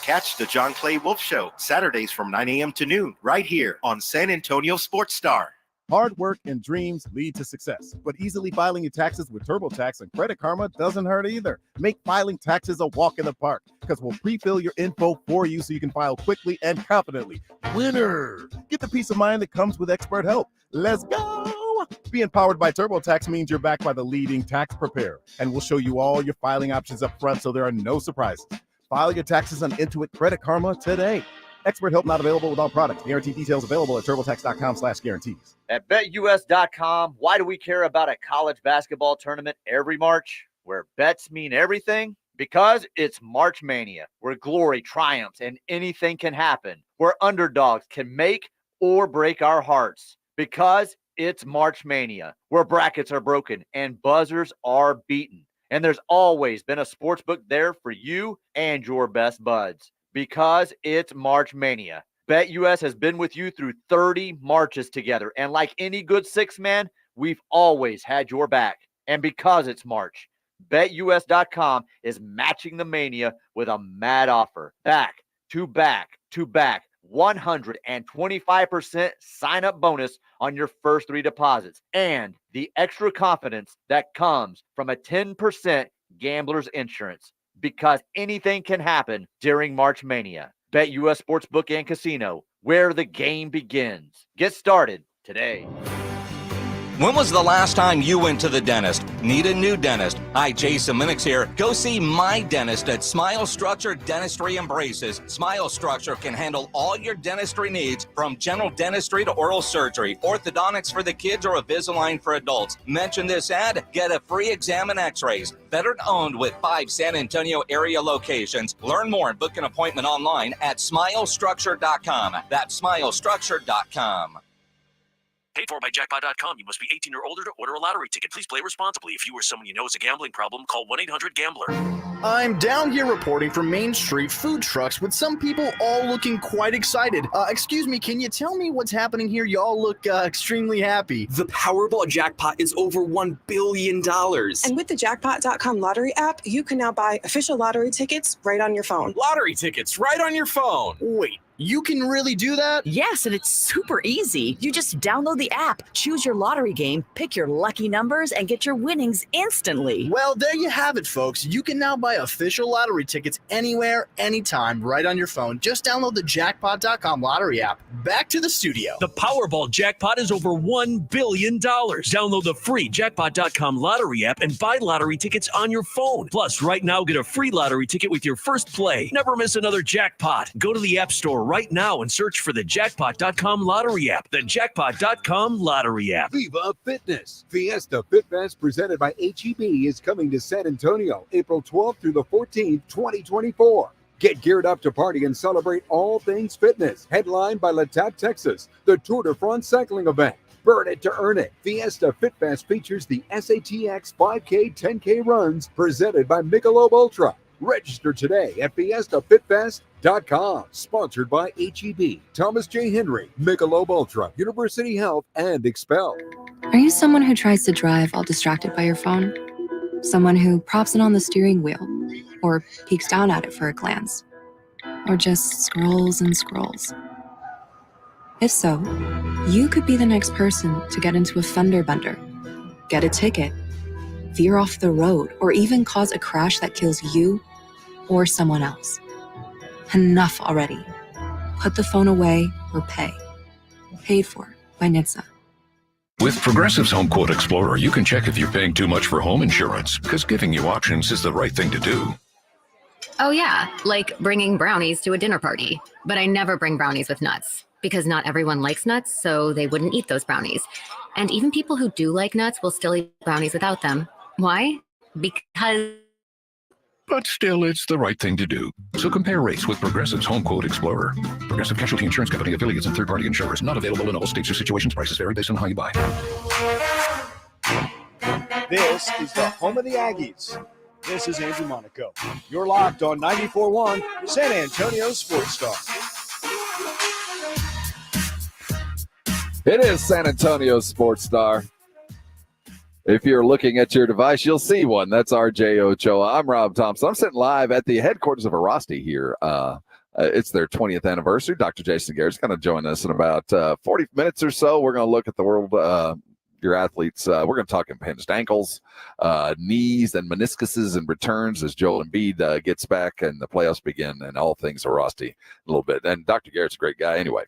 Catch the John Clay Wolf Show Saturdays from 9 a.m. to noon right here on San Antonio Sports Star. Hard work and dreams lead to success, but easily filing your taxes with TurboTax and Credit Karma doesn't hurt either. Make filing taxes a walk in the park because we'll pre-fill your info for you so you can file quickly and confidently. Winner! Get the peace of mind that comes with expert help. Let's go! Being powered by TurboTax means you're backed by the leading tax preparer, and we'll show you all your filing options up front so there are no surprises. File your taxes on Intuit Credit Karma today. Expert help not available with all products. Guarantee details available at turbotax.com/guarantees. At BetUS.com, why do we care about a college basketball tournament every March? Where bets mean everything? Because it's March Mania, where glory triumphs and anything can happen. Where underdogs can make or break our hearts. Because it's March Mania, where brackets are broken and buzzers are beaten. And there's always been a sportsbook there for you and your best buds. Because it's March Mania. BetUS has been with you through 30 marches together. And like any good six-man, we've always had your back. And because it's March, BetUS.com is matching the mania with a mad offer. Back, 125% sign-up bonus on your first 3 deposits. And the extra confidence that comes from a 10% gambler's insurance. Because anything can happen during March Mania. BetUS Sportsbook and Casino, where the game begins. Get started today. When was the last time you went to the dentist? Need a new dentist? Hi, Jason Minix here. Go see my dentist at Smile Structure Dentistry and Braces. Smile Structure can handle all your dentistry needs, from general dentistry to oral surgery, orthodontics for the kids, or Invisalign for adults. Mention this ad, get a free exam and x-rays. Veteran owned with 5 San Antonio area locations. Learn more and book an appointment online at smilestructure.com. That's smilestructure.com. Paid for by jackpot.com. You must be 18 or older to order a lottery ticket. Please play responsibly. If you or someone you know has a gambling problem, call 1-800-GAMBLER. I'm down here reporting from Main Street food trucks with some people all looking quite excited. Excuse me, can you tell me what's happening here? Y'all look extremely happy. The Powerball jackpot is over $1 billion. And with the jackpot.com lottery app, you can now buy official lottery tickets right on your phone. Lottery tickets right on your phone. Wait. You can really do that? Yes, and it's super easy. You just download the app, choose your lottery game, pick your lucky numbers, and get your winnings instantly. Well, there you have it, folks. You can now buy official lottery tickets anywhere, anytime, right on your phone. Just download the jackpot.com lottery app. Back to the studio. The Powerball jackpot is over $1 billion. Download the free jackpot.com lottery app and buy lottery tickets on your phone. Plus, right now, get a free lottery ticket with your first play. Never miss another jackpot. Go to the App Store right now and search for the jackpot.com lottery app. The jackpot.com lottery app. Viva Fitness. Fiesta Fit Fest presented by HEB is coming to San Antonio April 12th through the 14th, 2024. Get geared up to party and celebrate all things fitness. Headlined by La Tap, Texas, the Tour de France cycling event. Burn it to earn it. Fiesta Fit Fest features the SATX 5K, 10K runs presented by Michelob Ultra. Register today at fiestafitfest.com. Sponsored by HEB, Thomas J. Henry, Michelob Ultra, University Health, and Expel. Are you someone who tries to drive while distracted by your phone? Someone who props it on the steering wheel or peeks down at it for a glance? Or just scrolls and scrolls? If so, you could be the next person to get into a fender bender, get a ticket, veer off the road, or even cause a crash that kills you or someone else. Enough already. Put the phone away or pay. Paid for by NHTSA. With Progressive's Home Quote Explorer, you can check if you're paying too much for home insurance, because giving you options is the right thing to do. Oh yeah, like bringing brownies to a dinner party. But I never bring brownies with nuts, because not everyone likes nuts, so they wouldn't eat those brownies. And even people who do like nuts will still eat brownies without them. Why? Because but still, it's the right thing to do. So compare rates with Progressive's Home Quote Explorer. Progressive Casualty Insurance Company, affiliates, and third-party insurers. Not available in all states or situations. Prices vary based on how you buy. This is the home of the Aggies. This is Andrew Monaco. You're locked on 94.1 San Antonio Sports Star. It is San Antonio Sports Star. If you're looking at your device, you'll see one. That's RJ Ochoa. I'm Rob Thompson. I'm sitting live at the headquarters of Erosti here. It's their 20th anniversary. Dr. Jason Garrett's going to join us in about 40 minutes or so. We're going to look at the world, your athletes. We're going to talk impinged ankles, knees, and meniscuses and returns as Joel Embiid gets back and the playoffs begin, and all things Erosti a little bit. And Dr. Garrett's a great guy anyway.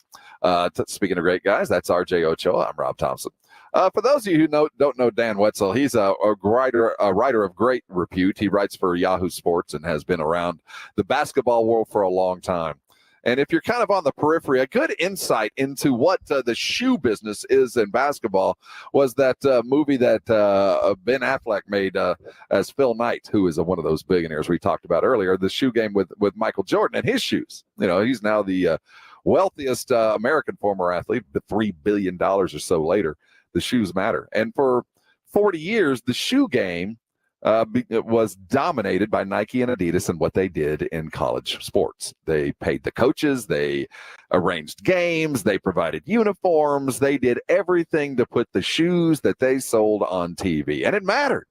Speaking of great guys, that's RJ Ochoa. I'm Rob Thompson. For those of you who don't know Dan Wetzel, he's a writer of great repute. He writes for Yahoo Sports and has been around the basketball world for a long time. And if you're kind of on the periphery, a good insight into what the shoe business is in basketball was that movie that Ben Affleck made as Phil Knight, who is one of those billionaires we talked about earlier, the shoe game with Michael Jordan and his shoes. You know, he's now the wealthiest American former athlete, the $3 billion or so later. The shoes matter. And for 40 years, the shoe game was dominated by Nike and Adidas and what they did in college sports. They paid the coaches. They arranged games. They provided uniforms. They did everything to put the shoes that they sold on TV. And it mattered.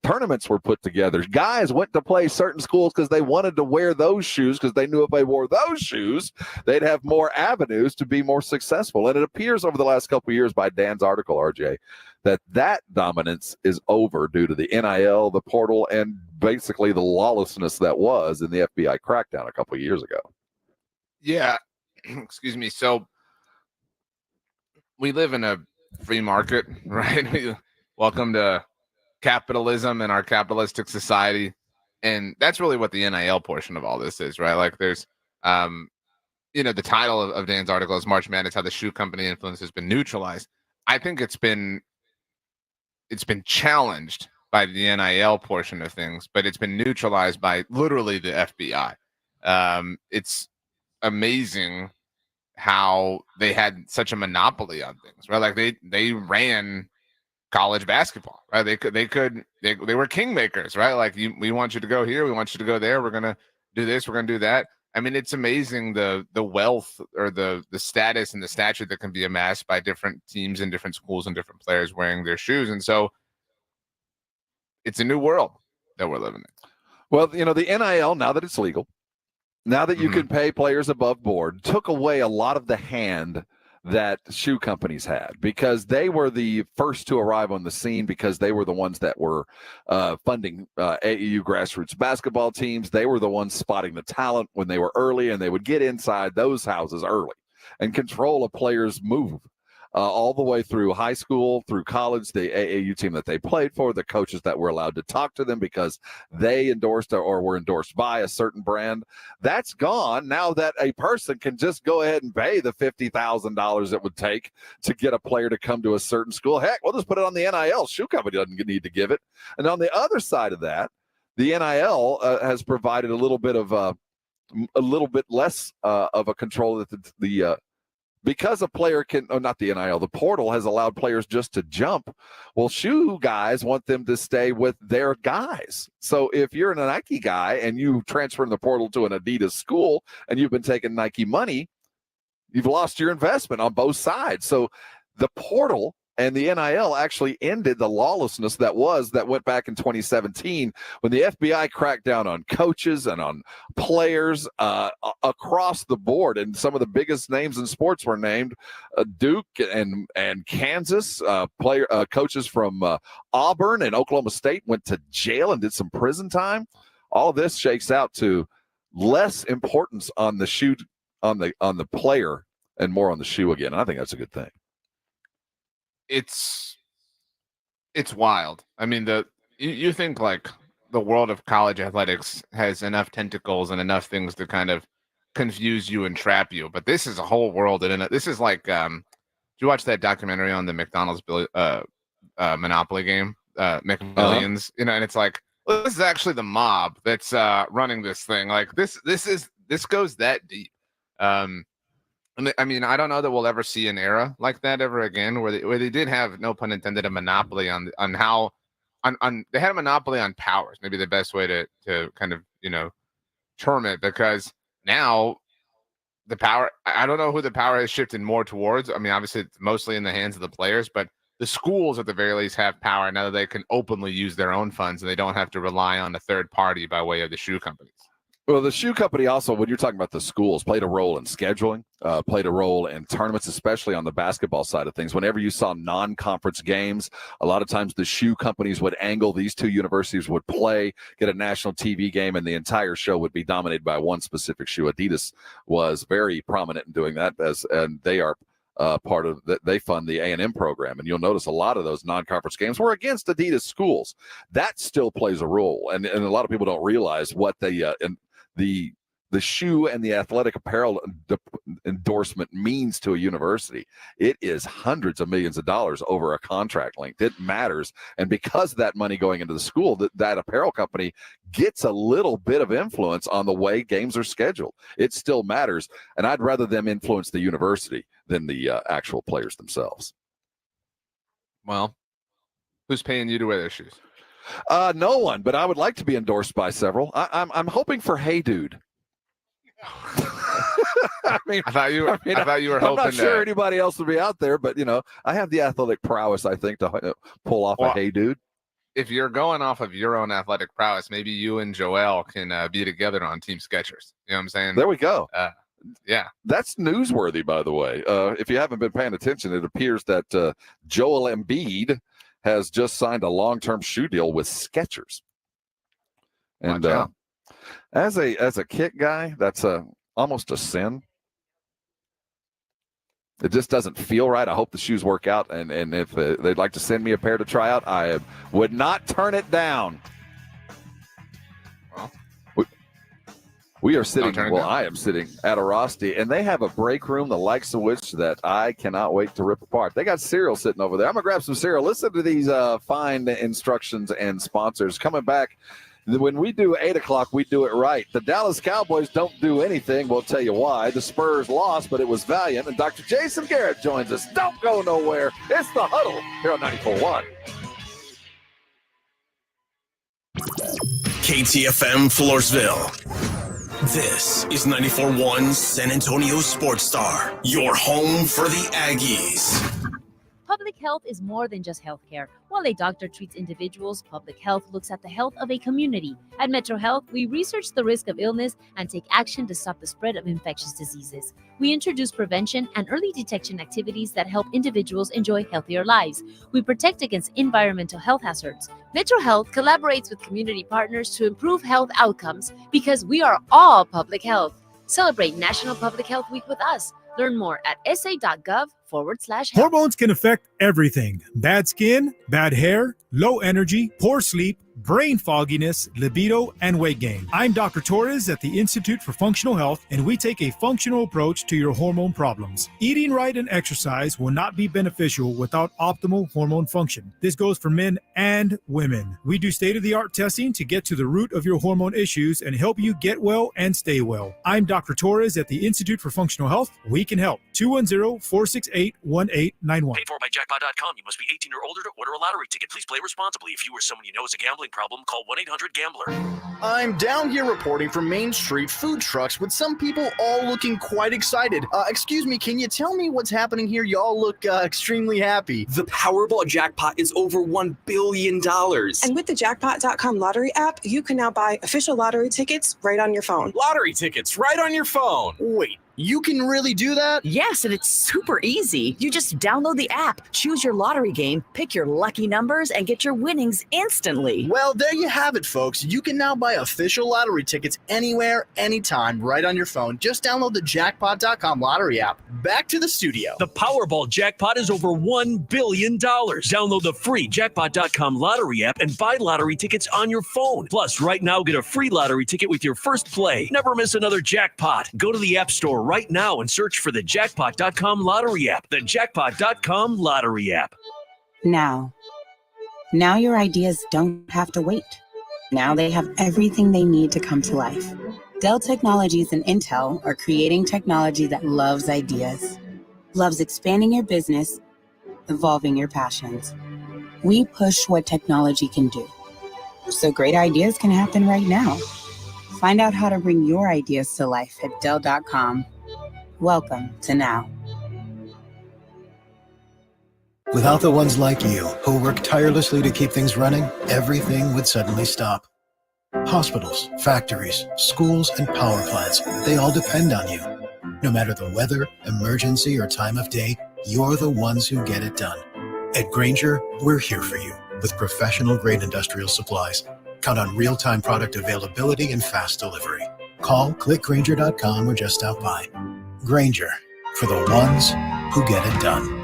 Tournaments were put together. Guys went to play certain schools because they wanted to wear those shoes because they knew if they wore those shoes, they'd have more avenues to be more successful. And it appears over the last couple of years by Dan's article, RJ, that dominance is over due to the NIL, the portal, and basically the lawlessness that was in the FBI crackdown a couple of years ago. Yeah. Excuse me. So we live in a free market, right? Welcome to capitalism and our capitalistic society, and that's really what the NIL portion of all this is, right? Like there's the title of Dan's article is March Madness, how the shoe company influence has been neutralized. I think it's been challenged by the NIL portion of things, but it's been neutralized by literally the FBI. It's amazing how they had such a monopoly on things, right? Like they ran college basketball, right? They were kingmakers, right? Like we want you to go here, we want you to go there. We're gonna do this, we're gonna do that. I mean, it's amazing the wealth or the status and the stature that can be amassed by different teams and different schools and different players wearing their shoes. And so it's a new world that we're living in. Well, the NIL, now that it's legal, now that you can pay players above board, took away a lot of the hand that shoe companies had, because they were the first to arrive on the scene, because they were the ones that were funding AAU grassroots basketball teams. They were the ones spotting the talent when they were early, and they would get inside those houses early and control a player's move all the way through high school, through college, the AAU team that they played for, the coaches that were allowed to talk to them because they endorsed or were endorsed by a certain brand. That's gone now that a person can just go ahead and pay the $50,000 it would take to get a player to come to a certain school. Heck, we'll just put it on the NIL. Shoe company doesn't need to give it. And on the other side of that, the NIL has provided a little bit less of a control that because a player not the NIL, the portal has allowed players just to jump. Well, shoe guys want them to stay with their guys. So if you're a Nike guy and you transfer in the portal to an Adidas school and you've been taking Nike money, you've lost your investment on both sides. So the portal and the NIL actually ended the lawlessness that went back in 2017 when the FBI cracked down on coaches and on players across the board. And some of the biggest names in sports were named. Duke and Kansas, coaches from Auburn and Oklahoma State went to jail and did some prison time. All of this shakes out to less importance on the shoe, on the player, and more on the shoe again. And I think that's a good thing. It's wild. I mean, you think like the world of college athletics has enough tentacles and enough things to kind of confuse you and trap you, but this is a whole world. And this is like, did you watch that documentary on the McDonald's Monopoly game, McMillions? And it's like Well, this is actually the mob that's running this thing. Like this goes that deep. I mean, I don't know that we'll ever see an era like that ever again, where they did have, no pun intended, a monopoly on how they had a monopoly on powers. Maybe the best way to kind of term it, because now the power, I don't know who the power has shifted more towards. I mean, obviously it's mostly in the hands of the players, but the schools at the very least have power now that they can openly use their own funds and they don't have to rely on a third party by way of the shoe companies. Well, the shoe company also, when you're talking about the schools, played a role in scheduling, played a role in tournaments, especially on the basketball side of things. Whenever you saw non-conference games, a lot of times the shoe companies would angle, these two universities would play, get a national TV game, and the entire show would be dominated by one specific shoe. Adidas was very prominent in doing that, and they are part of that. They fund the A&M program, and you'll notice a lot of those non-conference games were against Adidas schools. That still plays a role, and a lot of people don't realize what the shoe and the athletic apparel endorsement means to a university. It is hundreds of millions of dollars over a contract length. It matters. And because of that money going into the school, that apparel company gets a little bit of influence on the way games are scheduled. It still matters. And I'd rather them influence the university than the actual players themselves. Well, who's paying you to wear their shoes? No one, but I would like to be endorsed by several. I'm hoping for Hey Dude. I thought you were hoping. I'm not sure anybody else would be out there, but I have the athletic prowess, I think, to pull off a Hey Dude. If you're going off of your own athletic prowess, maybe you and Joel can be together on Team Skechers. You know what I'm saying? There we go. Yeah, that's newsworthy, by the way. If you haven't been paying attention, it appears that Joel Embiid has just signed a long-term shoe deal with Skechers. And as a kick guy, that's almost a sin. It just doesn't feel right. I hope the shoes work out, and if they'd like to send me a pair to try out, I would not turn it down. Well, we are sitting. Well, I am sitting at a Rosti, and they have a break room, the likes of which that I cannot wait to rip apart. They got cereal sitting over there. I'm gonna grab some cereal. Listen to these fine instructions and sponsors coming back. When we do 8 o'clock, we do it right. The Dallas Cowboys don't do anything. We'll tell you why. The Spurs lost, but it was valiant. And Dr. Jason Garrett joins us. Don't go nowhere. It's the Huddle here on 94.1. KTFM Floresville. This is 94.1 San Antonio Sports Star, your home for the Aggies. Public health is more than just healthcare. While a doctor treats individuals, public health looks at the health of a community. At Metro Health, we research the risk of illness and take action to stop the spread of infectious diseases. We introduce prevention and early detection activities that help individuals enjoy healthier lives. We protect against environmental health hazards. Metro Health collaborates with community partners to improve health outcomes because we are all public health. Celebrate National Public Health Week with us. Learn more at sa.gov/health. Hormones can affect everything. Bad skin, bad hair, low energy, poor sleep, brain fogginess, libido, and weight gain. I'm Dr. Torres at the Institute for Functional Health, and we take a functional approach to your hormone problems. Eating right and exercise will not be beneficial without optimal hormone function. This goes for men and women. We do state-of-the-art testing to get to the root of your hormone issues and help you get well and stay well. I'm Dr. Torres at the Institute for Functional Health. We can help. 210-468-1891. Paid for by jackpot.com. You must be 18 or older to order a lottery ticket. Please play responsibly. If you or someone you know has a gambling problem, call 1-800-GAMBLER. I'm down here reporting from Main Street food trucks with some people all looking quite excited. Excuse me, can you tell me what's happening here? Y'all look extremely happy. The Powerball jackpot is over $1 billion. And with the jackpot.com lottery app, you can now buy official lottery tickets right on your phone. Lottery tickets right on your phone. Wait. You can really do that? Yes, and it's super easy. You just download the app, choose your lottery game, pick your lucky numbers, and get your winnings instantly. Well, there you have it, folks. You can now buy official lottery tickets anywhere, anytime, right on your phone. Just download the jackpot.com lottery app. Back to the studio. The Powerball jackpot is over $1 billion. Download the free jackpot.com lottery app and buy lottery tickets on your phone. Plus, right now, get a free lottery ticket with your first play. Never miss another jackpot. Go to the App Store right now and search for the jackpot.com lottery app. The jackpot.com lottery app. Now your ideas don't have to wait. Now they have everything they need to come to life. Dell Technologies and Intel are creating technology that loves ideas, loves expanding your business, evolving your passions. We push what technology can do, so great ideas can happen right now. Find out how to bring your ideas to life at Dell.com. Welcome to Now. Without the ones like you, who work tirelessly to keep things running, everything would suddenly stop. Hospitals, factories, schools, and power plants, they all depend on you. No matter the weather, emergency, or time of day, you're the ones who get it done. At Grainger, we're here for you with professional-grade industrial supplies. Count on real-time product availability and fast delivery. Call, clickgrainger.com, or just stop by. Grainger, for the ones who get it done.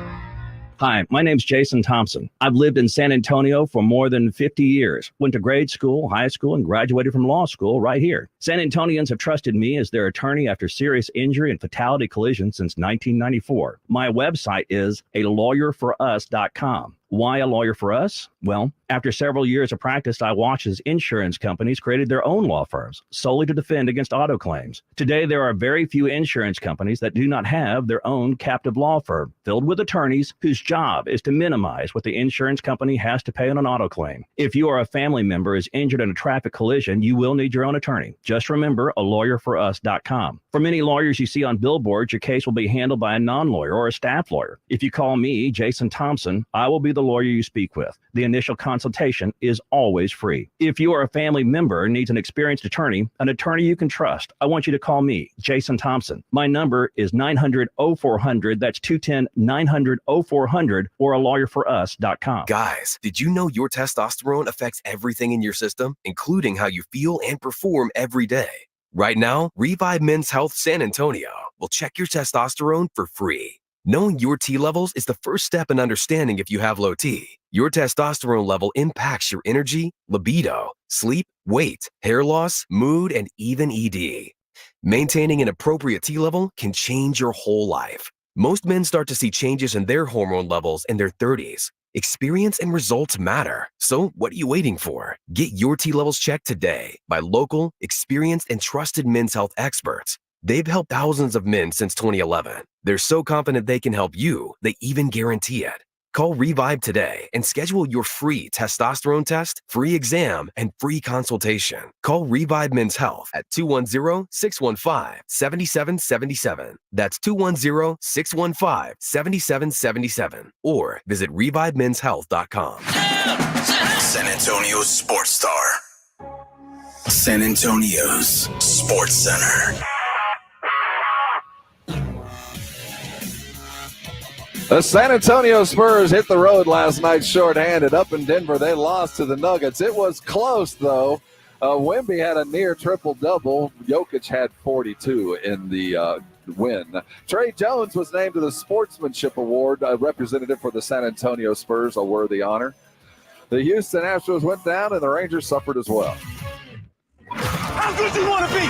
Hi, my name's Jason Thompson. I've lived in San Antonio for more than 50 years. Went to grade school, high school, and graduated from law school right here. San Antonians have trusted me as their attorney after serious injury and fatality collisions since 1994. My website is alawyerforus.com. Why a lawyer for us? Well, after several years of practice, I watched as insurance companies created their own law firms solely to defend against auto claims. Today, there are very few insurance companies that do not have their own captive law firm filled with attorneys whose job is to minimize what the insurance company has to pay on an auto claim. If you or a family member is injured in a traffic collision, you will need your own attorney. Just remember alawyerforus.com. For many lawyers you see on billboards, your case will be handled by a non-lawyer or a staff lawyer. If you call me, Jason Thompson, I will be the lawyer you speak with. The initial consultation is always free. If you or a family member needs an experienced attorney you can trust, I want you to call me, Jason Thompson. My number is 900-0400. That's 210-900-0400 or alawyerforus.com. Guys, did you know your testosterone affects everything in your system, including how you feel and perform every day? Right now, Revive Men's Health San Antonio will check your testosterone for free. Knowing your T levels is the first step in understanding if you have low T. Your testosterone level impacts your energy, libido, sleep, weight, hair loss, mood, and even ED. Maintaining an appropriate T level can change your whole life. Most men start to see changes in their hormone levels in their 30s. Experience and results matter. So what are you waiting for? Get your T levels checked today by local, experienced, and trusted men's health experts. They've helped thousands of men since 2011. They're so confident they can help you, they even guarantee it. Call Revive today and schedule your free testosterone test, free exam, and free consultation. Call Revive Men's Health at 210-615-7777. That's 210-615-7777. Or visit revivemenshealth.com. San Antonio's Sports Star. San Antonio's Sports Center. The San Antonio Spurs hit the road last night shorthanded. Up in Denver, they lost to the Nuggets. It was close, though. Wemby had a near triple-double. Jokic had 42 in the win. Trey Jones was named to the Sportsmanship Award, representative for the San Antonio Spurs, a worthy honor. The Houston Astros went down, and the Rangers suffered as well. How good do you want to be?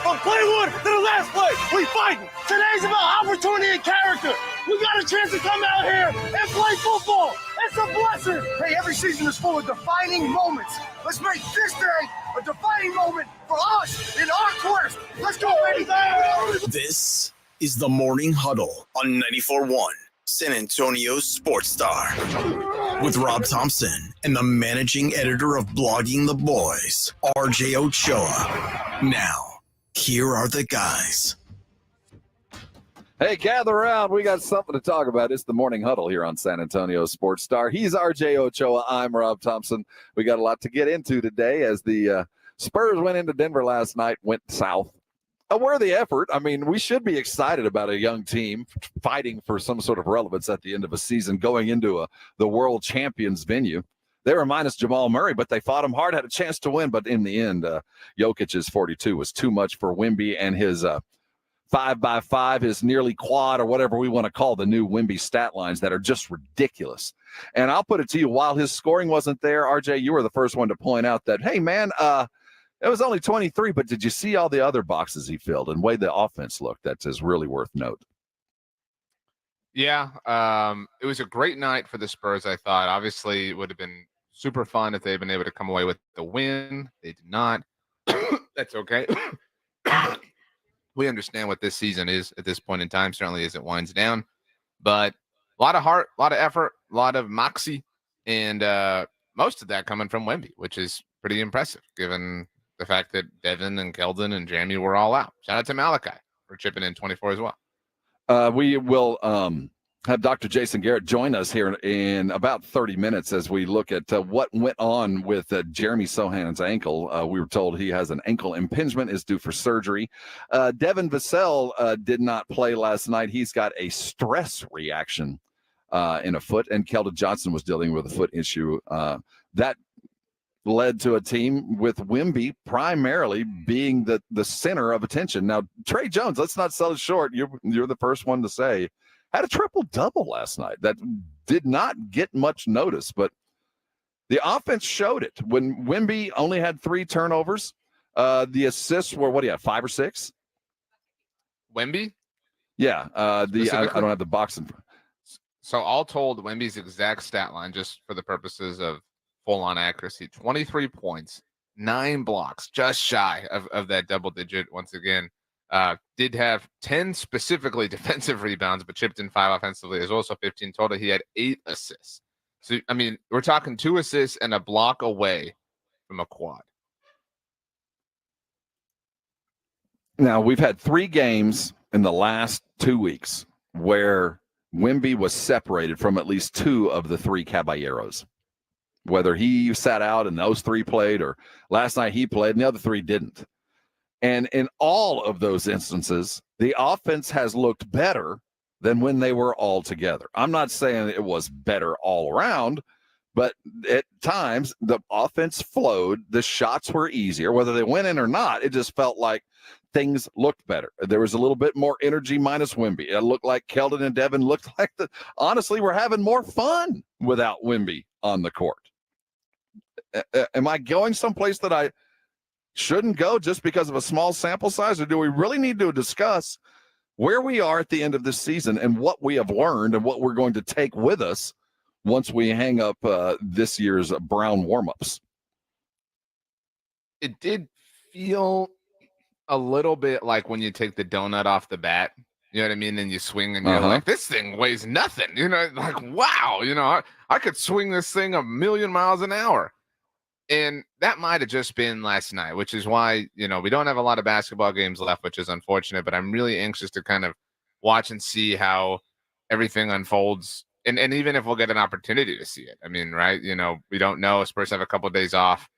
From play one to the last play, we fighting. Today's about opportunity and character. We got a chance to come out here and play football. It's a blessing. Hey, every season is full of defining moments. Let's make this day a defining moment for us in our quest. Let's go, baby. This is the Morning Huddle on 94.1 San Antonio's Sports Star with Rob Thompson and the managing editor of Blogging the Boys, RJ Ochoa. Now, here are the guys. Hey, gather around. We got something to talk about. It's the Morning Huddle here on San Antonio Sports Star. He's RJ Ochoa. I'm Rob Thompson. We got a lot to get into today as the Spurs went into Denver last night, went south. A worthy effort. I mean, we should be excited about a young team fighting for some sort of relevance at the end of a season, going into the world champions venue. They were minus Jamal Murray, but they fought him hard, had a chance to win. But in the end, Jokic's 42 was too much for Wemby and his 5x5, his nearly quad, or whatever we want to call the new Wemby stat lines that are just ridiculous. And I'll put it to you, while his scoring wasn't there, RJ, you were the first one to point out that, hey, man, it was only 23, but did you see all the other boxes he filled and the way the offense looked? That is really worth note. Yeah, it was a great night for the Spurs, I thought. Obviously, it would have been super fun if they've been able to come away with the win. They did not. That's okay. We understand what this season is at this point in time, certainly as it winds down. But a lot of heart, a lot of effort, a lot of moxie, and most of that coming from Wemby, which is pretty impressive given the fact that Devin and Keldon and Jeremy were all out. Shout out to Malachi for chipping in 24 as well. We will have Dr. Jason Garrett join us here in about 30 minutes as we look at what went on with Jeremy Sohan's ankle. We were told he has an ankle impingement, is due for surgery. Devin Vassell did not play last night. He's got a stress reaction in a foot, and Keldon Johnson was dealing with a foot issue. That led to a team with Wemby primarily being the center of attention. Now, Trey Jones, let's not sell it short. You're the first one to say, had a triple-double last night. That did not get much notice, but the offense showed it. When Wemby only had 3 turnovers, the assists were, what do you have, 5 or 6? Wemby? Yeah. I don't have the box in front. So all told, Wemby's exact stat line, just for the purposes of full-on accuracy, 23 points, 9 blocks, just shy of that double digit once again. Did have 10 specifically defensive rebounds, but chipped in 5 offensively as well, so 15 total. He had 8 assists. So, I mean, we're talking 2 assists and a block away from a quad. Now, we've had 3 games in the last 2 weeks where Wemby was separated from at least 2 of the 3 Caballeros. Whether he sat out and those 3 played, or last night he played and the other 3 didn't. And in all of those instances, the offense has looked better than when they were all together. I'm not saying it was better all around, but at times the offense flowed. The shots were easier. Whether they went in or not, it just felt like things looked better. There was a little bit more energy minus Wemby. It looked like Keldon and Devin looked like honestly, we're having more fun without Wemby on the court. Am I going someplace that I shouldn't go just because of a small sample size, or do we really need to discuss where we are at the end of this season and what we have learned and what we're going to take with us once we hang up this year's Brown warmups? It did feel a little bit like when you take the donut off the bat, you know what I mean? And you swing and you're like, this thing weighs nothing, like, wow, I could swing this thing 1,000,000 miles an hour. And that might have just been last night, which is why, we don't have a lot of basketball games left, which is unfortunate, but I'm really anxious to kind of watch and see how everything unfolds. And even if we'll get an opportunity to see it, I mean, right. We don't know. Spurs have a couple of days off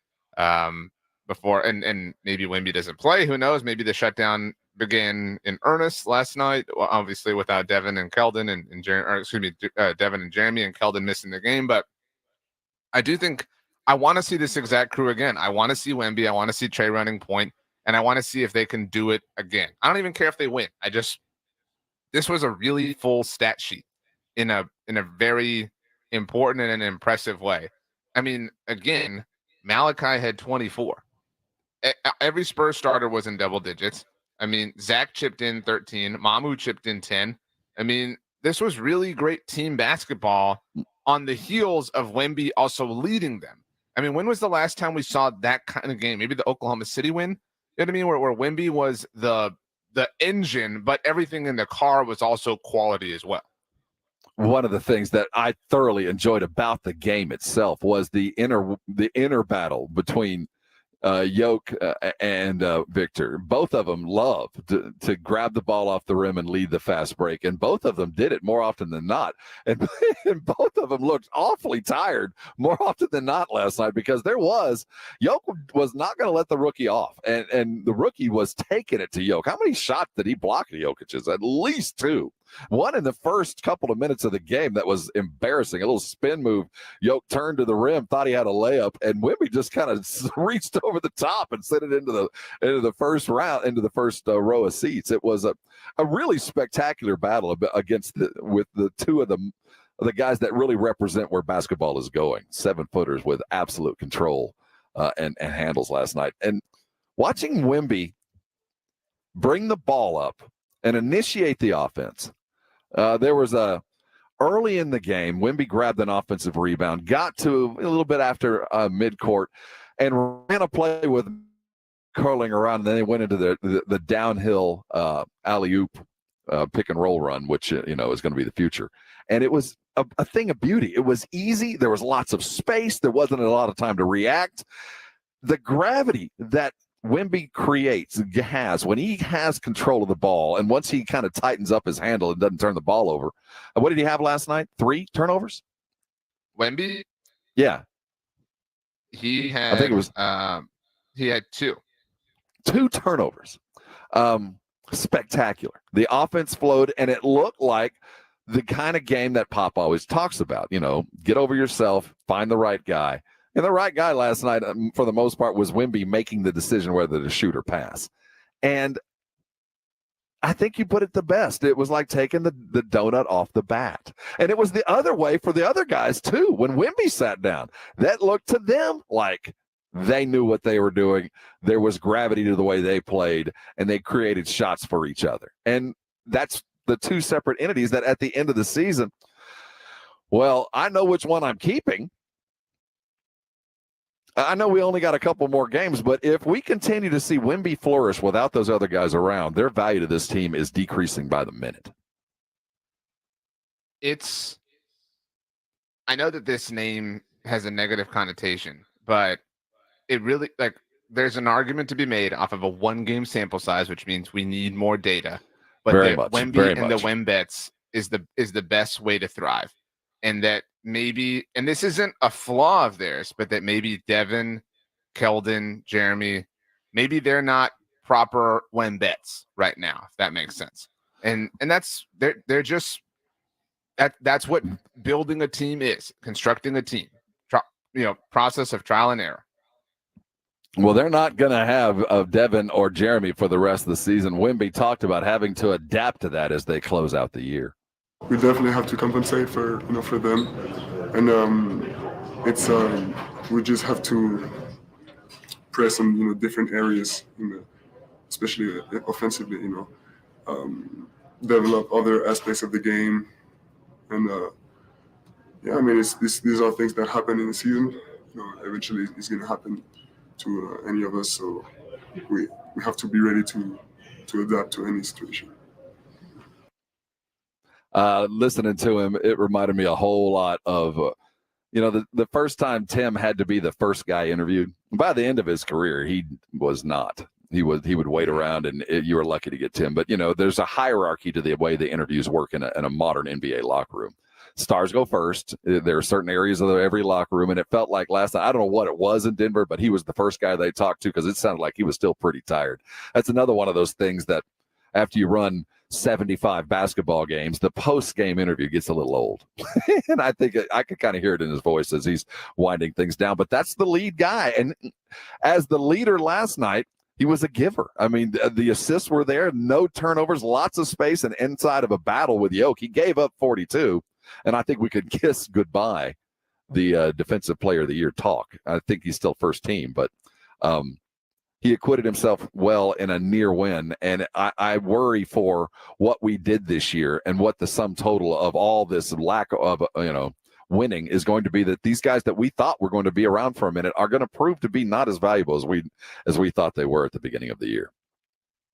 before, and maybe Wemby doesn't play. Who knows? Maybe the shutdown began in earnest last night, obviously without Devin and Keldon Devin and Jeremy, and Keldon missing the game. But I do think I want to see this exact crew again. I want to see Wemby. I want to see Trey running point, and I want to see if they can do it again. I don't even care if they win. This was a really full stat sheet in a very important and an impressive way. I mean, again, Malachi had 24. Every Spurs starter was in double digits. I mean, Zach chipped in 13. Mamu chipped in 10. I mean, this was really great team basketball on the heels of Wemby also leading them. I mean, when was the last time we saw that kind of game? Maybe the Oklahoma City win? You know what I mean? Where Wemby was the engine, but everything in the car was also quality as well. One of the things that I thoroughly enjoyed about the game itself was the inner battle between Yoke and Victor. Both of them love to grab the ball off the rim and lead the fast break, and both of them did it more often than not. And both of them looked awfully tired more often than not last night, because Yoke was not going to let the rookie off, and the rookie was taking it to Yoke. How many shots did he block to Jokic's? At least 2. One in the first couple of minutes of the game that was embarrassing. A little spin move. Yoke turned to the rim, thought he had a layup, and Wemby just kind of reached over the top and sent it into the first round, into the first row of seats. It was a really spectacular battle with the 2 of the guys that really represent where basketball is going. 7-footers with absolute control and handles last night. And watching Wemby bring the ball up and initiate the offense. There was early in the game, Wemby grabbed an offensive rebound, got to a little bit after midcourt, and ran a play with curling around, and then they went into the downhill alley-oop pick and roll run, which is going to be the future. And it was a thing of beauty. It was easy. There was lots of space. There wasn't a lot of time to react. The gravity that Wemby has when he has control of the ball, and once he kind of tightens up his handle and doesn't turn the ball over. What did he have last night? 3 turnovers? Wemby? Yeah. He had, I think it was he had 2. 2 turnovers. Spectacular. The offense flowed, and it looked like the kind of game that Pop always talks about. Get over yourself, find the right guy. And the right guy last night, for the most part, was Wemby making the decision whether to shoot or pass. And I think you put it the best. It was like taking the donut off the bat. And it was the other way for the other guys, too. When Wemby sat down, that looked to them like they knew what they were doing. There was gravity to the way they played, and they created shots for each other. And that's the 2 separate entities that at the end of the season, well, I know which one I'm keeping. I know we only got a couple more games, but if we continue to see Wemby flourish without those other guys around, their value to this team is decreasing by the minute. I know that this name has a negative connotation, but it really, there's an argument to be made off of a 1-game sample size, which means we need more data. But Wemby and the Wembets is the best way to thrive. And that maybe, and this isn't a flaw of theirs, but that maybe Devin, Keldon, Jeremy, maybe they're not proper Wembets right now, if that makes sense. And that's they're just that's what building a team is, constructing a team, process of trial and error. Well, they're not going to have Devin or Jeremy for the rest of the season. Wemby talked about having to adapt to that as they close out the year. We definitely have to compensate for them, and it's we just have to press on different areas, especially offensively, develop other aspects of the game, and these are things that happen in the season. Eventually it's going to happen to any of us, so we have to be ready to adapt to any situation. Listening to him, it reminded me a whole lot of, the first time Tim had to be the first guy interviewed. By the end of his career, he was not. He would wait around, and you were lucky to get Tim. But, there's a hierarchy to the way the interviews work in a modern NBA locker room. Stars go first. There are certain areas of every locker room, and it felt like last night, I don't know what it was in Denver, but he was the first guy they talked to because it sounded like he was still pretty tired. That's another one of those things that after you run 75 basketball games, the post-game interview gets a little old. And I think I could kind of hear it in his voice as he's winding things down. But that's the lead guy. And as the leader last night, he was a giver. I mean, the assists were there, no turnovers, lots of space, and inside of a battle with Yoke, he gave up 42. And I think we could kiss goodbye the Defensive Player of the Year talk. I think he's still first team, but he acquitted himself well in a near win. And I worry for what we did this year and what the sum total of all this lack of, winning is going to be, that these guys that we thought were going to be around for a minute are going to prove to be not as valuable as we thought they were at the beginning of the year.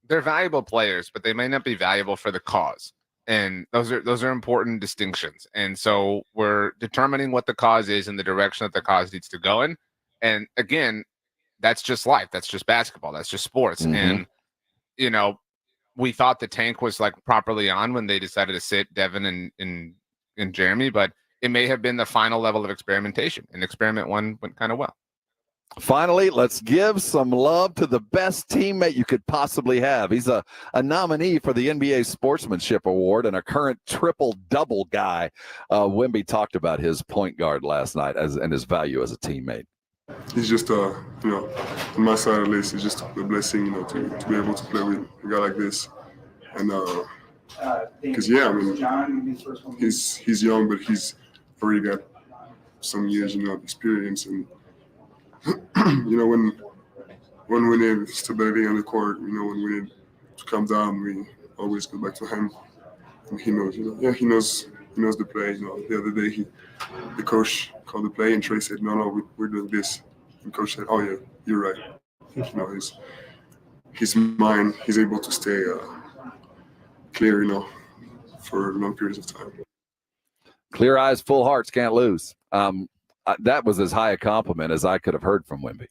They're valuable players, but they may not be valuable for the cause. And those are important distinctions. And so we're determining what the cause is and the direction that the cause needs to go in. And again, that's just life. That's just basketball. That's just sports. Mm-hmm. And, we thought the tank was properly on when they decided to sit Devin and Jeremy, but it may have been the final level of experimentation. And experiment 1 went kind of well. Finally, let's give some love to the best teammate you could possibly have. He's a nominee for the NBA Sportsmanship Award and a current triple-double guy. Wemby talked about his point guard last night and his value as a teammate. He's just, on my side at least, it's just a blessing, to be able to play with a guy like this. And because, he's young, but he's already got some years, of experience. And when we need stability on the court, when we need to calm down, we always go back to him. And he knows, he knows the play. The other day the coach called the play and Trey said, no, we're doing this. And coach said, oh yeah, you're right. I think, his mind, he's able to stay clear, for long periods of time. Clear eyes, full hearts, can't lose. That was as high a compliment as I could have heard from Wemby.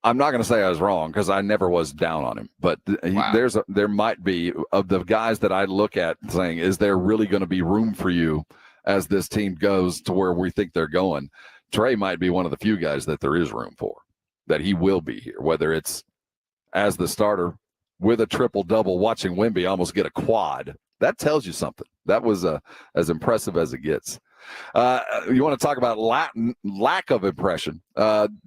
I'm not going to say I was wrong because I never was down on him, but there might be, of the guys that I look at saying, is there really going to be room for you as this team goes to where we think they're going? Trey might be one of the few guys that there is room for, that he will be here, whether it's as the starter with a triple-double, watching Wemby almost get a quad. That tells you something. That was as impressive as it gets. You want to talk about lack of impression.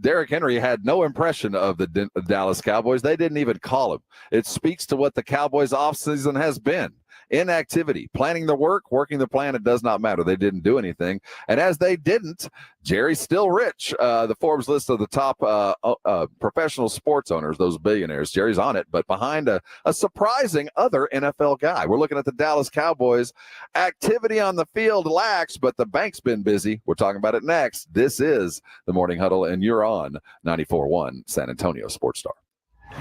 Derrick Henry had no impression of the Dallas Cowboys. They didn't even call him. It speaks to what the Cowboys offseason has been. Inactivity, planning the work, working the plan, it does not matter. They didn't do anything. And as they didn't, Jerry's still rich. The Forbes list of the top professional sports owners, those billionaires, Jerry's on it, but behind a surprising other NFL guy. We're looking at the Dallas Cowboys. Activity on the field lacks, but the bank's been busy. We're talking about it next. This is the Morning Huddle, and you're on 94.1 San Antonio Sports Star.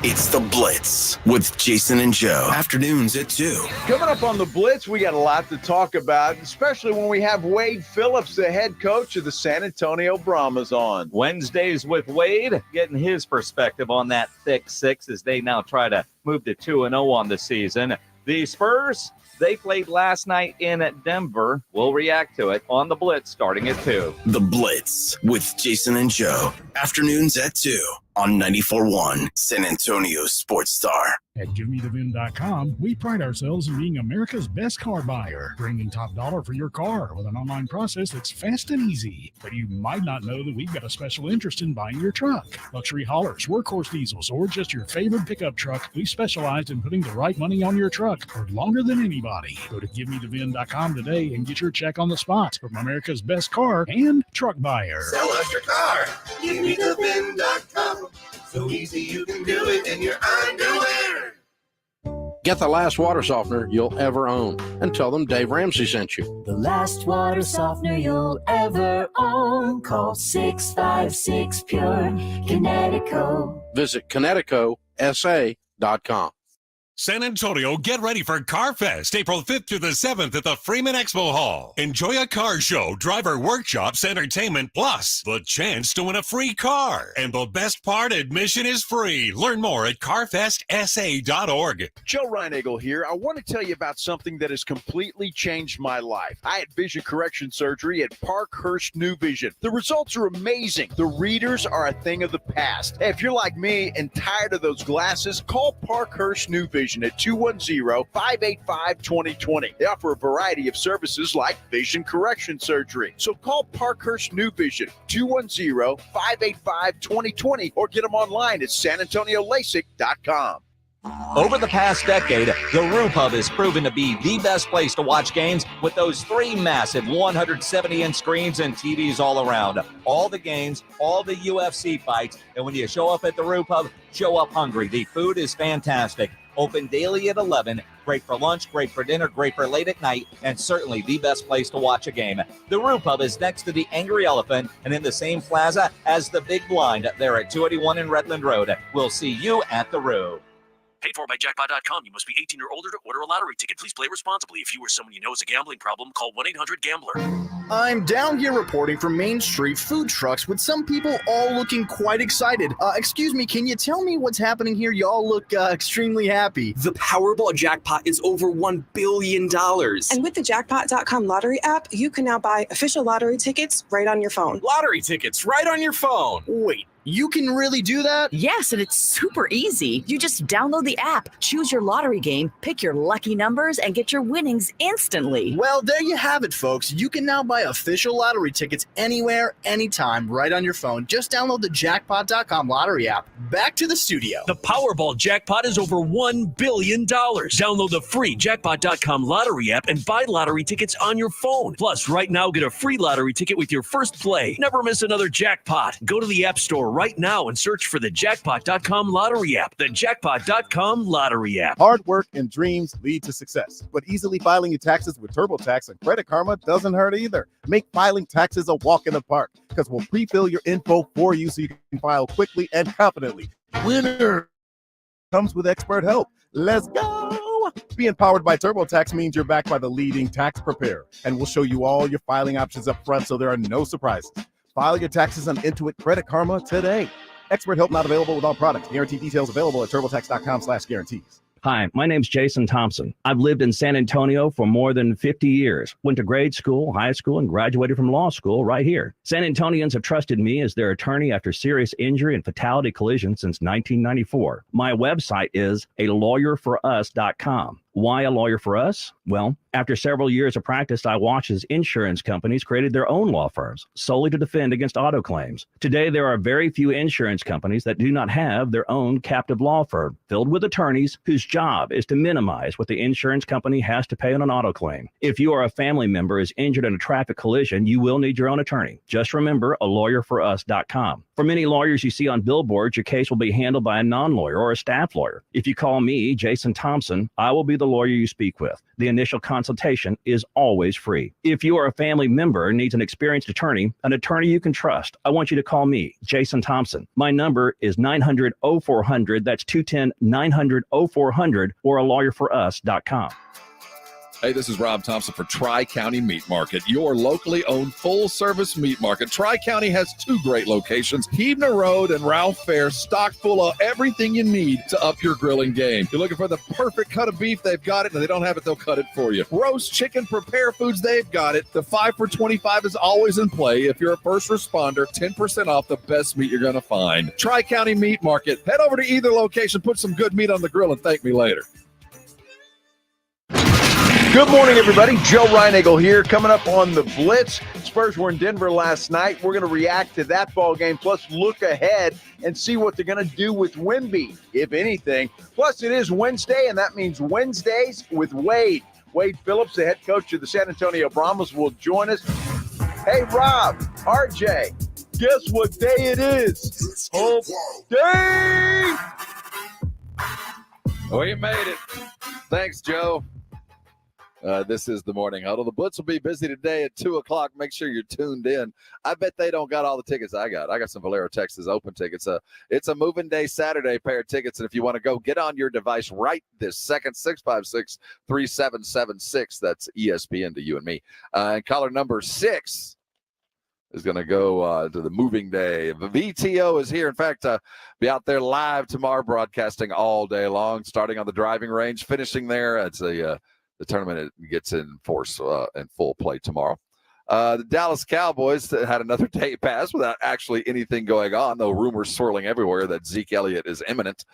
It's the Blitz with Jason and Joe. Afternoons at 2. Coming up on the Blitz, we got a lot to talk about, especially when we have Wade Phillips, the head coach of the San Antonio Brahmas, on. Wednesdays with Wade, getting his perspective on that thick six as they now try to move to 2-0 on the season. The Spurs, they played last night in Denver. We'll react to it on the Blitz starting at 2. The Blitz with Jason and Joe. Afternoons at 2 on 94.1 San Antonio Sports Star. At GiveMeTheVIN.com, we pride ourselves in being America's best car buyer, bringing top dollar for your car with an online process that's fast and easy. But you might not know that we've got a special interest in buying your truck. Luxury haulers, workhorse diesels, or just your favorite pickup truck, we specialize in putting the right money on your truck for longer than anybody. Go to GiveMeTheVIN.com today and get your check on the spot from America's best car and truck buyer. Sell us your car. GiveMeTheVIN.com. So easy you can do it in your underwear. Get the last water softener you'll ever own and tell them Dave Ramsey sent you. The last water softener you'll ever own. Call 656-PURE Kinetico. Visit KineticoSA.com. San Antonio, get ready for Car Fest, April 5th through the 7th at the Freeman Expo Hall. Enjoy a car show, driver workshops, entertainment, plus the chance to win a free car. And the best part, admission is free. Learn more at carfestsa.org. Joe Reinagle here. I want to tell you about something that has completely changed my life. I had vision correction surgery at Parkhurst New Vision. The results are amazing. The readers are a thing of the past. Hey, if you're like me and tired of those glasses, call Parkhurst New Vision at 210-585-2020. They offer a variety of services like vision correction surgery. So call Parkhurst New Vision, 210-585-2020, or get them online at sanantoniolasik.com. Over the past decade, the Roo Pub has proven to be the best place to watch games with those 3 massive 170-inch screens and TVs all around. All the games, all the UFC fights, and when you show up at the Roo Pub, show up hungry. The food is fantastic. Open daily at 11. Great for lunch, great for dinner, great for late at night, and certainly the best place to watch a game. The Roo Pub is next to the Angry Elephant and in the same plaza as the Big Blind there at 281 in Redland Road. We'll see you at the Roo. Paid for by Jackpot.com. You must be 18 or older to order a lottery ticket. Please play responsibly. If you or someone you know has a gambling problem, call 1-800-GAMBLER. I'm down here reporting from Main Street food trucks with some people all looking quite excited. Excuse me, can you tell me what's happening here? Y'all look extremely happy. The Powerball jackpot is over $1 billion. And with the Jackpot.com lottery app, you can now buy official lottery tickets right on your phone. Lottery tickets right on your phone. Wait. You can really do that? Yes, and it's super easy. You just download the app, choose your lottery game, pick your lucky numbers, and get your winnings instantly. Well, there you have it, folks. You can now buy official lottery tickets anywhere, anytime, right on your phone. Just download the Jackpot.com lottery app. Back to the studio. The Powerball jackpot is over $1 billion. Download the free Jackpot.com lottery app and buy lottery tickets on your phone. Plus, right now, get a free lottery ticket with your first play. Never miss another jackpot. Go to the App Store right now and search for the Jackpot.com lottery app. The Jackpot.com lottery app. Hard work and dreams lead to success, but easily filing your taxes with TurboTax and Credit Karma doesn't hurt either. Make filing taxes a walk in the park because we'll pre-fill your info for you so you can file quickly and confidently. Winner comes with expert help. Let's go! Being powered by TurboTax means you're backed by the leading tax preparer, and we'll show you all your filing options up front so there are no surprises. File your taxes on Intuit Credit Karma today. Expert help not available with all products. Guarantee details available at turbotax.com/guarantees. Hi, my name's Jason Thompson. I've lived in San Antonio for more than 50 years. Went to grade school, high school, and graduated from law school right here. San Antonians have trusted me as their attorney after serious injury and fatality collisions since 1994. My website is alawyerforus.com. Why a lawyer for us? Well, after several years of practice, I watched as insurance companies created their own law firms solely to defend against auto claims. Today, there are very few insurance companies that do not have their own captive law firm filled with attorneys whose job is to minimize what the insurance company has to pay on an auto claim. If you or a family member is injured in a traffic collision, you will need your own attorney. Just remember alawyerforus.com. For many lawyers you see on billboards, your case will be handled by a non-lawyer or a staff lawyer. If you call me, Jason Thompson, I will be the lawyer you speak with. The initial consultation is always free. If you or a family member needs an experienced attorney, an attorney you can trust, I want you to call me, Jason Thompson. My number is 900-0400. That's 210-900-0400 or alawyerforus.com. Hey, this is Rob Thompson for Tri-County Meat Market, your locally owned full-service meat market. Tri-County has two great locations, Hebner Road and Ralph Fair, stocked full of everything you need to up your grilling game. You're looking for the perfect cut of beef, they've got it, and if they don't have it, they'll cut it for you. Roast chicken, prepare foods, they've got it. The 5 for $25 is always in play. If you're a first responder, 10% off the best meat you're going to find. Tri-County Meat Market. Head over to either location, put some good meat on the grill, and thank me later. Good morning, everybody. Joe Reinagle here. Coming up on the Blitz. Spurs were in Denver last night. We're going to react to that ball game, plus look ahead and see what they're going to do with Wemby, if anything. Plus, it is Wednesday, and that means Wednesdays with Wade. Wade Phillips, the head coach of the San Antonio Brahmas, will join us. Hey, Rob, RJ, guess what day it is? Hump Day! We made it. Thanks, Joe. This is the Morning Huddle. The Blitz will be busy today at 2 o'clock. Make sure you're tuned in. I bet they don't got all the tickets I got. I got some Valero Texas Open tickets. It's a moving day Saturday pair of tickets. And if you want to go, get on your device right this second, 656-3776. That's ESPN to you and me. And caller number 6 is going to go to the moving day. The VTO is here. In fact, be out there live tomorrow, broadcasting all day long, starting on the driving range, finishing there. It's the tournament gets in force and full play tomorrow. The Dallas Cowboys had another day pass without actually anything going on, though rumors swirling everywhere that Zeke Elliott is imminent.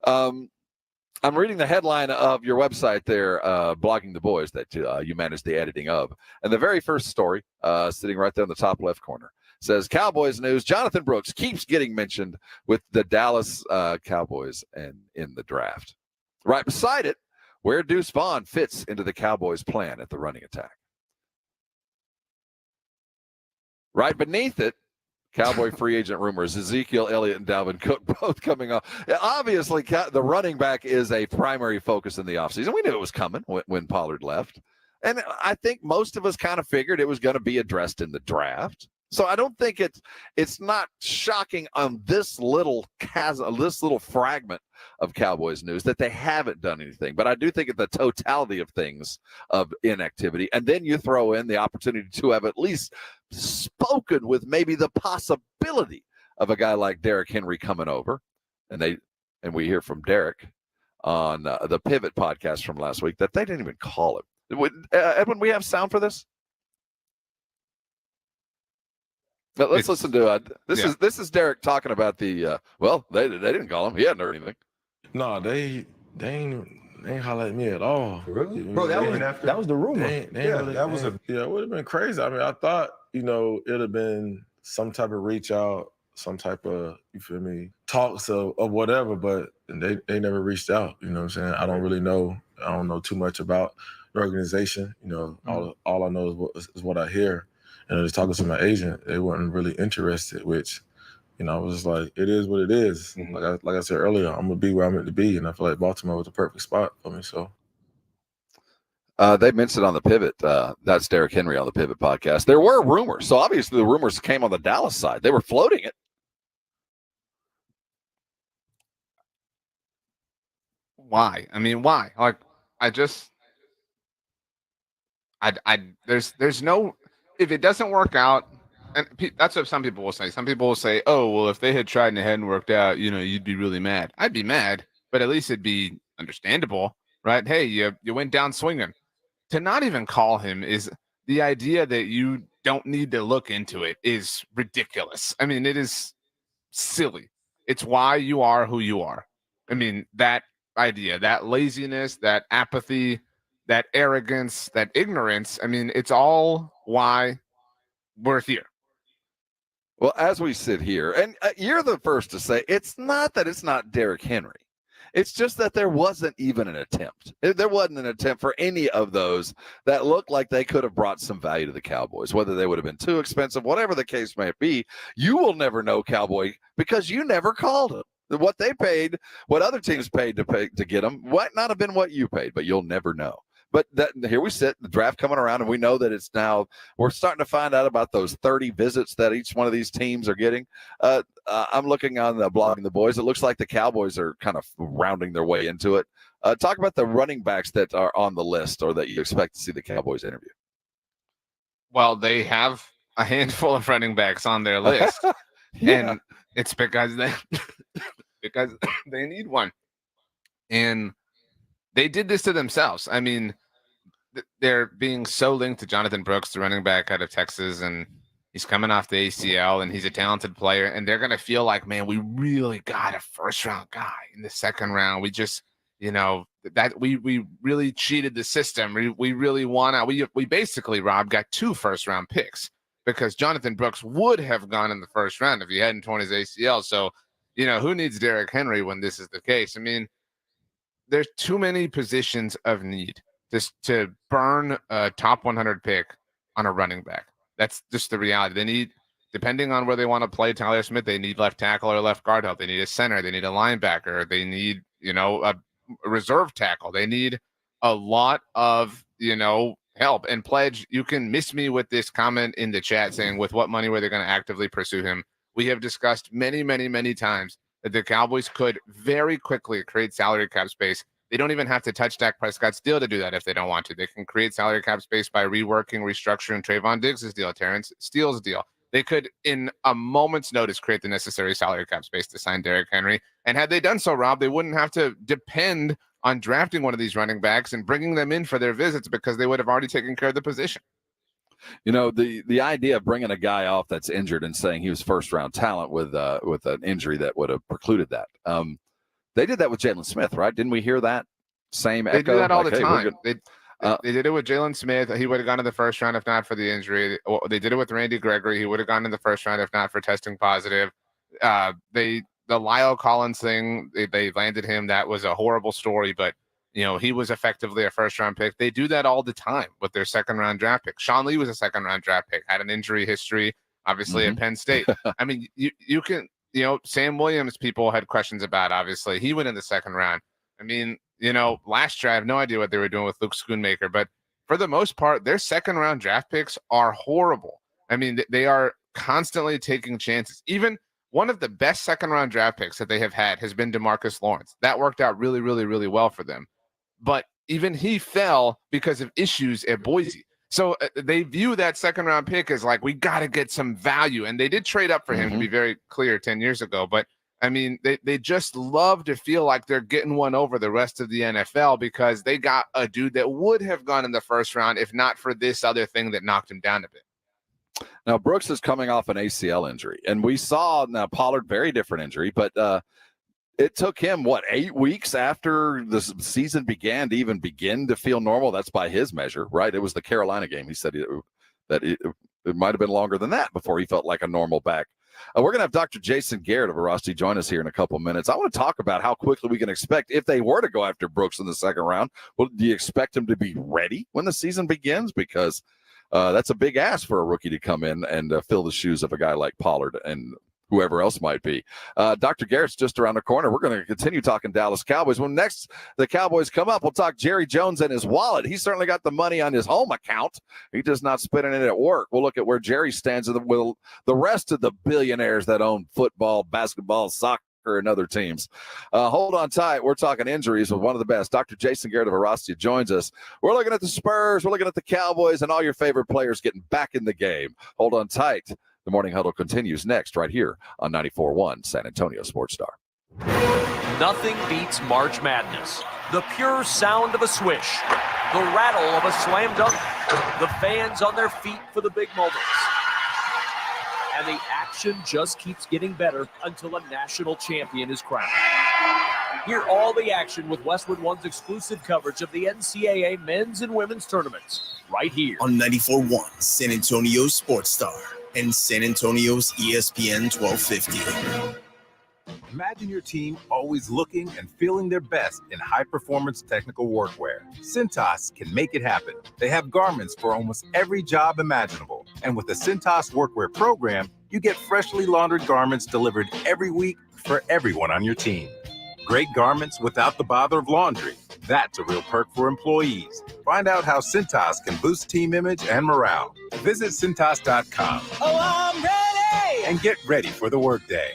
I'm reading the headline of your website there, Blogging the Boys, that you manage the editing of. And the very first story, sitting right there in the top left corner, says Cowboys news. Jonathan Brooks keeps getting mentioned with the Dallas Cowboys and in the draft. Right beside it, where Deuce Vaughn fits into the Cowboys' plan at the running attack. Right beneath it, Cowboy free agent rumors, Ezekiel Elliott and Dalvin Cook both coming off. Obviously, the running back is a primary focus in the offseason. We knew it was coming when Pollard left. And I think most of us kind of figured it was going to be addressed in the draft. So I don't think it's not shocking on this little fragment of Cowboys news that they haven't done anything. But I do think at the totality of things of inactivity, and then you throw in the opportunity to have at least spoken with maybe the possibility of a guy like Derrick Henry coming over, and we hear from Derrick on the Pivot podcast from last week that they didn't even call him. Edwin, we have sound for this? But let's listen to this is Derek talking about the they didn't call him. He hadn't heard anything. No, they ain't holler at me at all. Really? Bro, that was the rumor. It would have been crazy. I mean, I thought, it'd have been some type of reach out, some type of, you feel me, talks of whatever, but they never reached out. You know what I'm saying? I don't really know. I don't know too much about the organization. All I know is what I hear. And just talking to my agent, they weren't really interested, which I was just like, it is what it is. Like I said earlier, I'm gonna be where I'm meant to be, and I feel like Baltimore was the perfect spot for me. So. They mentioned on the Pivot, that's Derrick Henry on the Pivot podcast. There were rumors. So obviously the rumors came on the Dallas side. They were floating it. Why? I mean, why? Like, there's no, if it doesn't work out, and that's what some people will say. Some people will say, oh, well, if they had tried and it hadn't worked out, you'd be really mad. I'd be mad, but at least it'd be understandable, right? Hey, you went down swinging. To not even call him is the idea that you don't need to look into it is ridiculous. I mean, it is silly. It's why you are who you are. I mean, that idea, that laziness, that apathy, that arrogance, that ignorance, I mean, it's all why we're here. Well, as we sit here, and you're the first to say, it's not that it's not Derrick Henry. It's just that there wasn't even an attempt. There wasn't an attempt for any of those that looked like they could have brought some value to the Cowboys, whether they would have been too expensive, whatever the case may be. You will never know, Cowboy, because you never called them. What they paid, what other teams paid to get them, might not have been what you paid, but you'll never know. But here we sit, the draft coming around, and we know that it's now, we're starting to find out about those 30 visits that each one of these teams are getting. I'm looking on the Blogging the Boys. It looks like the Cowboys are kind of rounding their way into it. Talk about the running backs that are on the list or that you expect to see the Cowboys interview. Well, they have a handful of running backs on their list, and it's because they need one. And they did this to themselves. I mean, they're being so linked to Jonathan Brooks, the running back out of Texas, and he's coming off the ACL, and he's a talented player, and they're going to feel like, man, we really got a first-round guy in the second round. We just, that we really cheated the system. We really won out. We basically, Rob, got 2 first-round picks because Jonathan Brooks would have gone in the first round if he hadn't torn his ACL. So, who needs Derrick Henry when this is the case? I mean, there's too many positions of need just to burn a top 100 pick on a running back. That's just the reality. They need, depending on where they want to play Tyler Smith, they need left tackle or left guard help. They need a center. They need a linebacker. They need, a reserve tackle. They need a lot of, help. And Pledge, you can miss me with this comment in the chat saying with what money were they going to actively pursue him. We have discussed many, many, many times that the Cowboys could very quickly create salary cap space. They don't even have to touch Dak Prescott's deal to do that if they don't want to. They can create salary cap space by reworking, restructuring Trayvon Diggs' deal, Terrence Steele's deal. They could, in a moment's notice, create the necessary salary cap space to sign Derrick Henry. And had they done so, Rob, they wouldn't have to depend on drafting one of these running backs and bringing them in for their visits because they would have already taken care of the position. The idea of bringing a guy off that's injured and saying he was first-round talent with an injury that would have precluded that. They did that with Jalen Smith, right? Didn't we hear that same echo? They do that all the time. They did it with Jalen Smith. He would have gone in the first round if not for the injury. They did it with Randy Gregory. He would have gone in the first round if not for testing positive. The Lyle Collins thing, they landed him. That was a horrible story, but he was effectively a first-round pick. They do that all the time with their second-round draft pick. Sean Lee was a second-round draft pick, had an injury history, obviously, at Penn State. I mean, you can – Sam Williams, people had questions about, obviously. He went in the second round. I mean, last year, I have no idea what they were doing with Luke Schoonmaker, but for the most part, their second-round draft picks are horrible. I mean, they are constantly taking chances. Even one of the best second-round draft picks that they have had has been DeMarcus Lawrence. That worked out really, really, really well for them. But even he fell because of issues at Boise. So they view that second-round pick as like, we got to get some value. And they did trade up for him, to be very clear, 10 years ago. But, I mean, they just love to feel like they're getting one over the rest of the NFL because they got a dude that would have gone in the first round if not for this other thing that knocked him down a bit. Now, Brooks is coming off an ACL injury. And we saw now Pollard, very different injury, but it took him, 8 weeks after the season began to even begin to feel normal? That's by his measure, right? It was the Carolina game. He said that it might have been longer than that before he felt like a normal back. We're going to have Dr. Jason Garrett of Veracity join us here in a couple of minutes. I want to talk about how quickly we can expect, if they were to go after Brooks in the second round, well, do you expect him to be ready when the season begins? Because that's a big ask for a rookie to come in and fill the shoes of a guy like Pollard. And whoever else might be. Dr. Garrett's just around the corner. We're going to continue talking Dallas Cowboys. When next the Cowboys come up, we'll talk Jerry Jones and his wallet. He's certainly got the money on his home account. He's just not spending it at work. We'll look at where Jerry stands with the rest of the billionaires that own football, basketball, soccer, and other teams. Hold on tight. We're talking injuries with one of the best. Dr. Jason Garrett of Veracity joins us. We're looking at the Spurs. We're looking at the Cowboys and all your favorite players getting back in the game. Hold on tight. The Morning Huddle continues next right here on 94.1 San Antonio Sports Star. Nothing beats March Madness. The pure sound of a swish, the rattle of a slam dunk, the fans on their feet for the big moments. And the action just keeps getting better until a national champion is crowned. Hear all the action with Westwood One's exclusive coverage of the NCAA men's and women's tournaments right here on 94.1 San Antonio Sports Star and San Antonio's ESPN 1250. Imagine your team always looking and feeling their best in high-performance technical workwear. Cintas can make it happen. They have garments for almost every job imaginable. And with the Cintas Workwear program, you get freshly laundered garments delivered every week for everyone on your team. Great garments without the bother of laundry. That's a real perk for employees. Find out how Cintas can boost team image and morale. Visit Cintas.com. Oh, I'm ready! And get ready for the workday.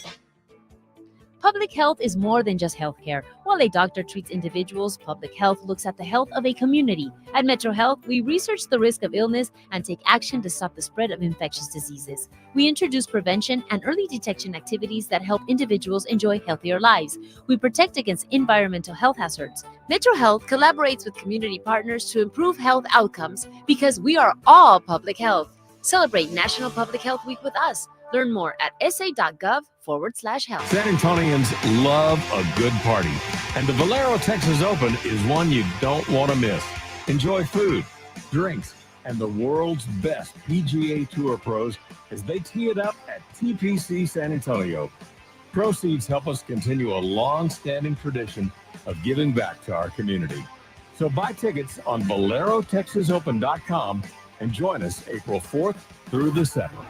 Public health is more than just healthcare. While a doctor treats individuals, public health looks at the health of a community. At Metro Health, we research the risk of illness and take action to stop the spread of infectious diseases. We introduce prevention and early detection activities that help individuals enjoy healthier lives. We protect against environmental health hazards. Metro Health collaborates with community partners to improve health outcomes because we are all public health. Celebrate National Public Health Week with us. Learn more at sa.gov/health. San Antonians love a good party, and the Valero Texas Open is one you don't want to miss. Enjoy food, drinks, and the world's best PGA Tour pros as they tee it up at TPC San Antonio. Proceeds help us continue a long-standing tradition of giving back to our community. So buy tickets on ValeroTexasOpen.com and join us April 4th through the 7th.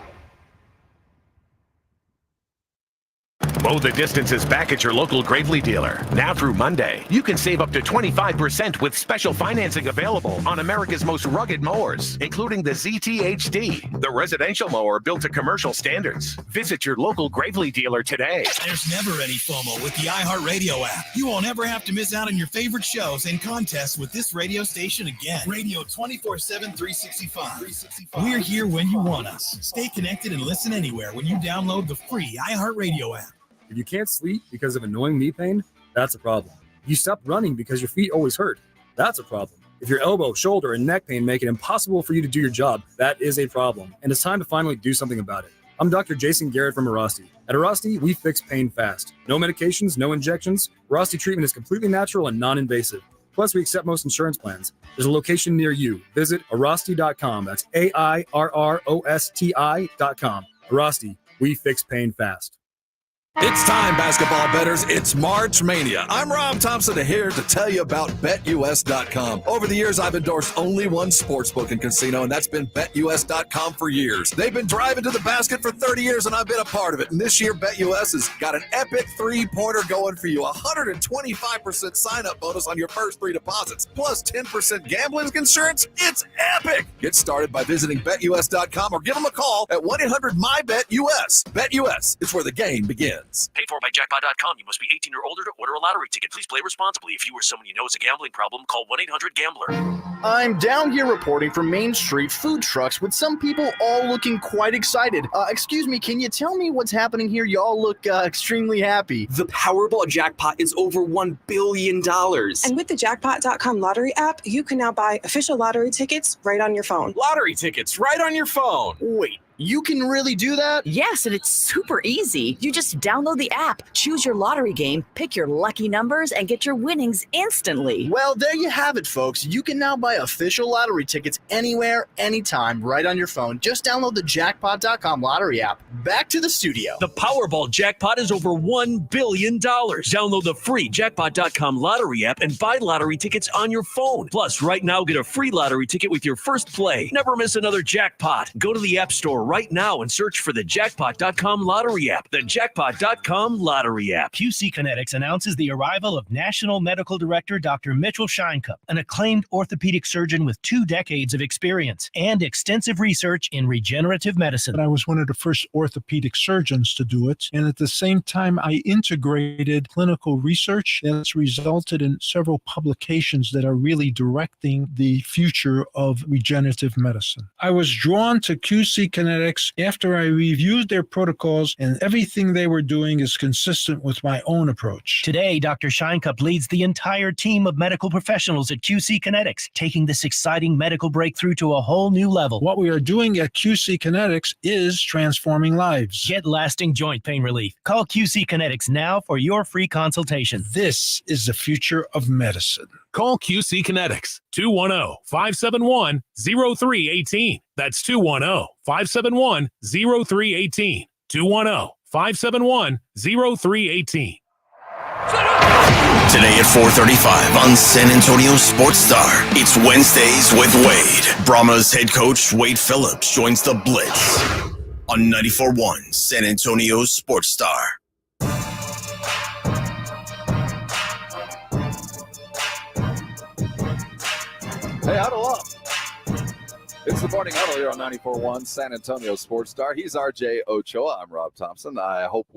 Mow the Distance is back at your local Gravely dealer. Now through Monday, you can save up to 25% with special financing available on America's most rugged mowers, including the ZT-HD, the residential mower built to commercial standards. Visit your local Gravely dealer today. There's never any FOMO with the iHeartRadio app. You won't ever have to miss out on your favorite shows and contests with this radio station again. Radio 24/7, 365. We're here when you want us. Stay connected and listen anywhere when you download the free iHeartRadio app. If you can't sleep because of annoying knee pain, that's a problem. If you stop running because your feet always hurt, that's a problem. If your elbow, shoulder, and neck pain make it impossible for you to do your job, that is a problem. And it's time to finally do something about it. I'm Dr. Jason Garrett from Veracity. At Veracity, we fix pain fast. No medications, no injections. Veracity treatment is completely natural and non-invasive. Plus, we accept most insurance plans. There's a location near you. Visit Veracity.com. That's AIRROSTI.com. Veracity, we fix pain fast. It's time, basketball bettors. It's March Mania. I'm Rob Thompson here to tell you about BetUS.com. Over the years, I've endorsed only one sportsbook and casino, and that's been BetUS.com for years. They've been driving to the basket for 30 years, and I've been a part of it. And this year, BetUS has got an epic three-pointer going for you. 125% sign-up bonus on your first 3 deposits, plus 10% gambling insurance. It's epic! Get started by visiting BetUS.com or give them a call at 1-800-MY-BET-US. BetUS, it's where the game begins. Paid for by Jackpot.com. You must be 18 or older to order a lottery ticket. Please play responsibly. If you or someone you know has a gambling problem, call 1-800-GAMBLER. I'm down here reporting from Main Street food trucks with some people all looking quite excited. Excuse me, can you tell me what's happening here? Y'all look extremely happy. The Powerball jackpot is over $1 billion. And with the Jackpot.com lottery app, you can now buy official lottery tickets right on your phone. Lottery tickets right on your phone. Wait. You can really do that? Yes, and it's super easy. You just download the app, choose your lottery game, pick your lucky numbers, and get your winnings instantly. Well, there you have it, folks. You can now buy official lottery tickets anywhere, anytime, right on your phone. Just download the Jackpot.com lottery app. Back to the studio. The Powerball jackpot is over $1 billion. Download the free Jackpot.com lottery app and buy lottery tickets on your phone. Plus, right now, get a free lottery ticket with your first play. Never miss another jackpot. Go to the App Store right now and search for the Jackpot.com lottery app. The Jackpot.com lottery app. QC Kinetics announces the arrival of National Medical Director Dr. Mitchell Scheinkup, an acclaimed orthopedic surgeon with 2 decades of experience and extensive research in regenerative medicine. I was one of the first orthopedic surgeons to do it, and at the same time, I integrated clinical research that's resulted in several publications that are really directing the future of regenerative medicine. I was drawn to QC Kinetics after I reviewed their protocols, and everything they were doing is consistent with my own approach. Today, Dr. Scheinkup leads the entire team of medical professionals at QC Kinetics, taking this exciting medical breakthrough to a whole new level. What we are doing at QC Kinetics is transforming lives. Get lasting joint pain relief. Call QC Kinetics now for your free consultation. This is the future of medicine. Call QC Kinetics, 210-571-0318. That's 210-571-0318. 210-571-0318. Today at 4:35 on San Antonio Sports Star, it's Wednesdays with Wade. Brahmas head coach Wade Phillips joins the Blitz on 94.1 San Antonio Sports Star. Hey, huddle up. It's the Morning Huddle here on 94.1 San Antonio Sports Star. He's RJ Ochoa. I'm Rob Thompson. I hope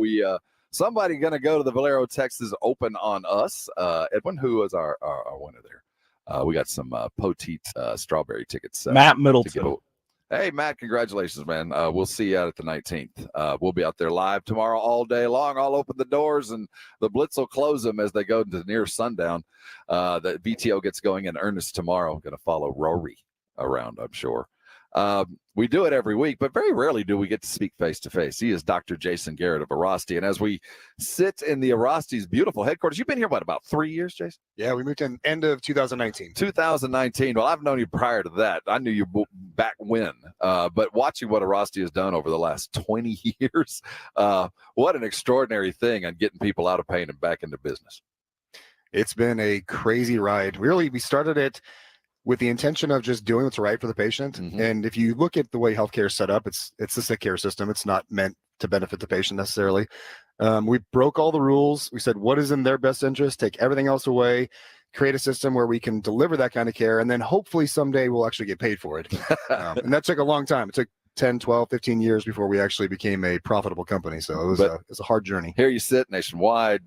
somebody going to go to the Valero Texas Open on us. Edwin, who is our winner there? We got some Poteet strawberry tickets. Matt Middleton. Hey, Matt, congratulations, man. We'll see you out at the 19th. We'll be out there live tomorrow all day long. I'll open the doors, and the Blitz will close them as they go to near sundown. The VTO gets going in earnest tomorrow. I'm going to follow Rory around, I'm sure. We do it every week, but very rarely do we get to speak face-to-face. He is Dr. Jason Garrett of Arasti, and as we sit in the Arasti's beautiful headquarters, you've been here, about 3 years, Jason? Yeah, we moved in end of 2019. 2019. Well, I've known you prior to that. I knew you back when, but watching what Arasti has done over the last 20 years, what an extraordinary thing on getting people out of pain and back into business. It's been a crazy ride. We started it with the intention of just doing what's right for the patient. Mm-hmm. And if you look at the way healthcare is set up, it's the sick care system. It's not meant to benefit the patient necessarily. We broke all the rules. We said, what is in their best interest? Take everything else away, create a system where we can deliver that kind of care. And then hopefully someday we'll actually get paid for it. And that took a long time. It took 10, 12, 15 years before we actually became a profitable company. So it was a hard journey. Here you sit nationwide,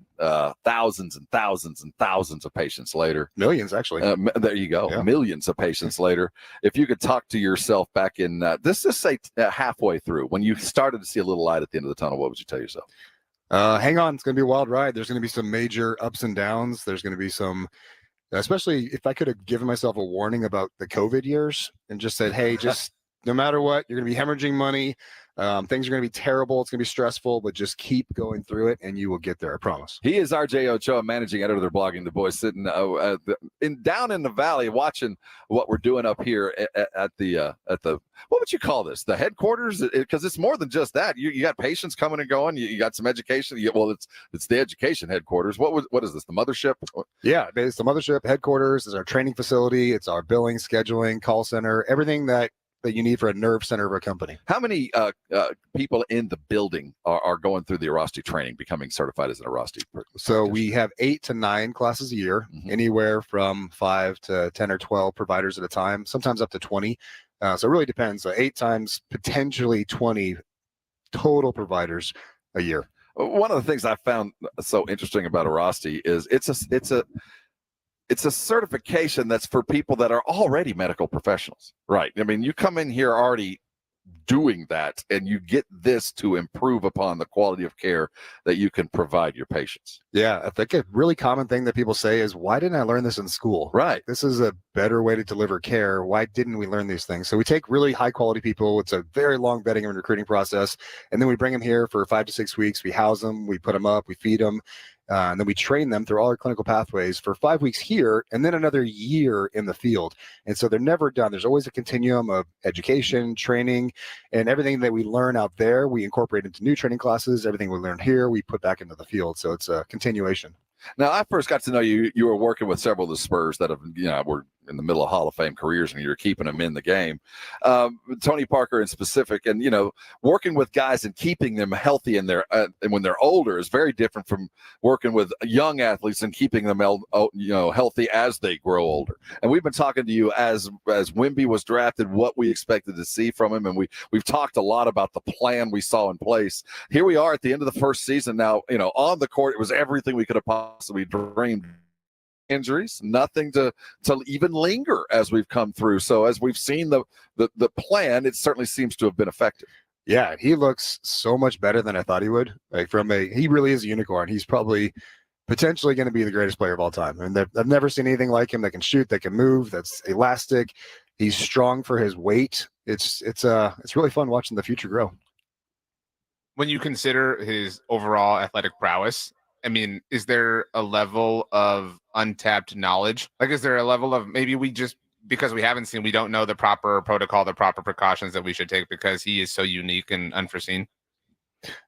thousands and thousands and thousands of patients later. Millions, actually. There you go. Yeah. Millions of patients later. If you could talk to yourself back in, let's just say halfway through, when you started to see a little light at the end of the tunnel, what would you tell yourself? Hang on. It's going to be a wild ride. There's going to be some major ups and downs. There's going to be some, especially if I could have given myself a warning about the COVID years and just said, hey, just no matter what, you're going to be hemorrhaging money. Things are going to be terrible. It's going to be stressful, but just keep going through it and you will get there. I promise. He is RJ Ochoa, managing editor of Blogging the Boys, sitting down in the valley watching what we're doing up here at the what would you call this? The headquarters? Because it's more than just that. You got patients coming and going. You got some education. It's the education headquarters. What is this? The mothership? Yeah, it's the mothership. Headquarters is our training facility. It's our billing, scheduling, call center, everything that you need for a nerve center of a company. How many people in the building are going through the Arasti training, becoming certified as an Arasti? So we have 8 to 9 classes a year, anywhere from 5 to 10 or 12 providers at a time, sometimes up to 20. So it really depends. So 8 times potentially 20 total providers a year. One of the things I found so interesting about Arasti is it's a certification that's for people that are already medical professionals, right? I mean, you come in here already doing that, and you get this to improve upon the quality of care that you can provide your patients. Yeah, I think a really common thing that people say is, why didn't I learn this in school? Right. This is a better way to deliver care. Why didn't we learn these things? So we take really high quality people. It's a very long vetting and recruiting process. And then we bring them here for 5 to 6 weeks. We house them, we put them up, we feed them. And then we train them through all our clinical pathways for 5 weeks here and then another year in the field. And so they're never done. There's always a continuum of education, training, and everything that we learn out there, we incorporate into new training classes. Everything we learn here, we put back into the field. So it's a continuation. Now, I first got to know you. You were working with several of the Spurs that have, were in the middle of Hall of Fame careers and you're keeping them in the game. Tony Parker in specific, and working with guys and keeping them healthy in their and when they're older is very different from working with young athletes and keeping them healthy as they grow older. And we've been talking to you as Wemby was drafted, what we expected to see from him, and we've talked a lot about the plan we saw in place. Here we are at the end of the first season now. On the court, it was everything we could have possibly dreamed. Injuries, nothing to even linger as we've come through. So as we've seen the plan, it certainly seems to have been effective. Yeah, he looks so much better than I thought he would. He really is a unicorn. He's probably potentially going to be the greatest player of all time. And I've never seen anything like him that can shoot, that can move, that's elastic. He's strong for his weight. It's really fun watching the future grow. When you consider his overall athletic prowess, I mean, is there a level of untapped knowledge? Like, is there a level of maybe we just, because we haven't seen, we don't know the proper protocol, the proper precautions that we should take because he is so unique and unforeseen?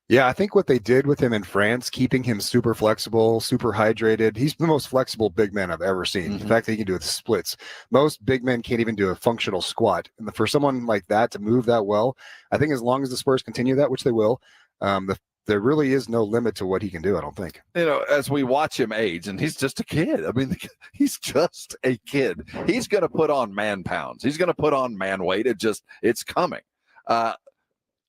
Yeah, I think what they did with him in France, keeping him super flexible, super hydrated. He's the most flexible big man I've ever seen. The fact that he can do it splits. Most big men can't even do a functional squat. And for someone like that to move that well, I think as long as the Spurs continue that, which they will, there really is no limit to what he can do, I don't think. As we watch him age, and he's just a kid. I mean, he's just a kid. He's going to put on man pounds. He's going to put on man weight. It's coming.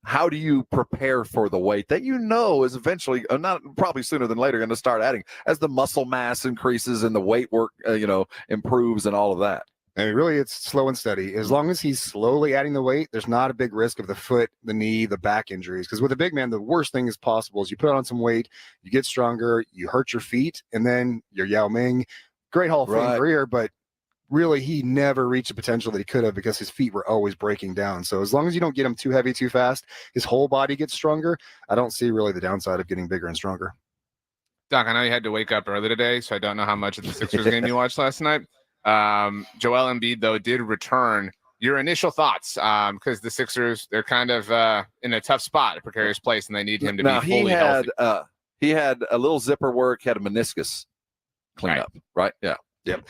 How do you prepare for the weight that is eventually, not probably sooner than later, going to start adding as the muscle mass increases and the weight work, improves and all of that? And really, it's slow and steady. As long as he's slowly adding the weight, there's not a big risk of the foot, the knee, the back injuries. Because with a big man, the worst thing is possible is you put on some weight, you get stronger, you hurt your feet, and then you're Yao Ming. Great Hall of Fame career, but really he never reached the potential that he could have because his feet were always breaking down. So as long as you don't get him too heavy too fast, his whole body gets stronger. I don't see really the downside of getting bigger and stronger. Doc, I know you had to wake up early today, so I don't know how much of the Sixers game you watched last night. Joel Embiid, though, did return. Your initial thoughts, because the Sixers, they're kind of in a tough spot, a precarious place, and they need him to be fully healthy. He had a little zipper work, had a meniscus cleanup, right? Yeah. Yep.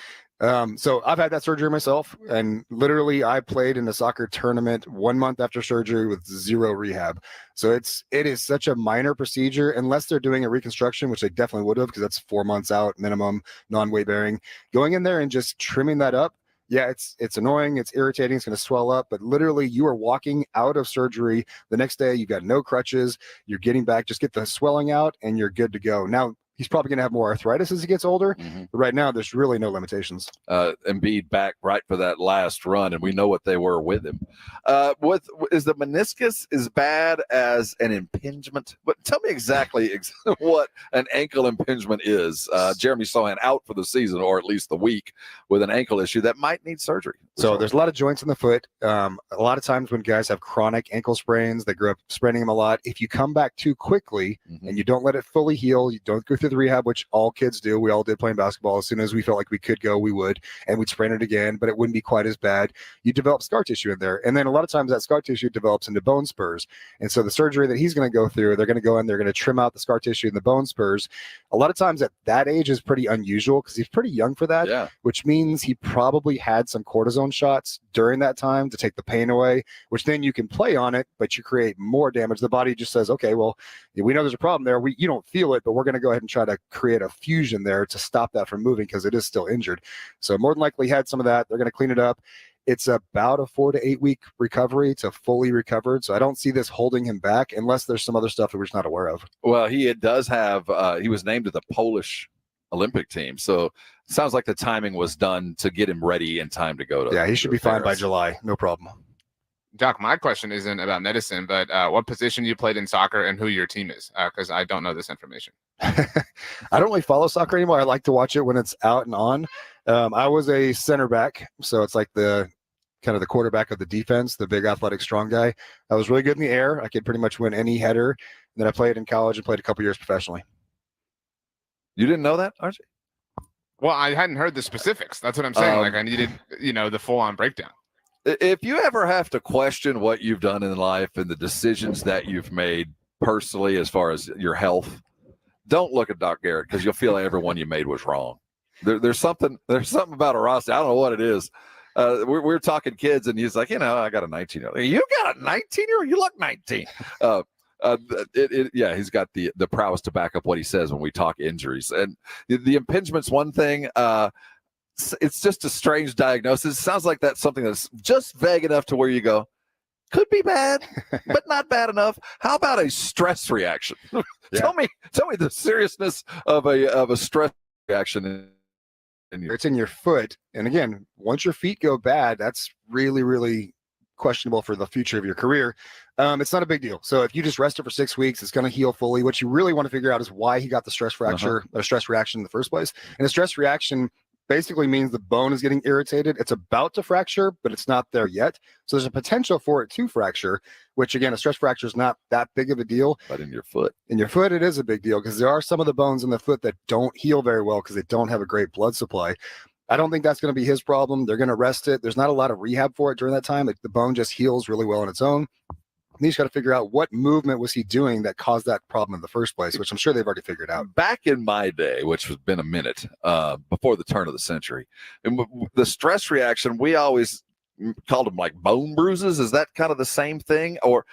So I've had that surgery myself, and literally I played in a soccer tournament 1 month after surgery with zero rehab. So it is such a minor procedure, unless they're doing a reconstruction, which they definitely would have, because that's 4 months out minimum, non-weight bearing. Going in there and just trimming that up, yeah, it's annoying, it's irritating, it's going to swell up, but literally you are walking out of surgery the next day, you've got no crutches, you're getting back, just get the swelling out, and you're good to go. Now, he's probably going to have more arthritis as he gets older, but right now there's really no limitations. Embiid back right for that last run, and we know what they were with him. Is the meniscus as bad as an impingement? But tell me exactly what an ankle impingement is. Jeremy Sohan out for the season, or at least the week, with an ankle issue that might need surgery. So there's a lot of joints in the foot. A lot of times when guys have chronic ankle sprains, they grew up spraining them a lot. If you come back too quickly and you don't let it fully heal, you don't go through the rehab, which all kids do. We all did playing basketball. As soon as we felt like we could go, we would, and we'd sprain it again, but it wouldn't be quite as bad. You develop scar tissue in there. And then a lot of times that scar tissue develops into bone spurs. And so the surgery that he's going to go through, they're going to go in, they're going to trim out the scar tissue and the bone spurs. A lot of times at that age is pretty unusual because he's pretty young for that, which means he probably had some cortisone shots during that time to take the pain away, which then you can play on it, but you create more damage. The body just says, okay, well, we know there's a problem there. You don't feel it, but we're going to go ahead and try to create a fusion there to stop that from moving because it is still injured. So more than likely had some of that. They're going to clean it up. It's about a 4 to 8 week recovery to fully recovered. So I don't see this holding him back unless there's some other stuff that we're just not aware of. Well, he does have, he was named to the Polish Olympic team. So it sounds like the timing was done to get him ready in time to go to. Yeah, he should be fine by July. No problem. Doc, my question isn't about medicine, but what position you played in soccer and who your team is, because I don't know this information. I don't really follow soccer anymore. I like to watch it when it's out and on. I was a center back, so it's like the kind of the quarterback of the defense, the big athletic strong guy. I was really good in the air. I could pretty much win any header. And then I played in college and played a couple years professionally. You didn't know that, RJ? Well, I hadn't heard the specifics. That's what I'm saying. Like I needed, the full-on breakdown. If you ever have to question what you've done in life and the decisions that you've made personally as far as your health, don't look at Doc Garrett because you'll feel like every one you made was wrong. There's something about Arasti. I don't know what it is. We're talking kids, and he's like, I got a 19-year-old. You got a 19-year-old? You look 19. He's got the prowess to back up what he says when we talk injuries. And the impingement's one thing. It's just a strange diagnosis. It sounds like that's something that's just vague enough to where you go, could be bad, but not bad enough. How about a stress reaction? Tell me the seriousness of a stress reaction. It's in your foot. And again, once your feet go bad, that's really, really questionable for the future of your career. It's not a big deal. So if you just rest it for 6 weeks, it's going to heal fully. What you really want to figure out is why he got the stress fracture or stress reaction in the first place. And a stress reaction basically means the bone is getting irritated. It's about to fracture, but it's not there yet. So there's a potential for it to fracture, which again, a stress fracture is not that big of a deal. But in your foot, it is a big deal because there are some of the bones in the foot that don't heal very well because they don't have a great blood supply. I don't think that's going to be his problem. They're going to rest it. There's not a lot of rehab for it during that time. The bone just heals really well on its own. And he's got to figure out what movement was he doing that caused that problem in the first place, which I'm sure they've already figured out. Back in my day, which has been a minute before the turn of the century, and the stress reaction, we always called them like bone bruises. Is that kind of the same thing, or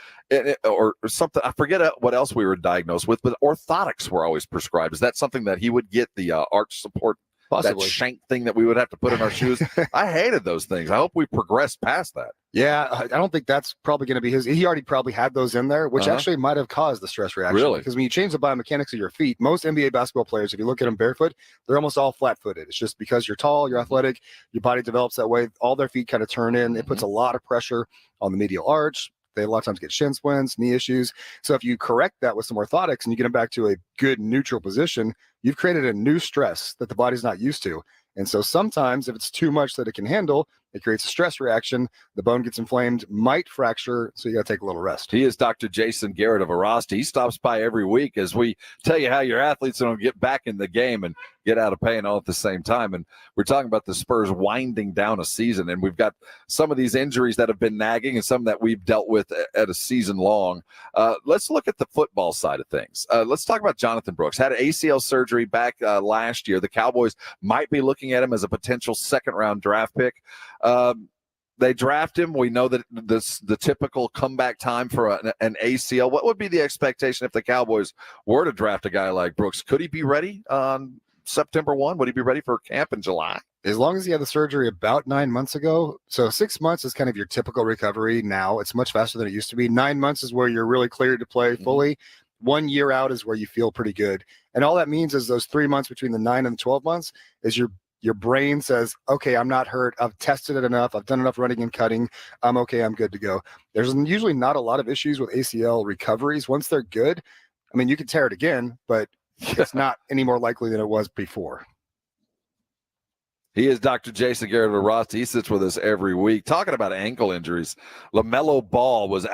something? I forget what else we were diagnosed with, but orthotics were always prescribed. Is that something that he would get, the arch support? Possibly. That shank thing that we would have to put in our shoes. I hated those things. I hope we progressed past that. Yeah, I don't think that's probably going to be his. He already probably had those in there, which actually might have caused the stress reaction. Really? Because when you change the biomechanics of your feet, most NBA basketball players, if you look at them barefoot, they're almost all flat-footed. It's just because you're tall, you're athletic, your body develops that way. All their feet kind of turn in. It puts a lot of pressure on the medial arch. They a lot of times get shin splints, knee issues. So if you correct that with some orthotics and you get them back to a good neutral position, you've created a new stress that the body's not used to. And so sometimes if it's too much that it can handle, it creates a stress reaction. The bone gets inflamed, might fracture. So you got to take a little rest. He is Dr. Jason Garrett of Arasti. He stops by every week as we tell you how your athletes are going to get back in the game and get out of pain all at the same time. And we're talking about the Spurs winding down a season. And we've got some of these injuries that have been nagging and some that we've dealt with at a season long. Let's look at the football side of things. Let's talk about Jonathan Brooks. Had ACL surgery back last year. The Cowboys might be looking at him as a potential second-round draft pick. They draft him. We know that the typical comeback time for an ACL. What would be the expectation if the Cowboys were to draft a guy like Brooks? Could he be ready on September 1? Would he be ready for camp in July? As long as he had the surgery about 9 months ago. So 6 months is kind of your typical recovery now. It's much faster than it used to be. 9 months is where you're really cleared to play fully. 1 year out is where you feel pretty good. And all that means is those 3 months between the 9 and the 12 months is your brain says, okay, I'm not hurt. I've tested it enough. I've done enough running and cutting. I'm okay. I'm good to go. There's usually not a lot of issues with ACL recoveries. Once they're good, I mean, you can tear it again, but it's not any more likely than it was before. He is Dr. Jason Garrett of Arasti. He sits with us every week talking about ankle injuries. LaMelo Ball was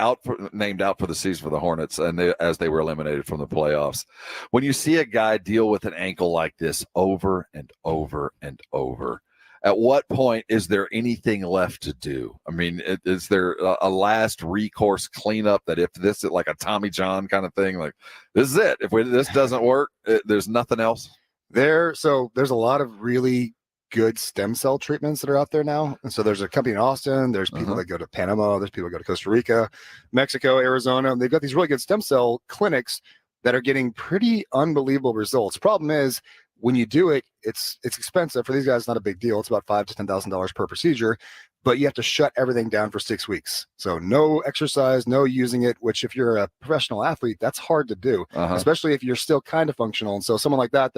named out for the season for the Hornets, and as they were eliminated from the playoffs. When you see a guy deal with an ankle like this over and over and over, at what point is there anything left to do? I mean, is there a last recourse cleanup that if this is like a Tommy John kind of thing, like this is it? If this doesn't work, there's nothing else? So there's a lot of really good stem cell treatments that are out there now. And so there's a company in Austin. There's people that go to Panama. There's people that go to Costa Rica, Mexico, Arizona. And they've got these really good stem cell clinics that are getting pretty unbelievable results. Problem is, when you do it, it's expensive. For these guys, it's not a big deal. It's about $5,000 to $10,000 per procedure, but you have to shut everything down for 6 weeks. So no exercise, no using it, which if you're a professional athlete, that's hard to do, especially if you're still kind of functional. And so someone like that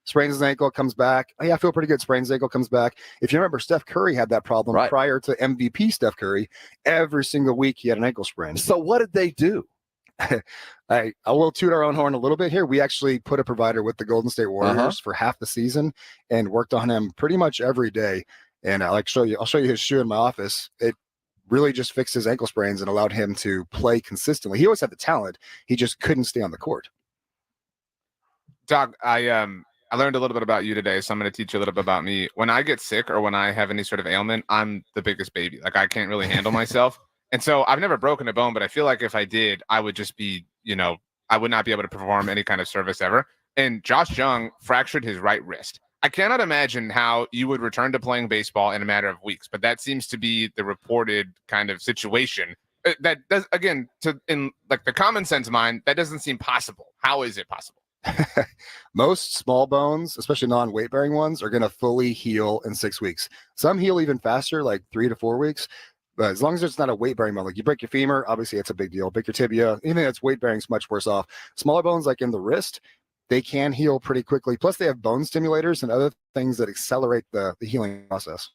sprains his ankle, comes back. Oh, yeah, I feel pretty good. Sprains his ankle, comes back. If you remember, Steph Curry had that problem prior to MVP Steph Curry. Every single week he had an ankle sprain. So what did they do? I will toot our own horn a little bit here. We actually put a provider with the Golden State Warriors for half the season and worked on him pretty much every day. And I'll show you his shoe in my office. It really just fixed his ankle sprains and allowed him to play consistently. He always had the talent. He just couldn't stay on the court. Doc, I learned a little bit about you today, so I'm going to teach you a little bit about me. When I get sick or when I have any sort of ailment, I'm the biggest baby. Like, I can't really handle myself. And so I've never broken a bone, but I feel like if I did, I would just be, I would not be able to perform any kind of service ever. And Josh Jung fractured his right wrist. I cannot imagine how you would return to playing baseball in a matter of weeks, but that seems to be the reported kind of situation. That does, again, in like the common sense mind, that doesn't seem possible. How is it possible? Most small bones, especially non-weight bearing ones, are going to fully heal in 6 weeks. Some heal even faster, like 3 to 4 weeks. But as long as it's not a weight bearing bone, like you break your femur, obviously it's a big deal. Break your tibia, anything that's weight bearing is much worse off. Smaller bones, like in the wrist, they can heal pretty quickly. Plus, they have bone stimulators and other things that accelerate the healing process.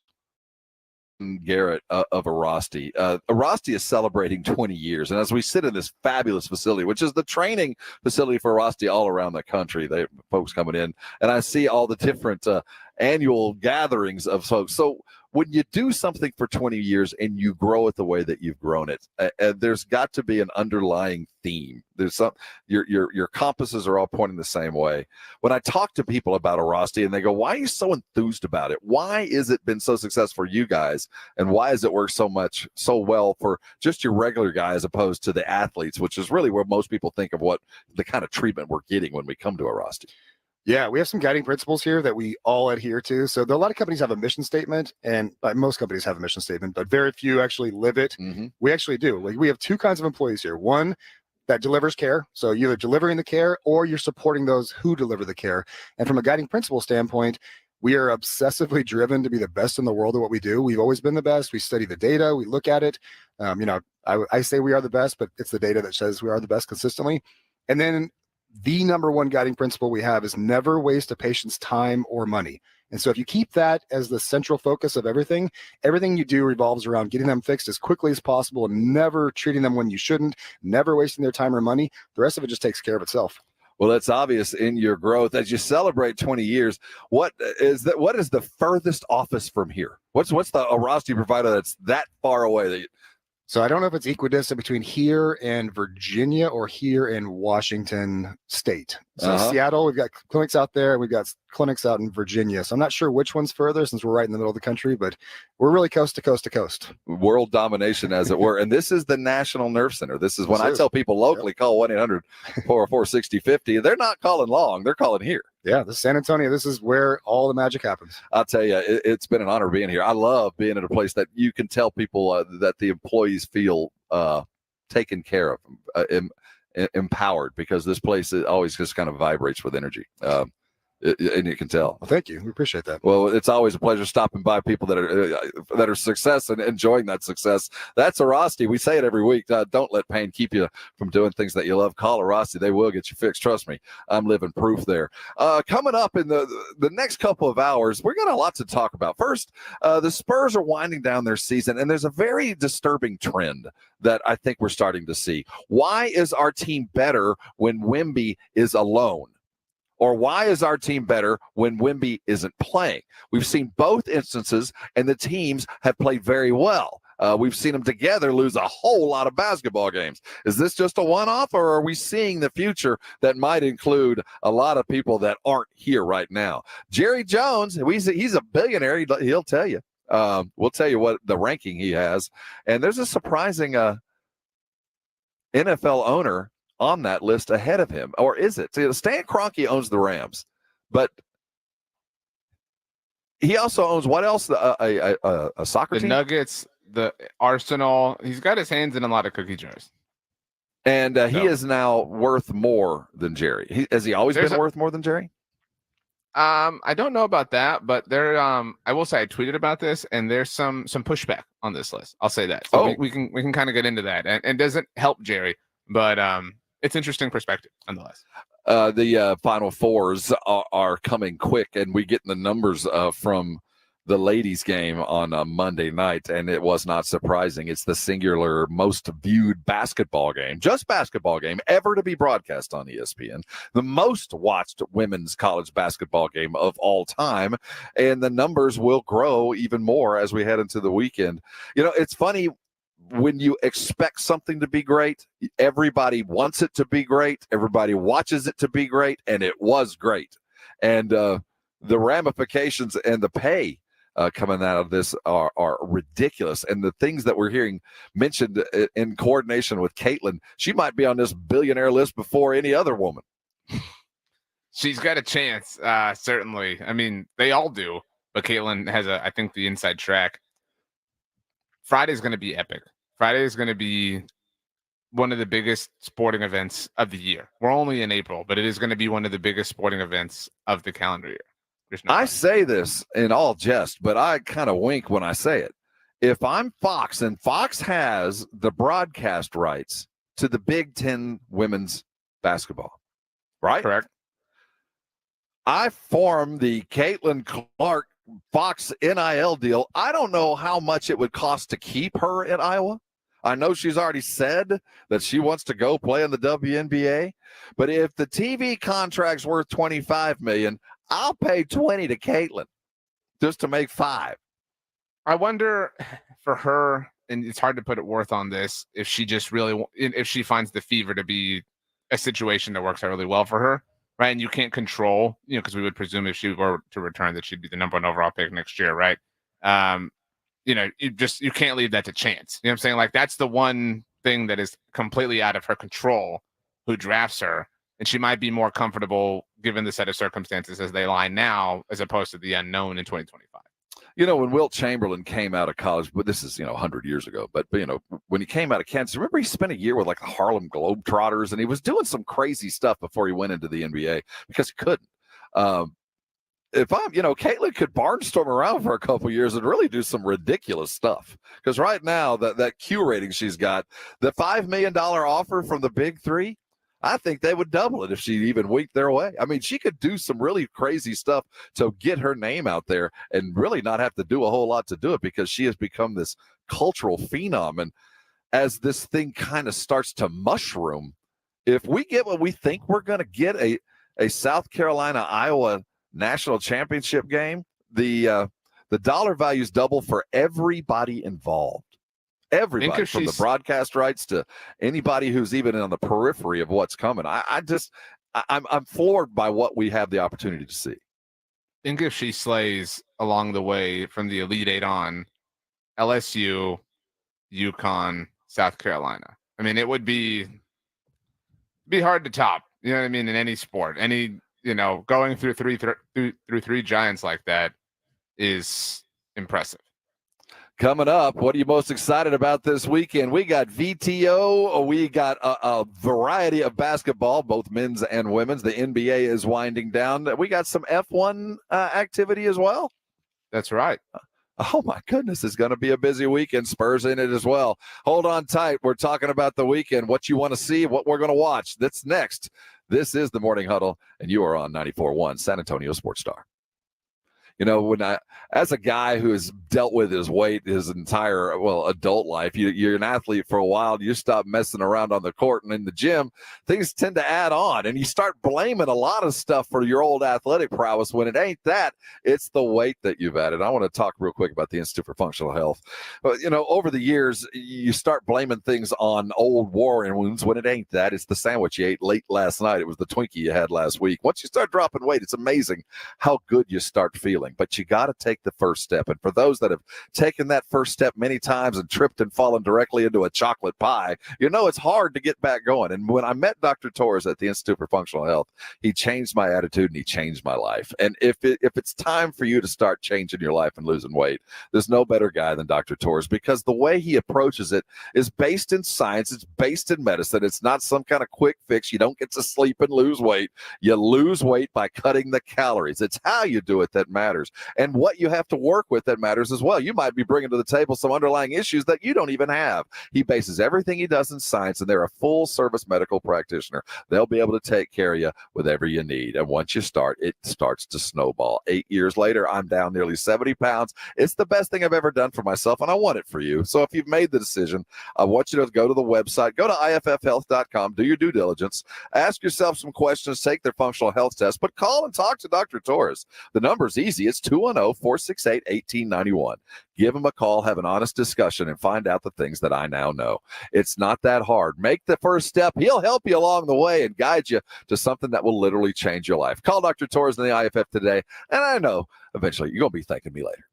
Garrett of Arasti. Arasti is celebrating 20 years. And as we sit in this fabulous facility, which is the training facility for Arasti all around the country, they folks coming in, and I see all the different annual gatherings of folks. So when you do something for 20 years and you grow it the way that you've grown it, there's got to be an underlying theme. There's some your compasses are all pointing the same way. When I talk to people about Arasti and they go, "Why are you so enthused about it? Why has it been so successful for you guys? And why has it worked so well for just your regular guy as opposed to the athletes?" Which is really where most people think of what the kind of treatment we're getting when we come to Arasti. Yeah, we have some guiding principles here that we all adhere to. So a lot of companies have a mission statement, and most companies have a mission statement, but very few actually live it. Mm-hmm. We actually do. Like, we have two kinds of employees here. One that delivers care. So you're either delivering the care or you're supporting those who deliver the care. And from a guiding principle standpoint, we are obsessively driven to be the best in the world at what we do. We've always been the best. We study the data. We look at it. I say we are the best, but it's the data that says we are the best consistently. And then the number one guiding principle we have is never waste a patient's time or money. And so if you keep that as the central focus of everything you do revolves around getting them fixed as quickly as possible and never treating them when you shouldn't, never wasting their time or money. The rest of it just takes care of itself. Well, that's obvious in your growth as you celebrate 20 years. What is the furthest office from here? What's the Arasti provider that's that far away? So I don't know if it's equidistant between here and Virginia or here in Washington State. So Seattle, we've got clinics out there. We've got clinics out in Virginia. So I'm not sure which one's further since we're right in the middle of the country, but we're really coast to coast to coast. World domination, as it were. And this is the National Nerve Center. This is when I tell people locally, call 1-800-404-6050. They're not calling long. They're calling here. Yeah, this is San Antonio. This is where all the magic happens. I'll tell you, it's been an honor being here. I love being at a place that you can tell people that the employees feel taken care of, empowered, because this place always just kind of vibrates with energy. And you can tell. Well, thank you. We appreciate that. Well, it's always a pleasure stopping by people that are success and enjoying that success. That's Arasti. We say it every week. Don't let pain keep you from doing things that you love. Call Arasti. They will get you fixed. Trust me. I'm living proof there. Coming up in the next couple of hours, we're got a lot to talk about. First, the Spurs are winding down their season, and there's a very disturbing trend that I think we're starting to see. Why is our team better when Wemby is alone? Or why is our team better when Wemby isn't playing? We've seen both instances, and the teams have played very well. We've seen them together lose a whole lot of basketball games. Is this just a one-off, or are we seeing the future that might include a lot of people that aren't here right now? Jerry Jones, he's a billionaire. He'll tell you. We'll tell you what the ranking he has. And there's a surprising NFL owner on that list ahead of him. Or is it? See, Stan Kroenke owns the Rams, but he also owns what else? A soccer team? The Nuggets, the Arsenal. He's got his hands in a lot of cookie jars. And he is now worth more than Jerry. Has he always been worth more than Jerry? I don't know about that, but there. I will say I tweeted about this, and there's some pushback on this list. I'll say that. So we can kind of get into that, and it doesn't help Jerry, but it's interesting perspective nonetheless. The Final Fours are coming quick, and we get the numbers from the ladies' game on Monday night, and it was not surprising. It's the singular most viewed basketball game, just basketball game, ever to be broadcast on ESPN. The most watched women's college basketball game of all time, and the numbers will grow even more as we head into the weekend. You know, it's funny. When you expect something to be great, everybody wants it to be great. Everybody watches it to be great, and it was great. And the ramifications and the pay coming out of this are ridiculous. And the things that we're hearing mentioned in coordination with Caitlin, she might be on this billionaire list before any other woman. She's got a chance, certainly. I mean, they all do, but Caitlin has I think the inside track. Friday's going to be epic. Friday is going to be one of the biggest sporting events of the year. We're only in April, but it is going to be one of the biggest sporting events of the calendar year. I say this in all jest, but I kind of wink when I say it. If I'm Fox and Fox has the broadcast rights to the Big Ten women's basketball, right? Correct. I form the Caitlin Clark Fox NIL deal. I don't know how much it would cost to keep her in Iowa. I know she's already said that she wants to go play in the WNBA, but if the TV contract's worth $25 million, I'll pay 20 to Caitlin just to make 5. I wonder for her, and it's hard to put it worth on this, if she just really, if she finds the fever to be a situation that works out really well for her, right? And you can't control, because we would presume if she were to return that she'd be the number 1 overall pick next year, right? You can't leave that to chance. You know what I'm saying? Like, that's the one thing that is completely out of her control, who drafts her. And she might be more comfortable given the set of circumstances as they lie now, as opposed to the unknown in 2025. When Wilt Chamberlain came out of college, but this is, 100 years ago, but when he came out of Kansas, remember he spent a year with like the Harlem Globetrotters, and he was doing some crazy stuff before he went into the NBA because he couldn't. If I'm, Caitlin could barnstorm around for a couple years and really do some ridiculous stuff. Because right now, that Q rating she's got, the $5 million offer from the Big Three, I think they would double it if she even winked their way. I mean, she could do some really crazy stuff to get her name out there and really not have to do a whole lot to do it, because she has become this cultural phenom. And as this thing kind of starts to mushroom, if we get what we think we're going to get, a South Carolina, Iowa national championship game, the dollar values double for everybody involved. Everybody, from the broadcast rights to anybody who's even on the periphery of what's coming. I'm floored by what we have the opportunity to see. I think if she slays along the way from the Elite Eight on, LSU, UConn, South Carolina, I mean, it would be hard to top. You know what I mean? In any sport, going through three giants like that is impressive. Coming up, what are you most excited about this weekend? We got VTO. We got a variety of basketball, both men's and women's. The NBA is winding down. We got some F1 activity as well. That's right. Oh, my goodness. It's going to be a busy weekend. Spurs in it as well. Hold on tight. We're talking about the weekend, what you want to see, what we're going to watch. That's next. This is the Morning Huddle, and you are on 94.1 San Antonio Sports Star. As a guy who has dealt with his weight his entire, adult life, you're an athlete for a while, you stop messing around on the court and in the gym, things tend to add on, and you start blaming a lot of stuff for your old athletic prowess when it ain't that. It's the weight that you've added. I want to talk real quick about the Institute for Functional Health. But, over the years, you start blaming things on old war wounds when it ain't that. It's the sandwich you ate late last night. It was the Twinkie you had last week. Once you start dropping weight, it's amazing how good you start feeling. But you got to take the first step. And for those that have taken that first step many times and tripped and fallen directly into a chocolate pie, it's hard to get back going. And when I met Dr. Torres at the Institute for Functional Health, he changed my attitude and he changed my life. And if it's time for you to start changing your life and losing weight, there's no better guy than Dr. Torres, because the way he approaches it is based in science. It's based in medicine. It's not some kind of quick fix. You don't get to sleep and lose weight. You lose weight by cutting the calories. It's how you do it that matters, and what you have to work with that matters as well. You might be bringing to the table some underlying issues that you don't even have. He bases everything he does in science, and they're a full-service medical practitioner. They'll be able to take care of you with whatever you need, and once you start, it starts to snowball. 8 years later, I'm down nearly 70 pounds. It's the best thing I've ever done for myself, and I want it for you. So if you've made the decision, I want you to go to the website, go to IFFhealth.com, do your due diligence, ask yourself some questions, take their functional health test, but call and talk to Dr. Torres. The number's easy. It's 210-468-1891. Give him a call, have an honest discussion, and find out the things that I now know. It's not that hard. Make the first step. He'll help you along the way and guide you to something that will literally change your life. Call Dr. Torres in the IFF today, and I know eventually you're going to be thanking me later.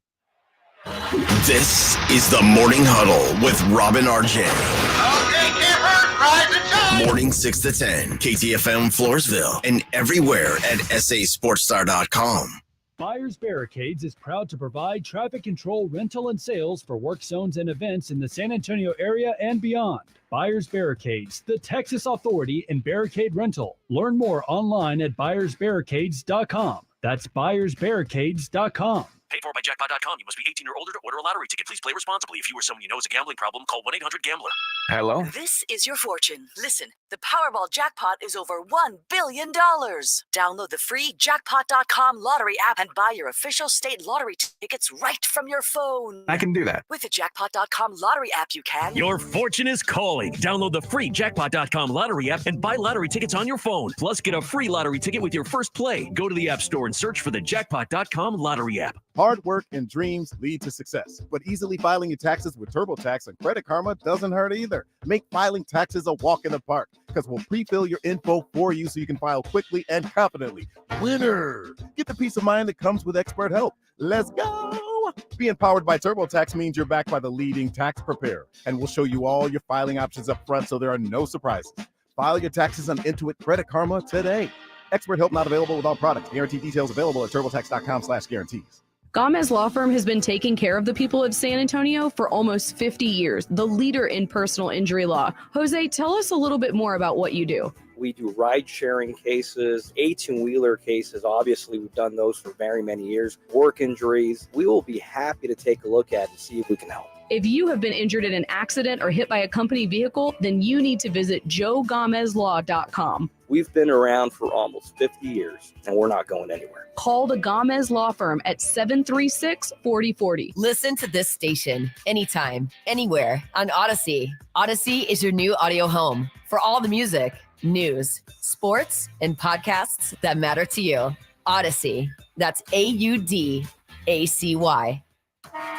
This is the Morning Huddle with Robin RJ. Okay, get hurt, rise and jump. Morning 6 to 10, KTFM Floresville, and everywhere at sasportstar.com. Buyers Barricades is proud to provide traffic control, rental, and sales for work zones and events in the San Antonio area and beyond. Buyers Barricades, the Texas authority in barricade rental. Learn more online at buyersbarricades.com. That's buyersbarricades.com. Paid for by jackpot.com. You must be 18 or older to order a lottery ticket. Please play responsibly. If you or someone you know has a gambling problem, call 1-800-GAMBLER. Hello? This is your fortune. Listen, the Powerball jackpot is over $1 billion. Download the free jackpot.com lottery app and buy your official state lottery tickets right from your phone. I can do that. With the jackpot.com lottery app, you can. Your fortune is calling. Download the free jackpot.com lottery app and buy lottery tickets on your phone. Plus, get a free lottery ticket with your first play. Go to the App Store and search for the jackpot.com lottery app. Hard work and dreams lead to success, but easily filing your taxes with TurboTax and Credit Karma doesn't hurt either. Make filing taxes a walk in the park, because we'll pre-fill your info for you so you can file quickly and confidently. Winner! Get the peace of mind that comes with expert help. Let's go! Being powered by TurboTax means you're backed by the leading tax preparer, and we'll show you all your filing options up front so there are no surprises. File your taxes on Intuit Credit Karma today. Expert help not available with all products. Guarantee details available at turbotax.com/guarantees. Gomez Law Firm has been taking care of the people of San Antonio for almost 50 years, the leader in personal injury law. Jose, tell us a little bit more about what you do. We do ride-sharing cases, 18-wheeler cases. Obviously, we've done those for very many years. Work injuries. We will be happy to take a look at and see if we can help. If you have been injured in an accident or hit by a company vehicle, then you need to visit joegomezlaw.com. We've been around for almost 50 years, and we're not going anywhere. Call the Gomez Law Firm at 736-4040. Listen to this station anytime, anywhere on Odyssey. Odyssey is your new audio home for all the music, news, sports, and podcasts that matter to you. Odyssey. That's AUDACY.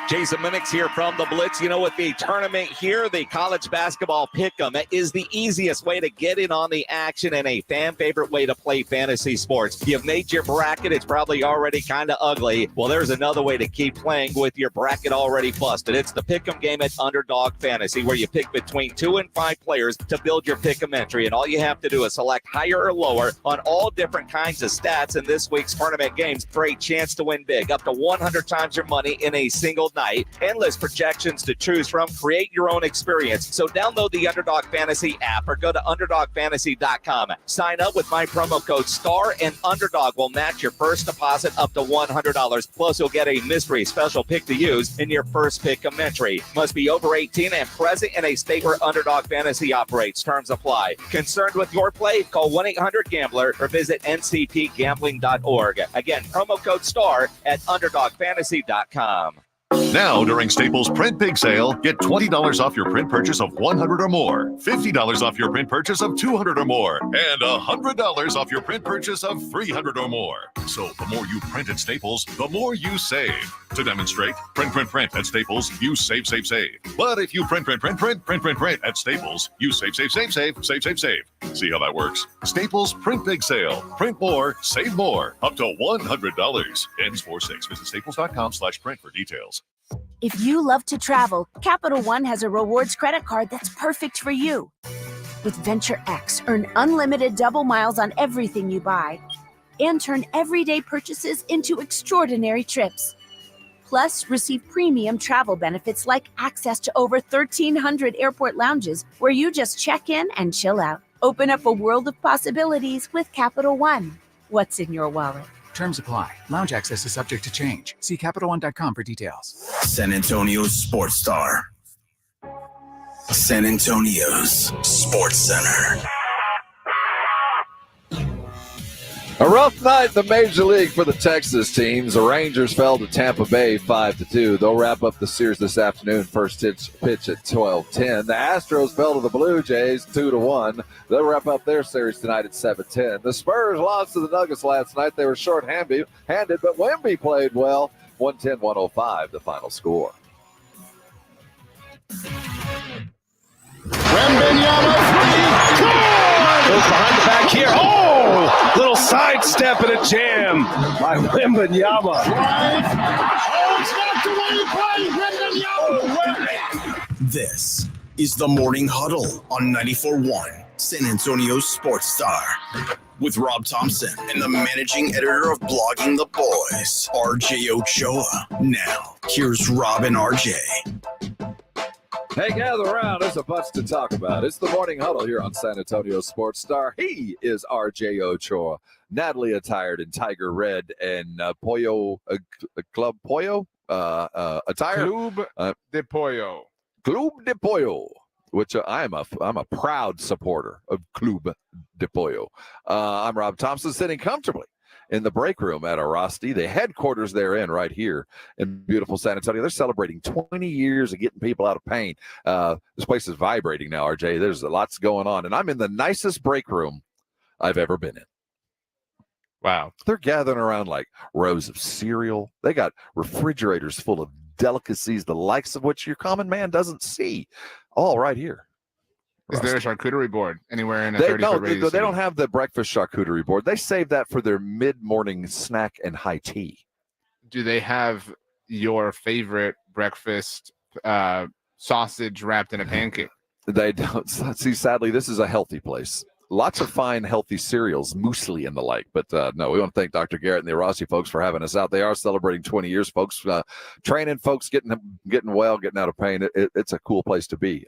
Jason Minix here from the Blitz. You know, with the tournament here, the college basketball pick'em is the easiest way to get in on the action and a fan favorite way to play fantasy sports. You've made your bracket. It's probably already kind of ugly. Well, there's another way to keep playing with your bracket already busted. It's the pick'em game at Underdog Fantasy, where you pick between 2 and 5 players to build your pick'em entry. And all you have to do is select higher or lower on all different kinds of stats in this week's tournament games for a chance to win big. Up to 100 times your money in a single night. Endless projections to choose from. Create your own experience. So download the Underdog Fantasy app or go to UnderdogFantasy.com. Sign up with my promo code STAR and Underdog will match your first deposit up to $100. Plus, you'll get a mystery special pick to use in your first pick'em entry. Must be over 18 and present in a state where Underdog Fantasy operates. Terms apply. Concerned with your play? Call 1-800-GAMBLER or visit ncpgambling.org. Again, promo code STAR at UnderdogFantasy.com. Now, during Staples Print Big Sale, get $20 off your print purchase of $100 or more, $50 off your print purchase of $200 or more, and $100 off your print purchase of $300 or more. So the more you print at Staples, the more you save. To demonstrate, print at Staples, you save. But if you print at Staples, you save. See how that works? Staples Print Big Sale. Print more, save more. Up to $100. Ends 4/6. Visit staples.com/print for details. If you love to travel, Capital One has a rewards credit card that's perfect for you. With Venture X, earn unlimited double miles on everything you buy and turn everyday purchases into extraordinary trips. Plus, receive premium travel benefits like access to over 1,300 airport lounges where you just check in and chill out. Open up a world of possibilities with Capital One. What's in your wallet? Terms apply. Lounge access is subject to change. See CapitalOne.com for details. San Antonio's Sports Star. San Antonio's Sports Center. A rough night in the Major League for the Texas teams. The Rangers fell to Tampa Bay 5-2. They'll wrap up the series this afternoon. First pitch at 12:10. The Astros fell to the Blue Jays 2-1. They'll wrap up their series tonight at 7:10. The Spurs lost to the Nuggets last night. They were short-handed, but Wemby played well. 110-105, the final score. Wembanyama three. Goes behind the back here. Oh! Little sidestep and a jam by Wembanyama. This is the Morning Huddle on 94.1 San Antonio Sports Star with Rob Thompson and the managing editor of Blogging the Boys, RJ Ochoa. Now, here's Rob and RJ. Hey, gather around. There's a bunch to talk about. It's the Morning Huddle here on San Antonio Sports Star. He is RJ Ochoa, Natalie attired in tiger red and Pollo, Club Pollo attire. Club de Pollo. Club de Pollo, which I'm a proud supporter of Club de Pollo. I'm Rob Thompson, sitting comfortably in the break room at Arasti, the headquarters they're in right here in beautiful San Antonio. They're celebrating 20 years of getting people out of pain. This place is vibrating now, RJ. There's lots going on, and I'm in the nicest break room I've ever been in. Wow. They're gathering around like rows of cereal. They got refrigerators full of delicacies, the likes of which your common man doesn't see, all right here. Is there a charcuterie board anywhere in a They 30-foot radius? They don't have the breakfast charcuterie board. They save that for their mid-morning snack and high tea. Do they have your favorite breakfast sausage wrapped in a pancake? They don't. See, sadly, this is a healthy place. Lots of fine, healthy cereals, muesli and the like. But no, we want to thank Dr. Garrett and the Rossi folks for having us out. They are celebrating 20 years, folks. Training folks, getting well, getting out of pain. It's a cool place to be.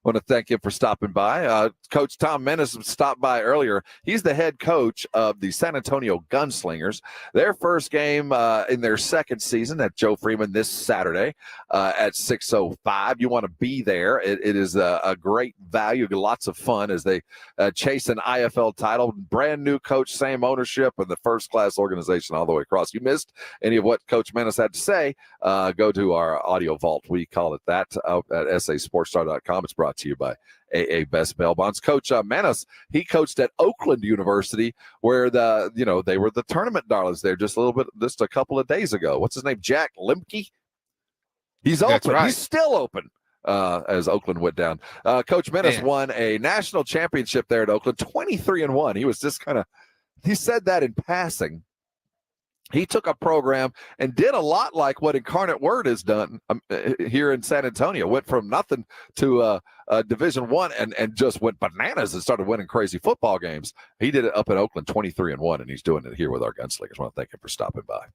I want to thank him for stopping by. Coach Tom Menace stopped by earlier. He's the head coach of the San Antonio Gunslingers. Their first game in their second season at Joe Freeman this Saturday at 6:05. You want to be there. It is a great value, lots of fun as they chase an IFL title. Brand new coach, same ownership, and the first-class organization all the way across. You missed any of what Coach Menace had to say, go to our audio vault. We call it that at sasportstar.com. It's brought to you by AA Best Bail Bonds. Coach Menace, he coached at Oakland University, where they were the tournament darlings there just a couple of days ago. What's his name? Jack Lemke. He's open. That's right. He's still open. As Oakland went down, Coach Menace won a national championship there at Oakland, 23-1. He was just he said that in passing. He took a program and did a lot like what Incarnate Word has done here in San Antonio. Went from nothing to Division I and just went bananas and started winning crazy football games. He did it up in Oakland, 23-1, and he's doing it here with our Gunslingers. I want to thank him for stopping by.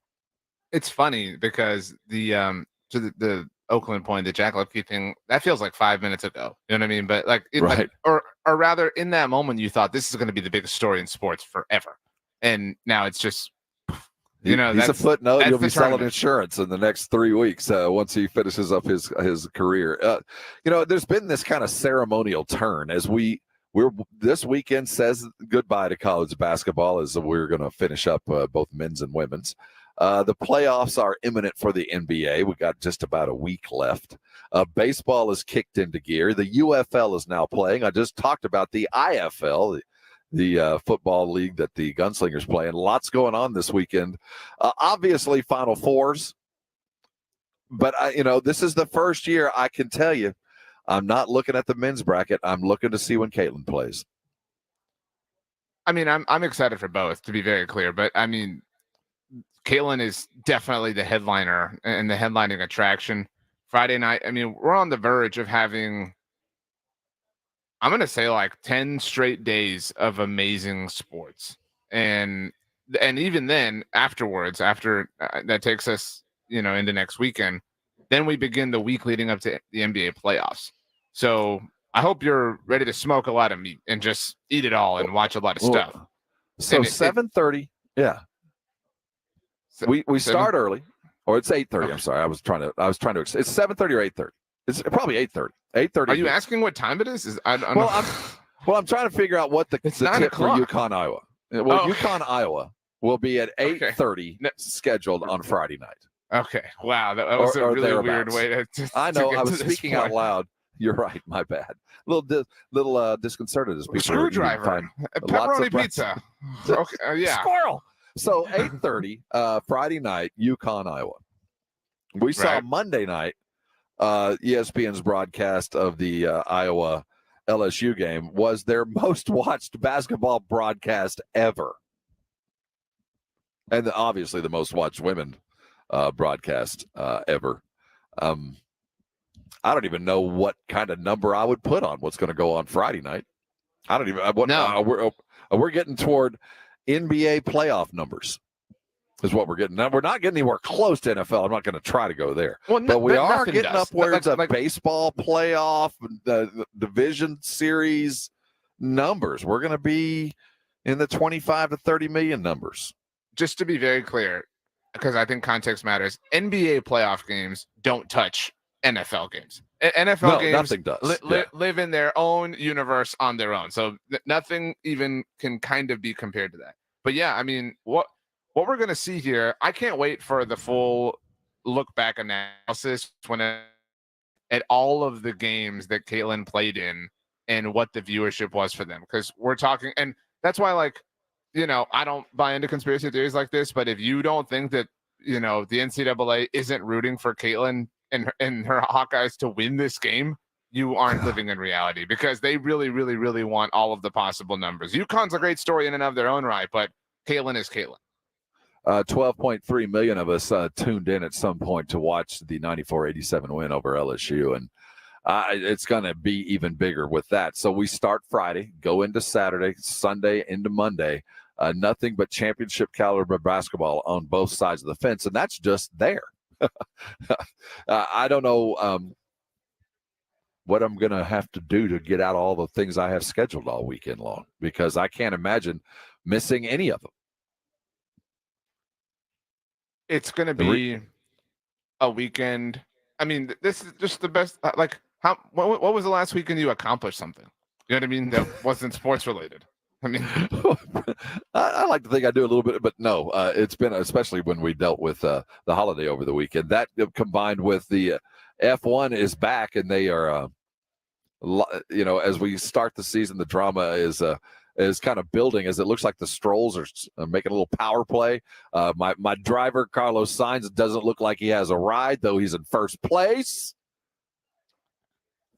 It's funny because the Oakland point, the Jack Lemke thing, that feels like 5 minutes ago. You know what I mean? But right. or rather, in that moment, you thought this is going to be the biggest story in sports forever, and now it's just. He's a footnote. He'll be selling insurance in the next 3 weeks once he finishes up his career. There's been this kind of ceremonial turn as we're this weekend says goodbye to college basketball as we're going to finish up both men's and women's. The playoffs are imminent for the NBA. We got just about a week left. Baseball is kicked into gear. The UFL is now playing. I just talked about the IFL, the football league that the Gunslingers play, and lots going on this weekend. Obviously, Final Fours. But, this is the first year I can tell you I'm not looking at the men's bracket. I'm looking to see when Caitlin plays. I mean, I'm excited for both, to be very clear. But, I mean, Caitlin is definitely the headliner and the headlining attraction. Friday night, I mean, we're on the verge of having – I'm going to say like 10 straight days of amazing sports. And even then afterwards, after that takes us, into next weekend, then we begin the week leading up to the NBA playoffs. So I hope you're ready to smoke a lot of meat and just eat it all and watch a lot of stuff. So 7:30. Yeah. We start early, or it's 8:30. Okay. I'm sorry. I was trying to, it's 7:30 or 8:30. It's probably 8:30. 8:30. Are you asking what time it is? I'm trying to figure out what the tip for UConn, Iowa. Well, UConn, Iowa will be at 8:30 scheduled on Friday night. Okay. Wow. That was a really weird way to I know. I was speaking out loud. You're right. My bad. A little disconcerted as people. Screwdriver. Pepperoni pizza. Okay. Yeah. Squirrel. So 8:30 Friday night, UConn, Iowa. We saw Monday night. ESPN's broadcast of the Iowa LSU game was their most watched basketball broadcast ever. And obviously the most watched women broadcast ever. I don't even know what kind of number I would put on what's going to go on Friday night. I don't even. We're getting toward NBA playoff numbers. Is what we're getting. Now, we're not getting anywhere close to NFL. I'm not going to try to go there. Well, but we are getting does. upwards of baseball playoff, the division series numbers. We're going to be in the 25 to 30 million numbers. Just to be very clear, because I think context matters, NBA playoff games don't touch NFL games. NFL games nothing does. Live in their own universe on their own. So nothing even can kind of be compared to that. But yeah, I mean, what we're going to see here, I can't wait for the full look back analysis at all of the games that Caitlin played in and what the viewership was for them. Because we're talking, and that's why, like, you know, I don't buy into conspiracy theories like this, but if you don't think that, you know, the NCAA isn't rooting for Caitlin and her Hawkeyes to win this game, you aren't living in reality, because they really, really, really want all of the possible numbers. UConn's a great story in and of their own right, but Caitlin is Caitlin. 12.3 million of us tuned in at some point to watch the 94-87 win over LSU, and it's going to be even bigger with that. So we start Friday, go into Saturday, Sunday into Monday. Nothing but championship caliber basketball on both sides of the fence, and that's just there. I don't know what I'm going to have to do to get out all the things I have scheduled all weekend long, because I can't imagine missing any of them. It's going to be a weekend. I mean, this is just the best. Like, what was the last weekend you accomplished something? You know what I mean? That wasn't sports related. I mean, I like to think I do a little bit, but no, it's been, especially when we dealt with the holiday over the weekend, that combined with the F1 is back, and they are, you know, as we start the season, the drama is kind of building, as it looks like the Strolls are making a little power play. My driver, Carlos Sainz, doesn't look like he has a ride, though he's in first place.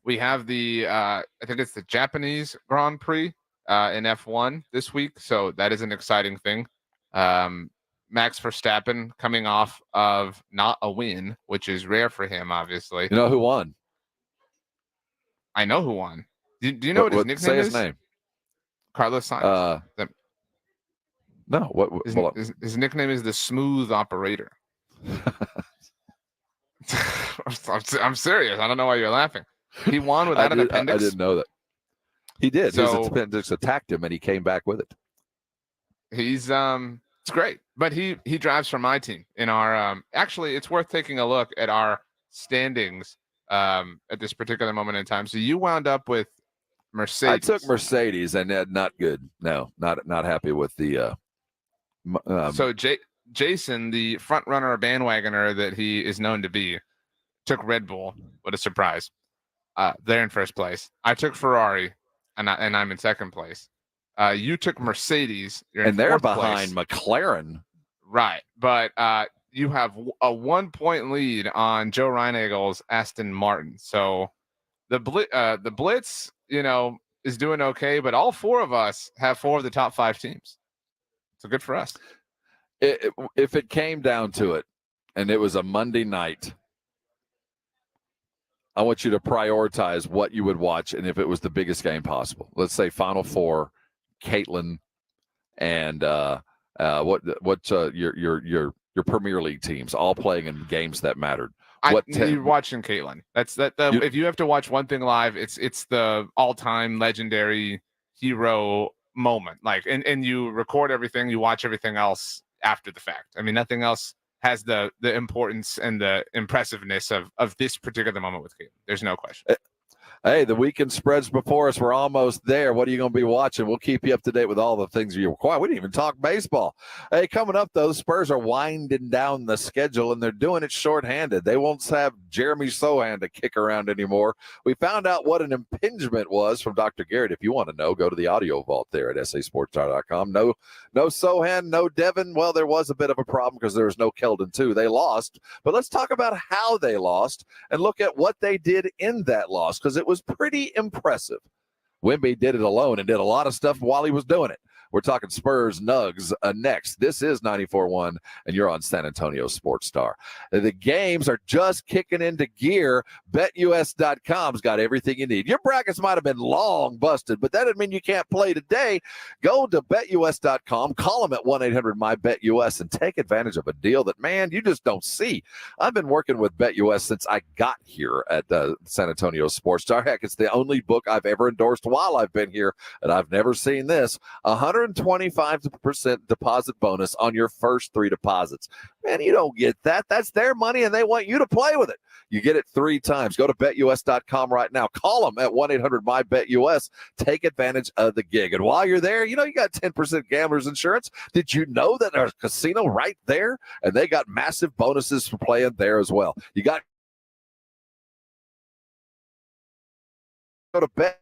We have I think it's the Japanese Grand Prix in F1 this week, so that is an exciting thing. Max Verstappen coming off of not a win, which is rare for him, obviously. You know who won? I know who won. Do you know what his nickname is? Say his name. Carlos Sainz. No, his nickname is the Smooth Operator. I'm serious. I don't know why you're laughing. He won without an appendix. I didn't know that. He did. So, his appendix attacked him, and he came back with it. He's it's great, but he drives for my team in our. Actually, it's worth taking a look at our standings at this particular moment in time. So you wound up with Mercedes. I took Mercedes, and not good. No, not happy with the. So Jason, the front runner bandwagoner that he is known to be, took Red Bull. What a surprise! They're in first place. I took Ferrari, and I'm in second place. You took Mercedes, and they're behind McLaren, right? But you have a 1 point lead on Joe Reinagel's Aston Martin. So the Blitz, you know, is doing okay, but all four of us have four of the top five teams. So good for us. If it came down to it, and it was a Monday night, I want you to prioritize what you would watch, and if it was the biggest game possible. Let's say Final Four, Caitlin, and your Premier League teams all playing in games that mattered. You're watching Caitlin. If you have to watch one thing live, it's the all-time legendary hero moment. Like, and you record everything, you watch everything else after the fact. I mean, nothing else has the importance and the impressiveness of this particular moment with Caitlin. There's no question. Hey, the weekend spreads before us. We're almost there. What are you going to be watching? We'll keep you up to date with all the things you require. We didn't even talk baseball. Hey, coming up, though, the Spurs are winding down the schedule, and they're doing it shorthanded. They won't have Jeremy Sohan to kick around anymore. We found out what an impingement was from Dr. Garrett. If you want to know, go to the audio vault there at sasportstar.com. No Sohan, no Devin. Well, there was a bit of a problem because there was no Keldon, too. They lost. But let's talk about how they lost and look at what they did in that loss, because it was pretty impressive. Wemby did it alone and did a lot of stuff while he was doing it. We're talking Spurs, Nugs next. This is 94.1, and you're on San Antonio Sports Star. The games are just kicking into gear. BetUS.com's got everything you need. Your brackets might have been long busted, but that doesn't mean you can't play today. Go to BetUS.com, call them at 1-800-MY-BETUS, and take advantage of a deal that, man, you just don't see. I've been working with BetUS since I got here at San Antonio Sports Star. Heck, it's the only book I've ever endorsed while I've been here, and I've never seen this. 125% deposit bonus on your first 3 deposits. Man, you don't get that. That's their money, and they want you to play with it. You get it 3 times. Go to BetUS.com right now. Call them at 1-800-MY-BETUS. Take advantage of the gig. And while you're there, you got 10% gambler's insurance. Did you know that there's a casino right there? And they got massive bonuses for playing there as well. You got go to bet.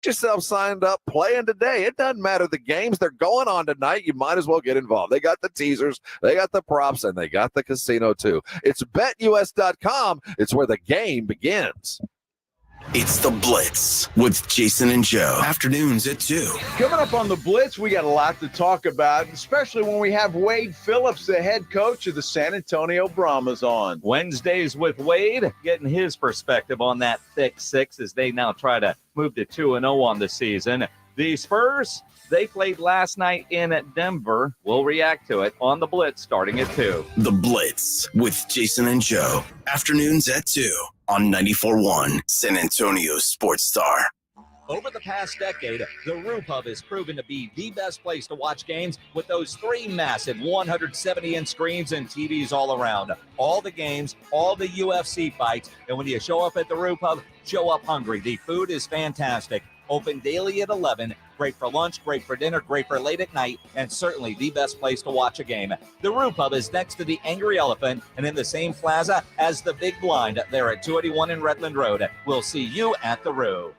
Get yourself signed up, playing today. It doesn't matter the games. They're going on tonight. You might as well get involved. They got the teasers, they got the props, and they got the casino too. It's BetUS.com. It's where the game begins. It's The Blitz with Jason and Joe. Afternoons at 2. Coming up on The Blitz, we got a lot to talk about, especially when we have Wade Phillips, the head coach of the San Antonio Brahmas, on. Wednesdays with Wade, getting his perspective on that thick 6 as they now try to move to 2-0 on the season. The Spurs, they played last night in Denver. We'll react to it on The Blitz starting at 2. The Blitz with Jason and Joe. Afternoons at 2 on 94.1 San Antonio Sports Star. Over the past decade, the Roo Pub has proven to be the best place to watch games with those 3 massive 170-inch screens and TVs all around. All the games, all the UFC fights, and when you show up at the Roo Pub, show up hungry. The food is fantastic. Open daily at 11. Great for lunch, great for dinner, great for late at night, and certainly the best place to watch a game. The Roo Pub is next to the Angry Elephant and in the same plaza as the Big Blind there at 281 in Redland Road. We'll see you at the Roo.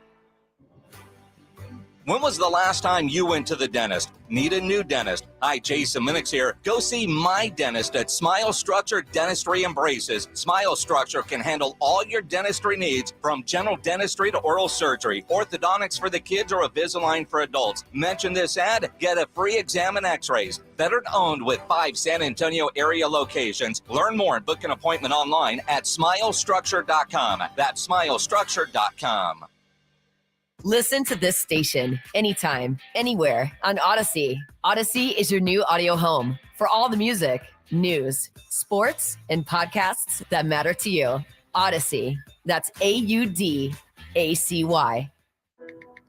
When was the last time you went to the dentist? Need a new dentist? Hi, Jason Minix here. Go see my dentist at Smile Structure Dentistry and Braces. Smile Structure can handle all your dentistry needs, from general dentistry to oral surgery, orthodontics for the kids, or Invisalign for adults. Mention this ad, get a free exam and x-rays. Veteran owned with 5 San Antonio area locations. Learn more and book an appointment online at smilestructure.com. That's smilestructure.com. Listen to this station anytime, anywhere on Odyssey. Odyssey is your new audio home for all the music, news, sports, and podcasts that matter to you. Odyssey. That's AUDACY.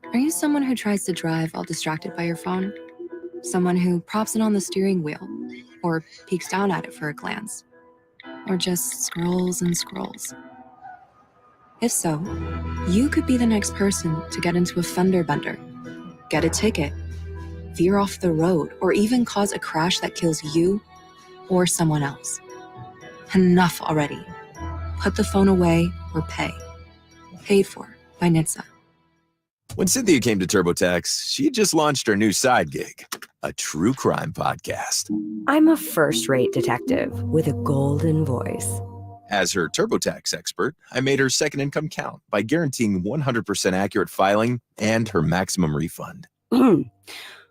Are you someone who tries to drive while distracted by your phone? Someone who props it on the steering wheel or peeks down at it for a glance? Or just scrolls and scrolls? If so, you could be the next person to get into a fender bender, get a ticket, veer off the road, or even cause a crash that kills you or someone else. Enough already. Put the phone away or pay. Paid for by NHTSA. When Cynthia came to TurboTax, she just launched her new side gig, a true crime podcast. I'm a first-rate detective with a golden voice. As her TurboTax expert, I made her second income count by guaranteeing 100% accurate filing and her maximum refund.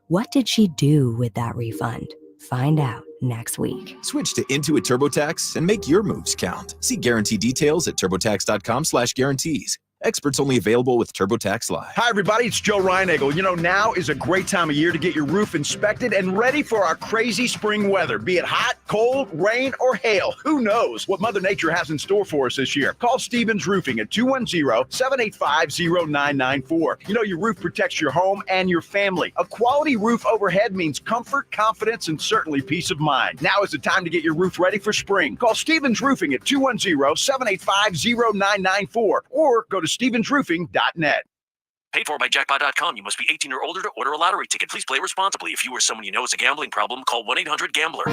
What did she do with that refund? Find out next week. Switch to Intuit TurboTax and make your moves count. See guarantee details at turbotax.com/guarantees. Experts only available with TurboTax Live. Hi, everybody. It's Joe Reinagel. Now is a great time of year to get your roof inspected and ready for our crazy spring weather. Be it hot, cold, rain, or hail. Who knows what Mother Nature has in store for us this year? Call Stevens Roofing at 210-785-0994. Your roof protects your home and your family. A quality roof overhead means comfort, confidence, and certainly peace of mind. Now is the time to get your roof ready for spring. Call Stevens Roofing at 210-785-0994 or go to stevensroofing.net. Paid for by Jackpot.com. You must be 18 or older to order a lottery ticket. Please play responsibly. If you or someone you know has a gambling problem, call 1-800-GAMBLER.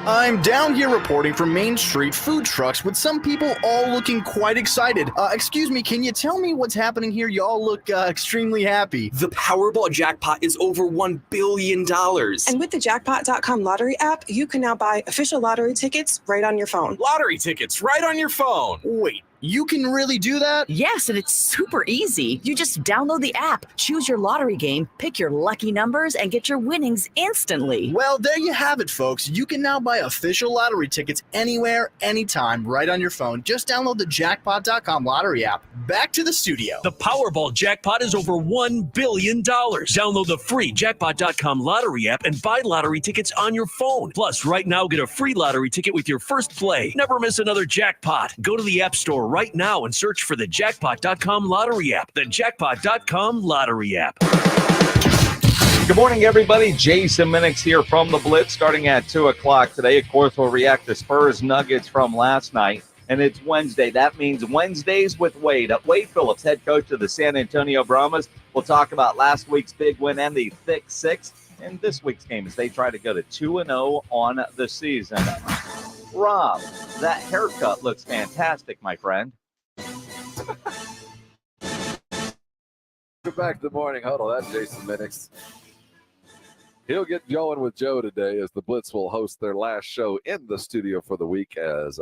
I'm down here reporting from Main Street food trucks with some people all looking quite excited. Excuse me, can you tell me what's happening here? You all look extremely happy. The Powerball jackpot is over $1 billion. And with the Jackpot.com lottery app, you can now buy official lottery tickets right on your phone. Lottery tickets right on your phone. Wait. You can really do that? Yes, and it's super easy. You just download the app, choose your lottery game, pick your lucky numbers, and get your winnings instantly. Well, there you have it, folks. You can now buy official lottery tickets anywhere, anytime, right on your phone. Just download the jackpot.com lottery app. Back to the studio. The Powerball jackpot is over $1 billion. Download the free jackpot.com lottery app and buy lottery tickets on your phone. Plus, right now, get a free lottery ticket with your first play. Never miss another jackpot. Go to the App Store right now and search for the jackpot.com lottery app. The jackpot.com lottery app. Good morning, everybody. Jason Minix here from the Blitz, starting at 2 o'clock today. Of course, we'll react to Spurs Nuggets from last night, and it's Wednesday. That means Wednesdays with Wade. Wade Phillips, head coach of the San Antonio Brahmas. We'll talk about last week's big win and the thick six in this week's game as they try to go to 2-0 on the season. Rob, that haircut looks fantastic, my friend. Get back to the Morning Huddle. That's Jason Minix. He'll get going with Joe today as the Blitz will host their last show in the studio for the week as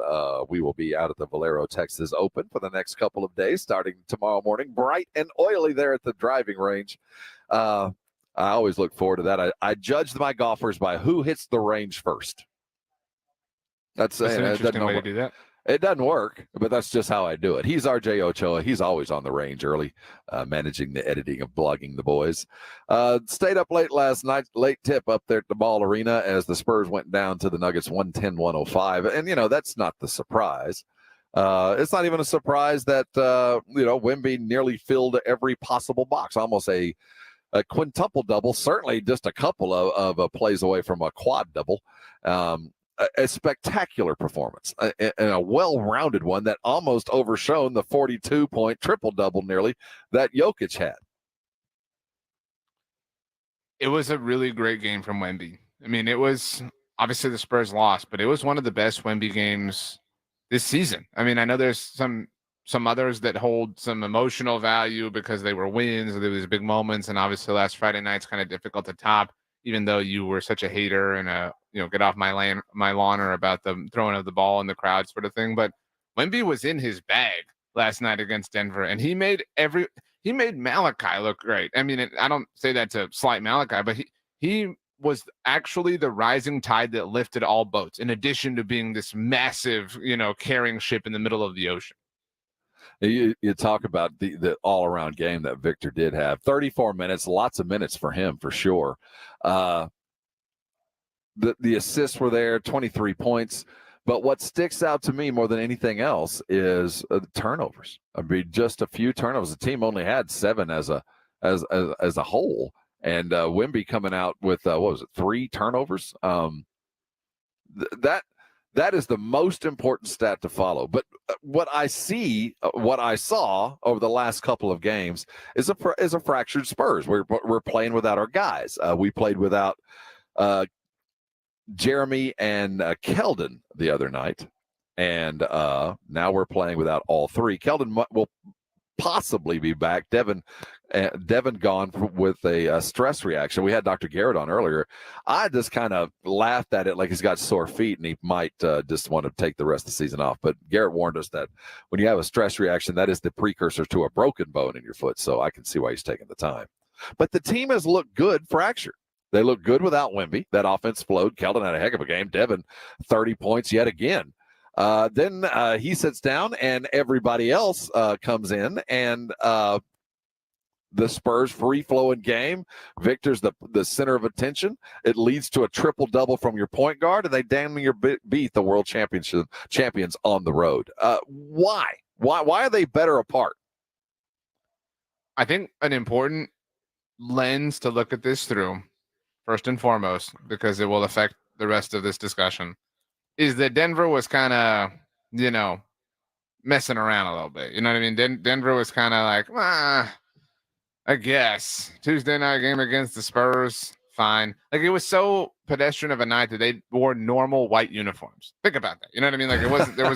we will be out at the Valero, Texas Open for the next couple of days, starting tomorrow morning. Bright and oily there at the driving range. I always look forward to that. I judge my golfers by who hits the range first. That's an interesting way to do that. It doesn't work, but that's just how I do it. He's RJ Ochoa. He's always on the range early, managing the editing of Blogging the Boys. Stayed up late last night, late tip up there at the Ball Arena as the Spurs went down to the Nuggets 110-105. And, that's not the surprise. It's not even a surprise that, Wemby nearly filled every possible box, almost a quintuple double, certainly just a couple of plays away from a quad double. A spectacular performance and a well-rounded one that almost overshone the 42-point triple-double nearly that Jokic had. It was a really great game from Wemby. I mean, it was obviously the Spurs lost, but it was one of the best Wemby games this season. I mean, I know there's some others that hold some emotional value because they were wins or there was big moments, and obviously last Friday night's kind of difficult to top, even though you were such a hater and get off my lawn or about the throwing of the ball in the crowd sort of thing. But Wemby was in his bag last night against Denver, and he made Malachi look great. I mean, I don't say that to slight Malachi, but he was actually the rising tide that lifted all boats, in addition to being this massive, carrying ship in the middle of the ocean. You talk about the all-around game that Victor did have. 34 minutes, lots of minutes for him for sure. The assists were there, 23 points. But what sticks out to me more than anything else is the turnovers. I mean, just a few turnovers. The team only had 7 as a whole, and Wemby coming out with 3 turnovers. That is the most important stat to follow. But what I saw over the last couple of games is a fractured Spurs. We're playing without our guys. We played without Jeremy and Keldon the other night, and now we're playing without all 3. Keldon will possibly be back. Devin gone with a stress reaction. We had Dr. Garrett on earlier. I just kind of laughed at it like he's got sore feet and he might just want to take the rest of the season off. But Garrett warned us that when you have a stress reaction, that is the precursor to a broken bone in your foot. So I can see why he's taking the time. But the team has looked good fractured. They look good without Wemby. That offense flowed. Keldon had a heck of a game. Devin, 30 points yet again. Then he sits down and everybody else comes in, and the Spurs free-flowing game. Victor's the center of attention. It leads to a triple-double from your point guard, and they damn near beat the world champions on the road. Why? Why are they better apart? I think an important lens to look at this through, first and foremost, because it will affect the rest of this discussion, is that Denver was kind of, messing around a little bit. You know what I mean? Denver was kind of like, I guess. Tuesday night game against the Spurs, fine. Like, it was so pedestrian of a night that they wore normal white uniforms. Think about that. You know what I mean? Like, it wasn't, there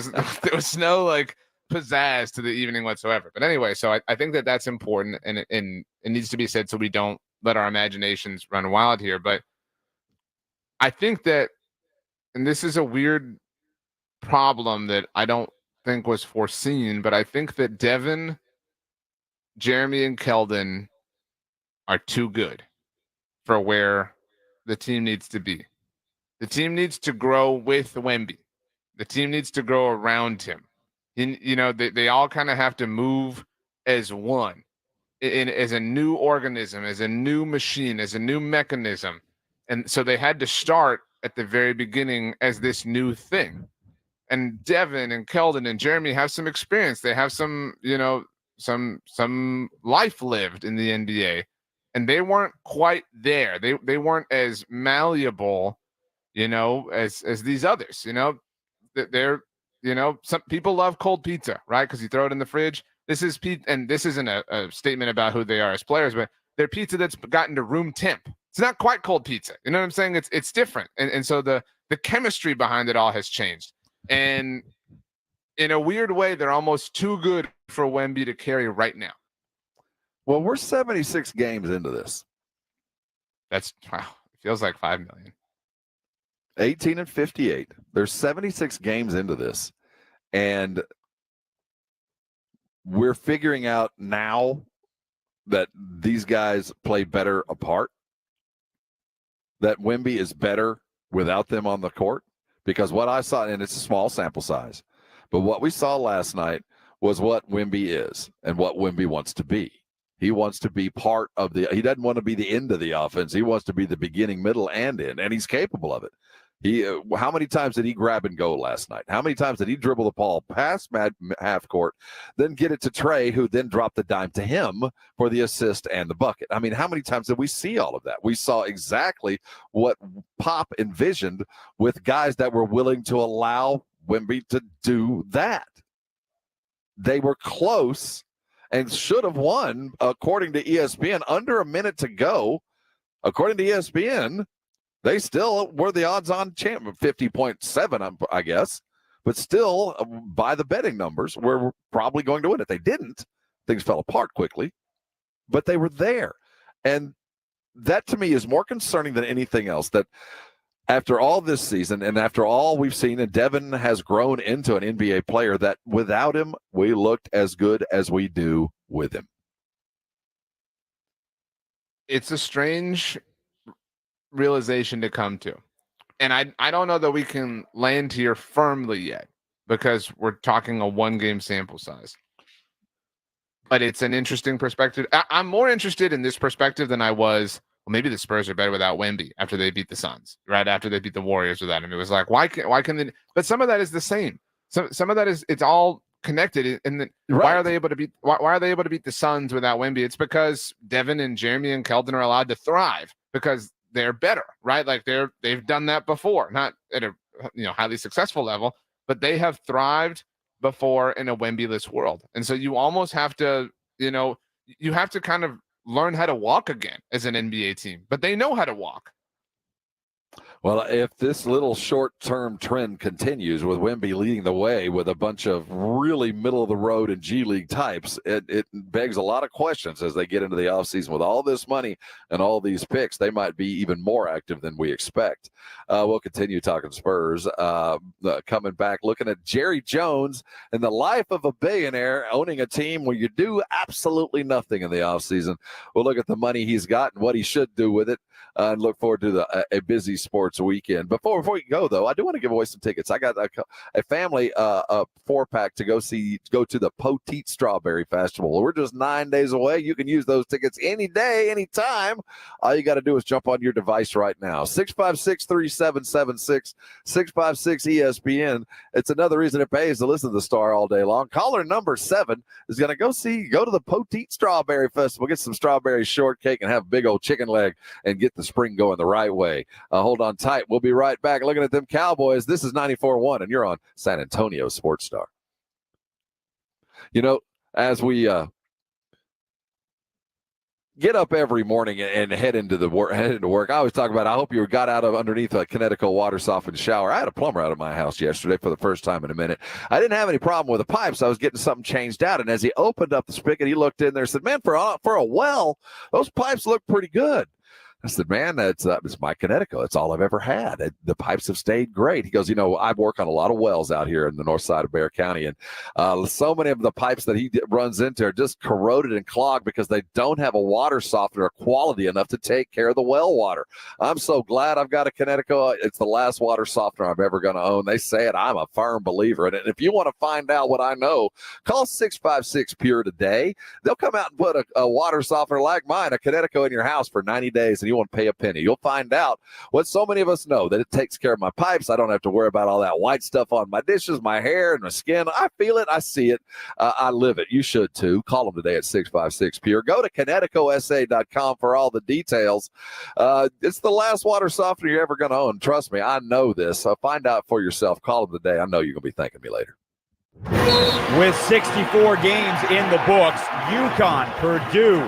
was no, like, pizzazz to the evening whatsoever. But anyway, so I think that's important, and it needs to be said so we don't let our imaginations run wild here. But I think that, and this is a weird problem that I don't think was foreseen, but I think that Devin, Jeremy, and Keldon are too good for where the team needs to be. The team needs to grow with Wemby. The team needs to grow around him. They all kind of have to move as one, as a new organism, as a new machine, as a new mechanism. And so they had to start at the very beginning as this new thing. And Devin and Keldon and Jeremy have some experience. They have some life lived in the NBA. And they weren't quite there. They weren't as malleable, as these others. They're, some people love cold pizza, right? Because you throw it in the fridge. This is pizza, and this isn't a statement about who they are as players, but they're pizza that's gotten to room temp. It's not quite cold pizza. You know what I'm saying? It's different. And so the chemistry behind it all has changed. And in a weird way, they're almost too good for Wemby to carry right now. Well, we're 76 games into this. Wow. It feels like 5 million. 18-58. There's 76 games into this. And we're figuring out now that these guys play better apart, that Wemby is better without them on the court. Because what I saw, and it's a small sample size, but what we saw last night was what Wemby is and what Wemby wants to be. He wants to be part of he doesn't want to be the end of the offense. He wants to be the beginning, middle, and end, and he's capable of it. How many times did he grab and go last night? How many times did he dribble the ball past half court, then get it to Trey, who then dropped the dime to him for the assist and the bucket? I mean, how many times did we see all of that? We saw exactly what Pop envisioned with guys that were willing to allow Wemby to do that. They were close and should have won, according to ESPN, under a minute to go. According to ESPN, they still were the odds-on champ, 50.7, I guess. But still, by the betting numbers, we're probably going to win. If they didn't, things fell apart quickly. But they were there. And that, to me, is more concerning than anything else, that after all this season and after all we've seen, and Devin has grown into an NBA player, that without him, we looked as good as we do with him. It's a strange realization to come to. And I don't know that we can land here firmly yet, because we're talking a one-game sample size. But it's an interesting perspective. I'm more interested in this perspective than I was, well, maybe the Spurs are better without Wemby after they beat the Suns, right? After they beat the Warriors without him. It was like, why can they? But some of that is the same. Some of that is, it's all connected. And right. Why are they able to beat the Suns without Wemby? It's because Devin and Jeremy and Keldon are allowed to thrive because they're better, right? Like they've done that before, not at a highly successful level, but they have thrived before in a Wemby-less world. And so you almost have to, you have to kind of learn how to walk again as an NBA team, but they know how to walk. Well, if this little short-term trend continues with Wemby leading the way with a bunch of really middle-of-the-road and G League types, it begs a lot of questions as they get into the offseason. With all this money and all these picks, they might be even more active than we expect. We'll continue talking Spurs. Coming back, looking at Jerry Jones and the life of a billionaire owning a team where you do absolutely nothing in the offseason. We'll look at the money he's got and what he should do with it, and look forward to a busy sports weekend. Before we go, though, I do want to give away some tickets. I got a family a 4-pack to go to the Poteet Strawberry Festival. We're just 9 days away. You can use those tickets any day, anytime. All you got to do is jump on your device right now. 656-3776, 656-ESPN. It's another reason it pays to listen to the Star all day long. Caller number 7 is going to go to the Poteet Strawberry Festival, get some strawberry shortcake, and have a big old chicken leg and get the spring going the right way. Hold on tight. We'll be right back looking at them Cowboys. This is 94.1, and you're on San Antonio Sports Star. As we get up every morning and head into work, I always talk about, I hope you got out of underneath a Connecticut water softened shower. I had a plumber out of my house yesterday for the first time in a minute. I didn't have any problem with the pipes. I was getting something changed out, and as he opened up the spigot, he looked in there and said, man, for a well, those pipes look pretty good. I said, man, it's my Connecticut. It's all I've ever had. The pipes have stayed great. He goes, I work on a lot of wells out here in the north side of Bexar County, and so many of the pipes that he runs into are just corroded and clogged because they don't have a water softener quality enough to take care of the well water. I'm so glad I've got a Connecticut. It's the last water softener I'm ever going to own. They say it. I'm a firm believer in it. And if you want to find out what I know, call 656 Pure today. They'll come out and put a water softener like mine, a Connecticut, in your house for 90 days, and you won't pay a penny. You'll find out what so many of us know, that it takes care of my pipes. I don't have to worry about all that white stuff on my dishes, my hair, and my skin. I feel it. I see it. I live it. You should too. Call them today at 656 Pure. Go to ConnecticutSA.com for all the details. It's the last water softener you're ever going to own. Trust me, I know this. So find out for yourself. Call them today. I know you're going to be thanking me later. With 64 games in the books, UConn, Purdue,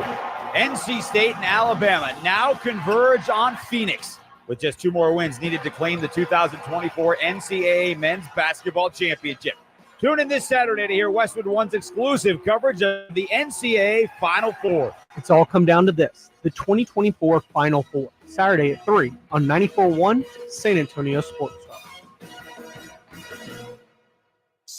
NC State, and Alabama now converge on Phoenix with just 2 more wins needed to claim the 2024 NCAA Men's Basketball Championship. Tune in this Saturday to hear Westwood One's exclusive coverage of the NCAA Final Four. It's all come down to this, the 2024 Final Four, Saturday at 3 on 94.1 San Antonio Sports Star.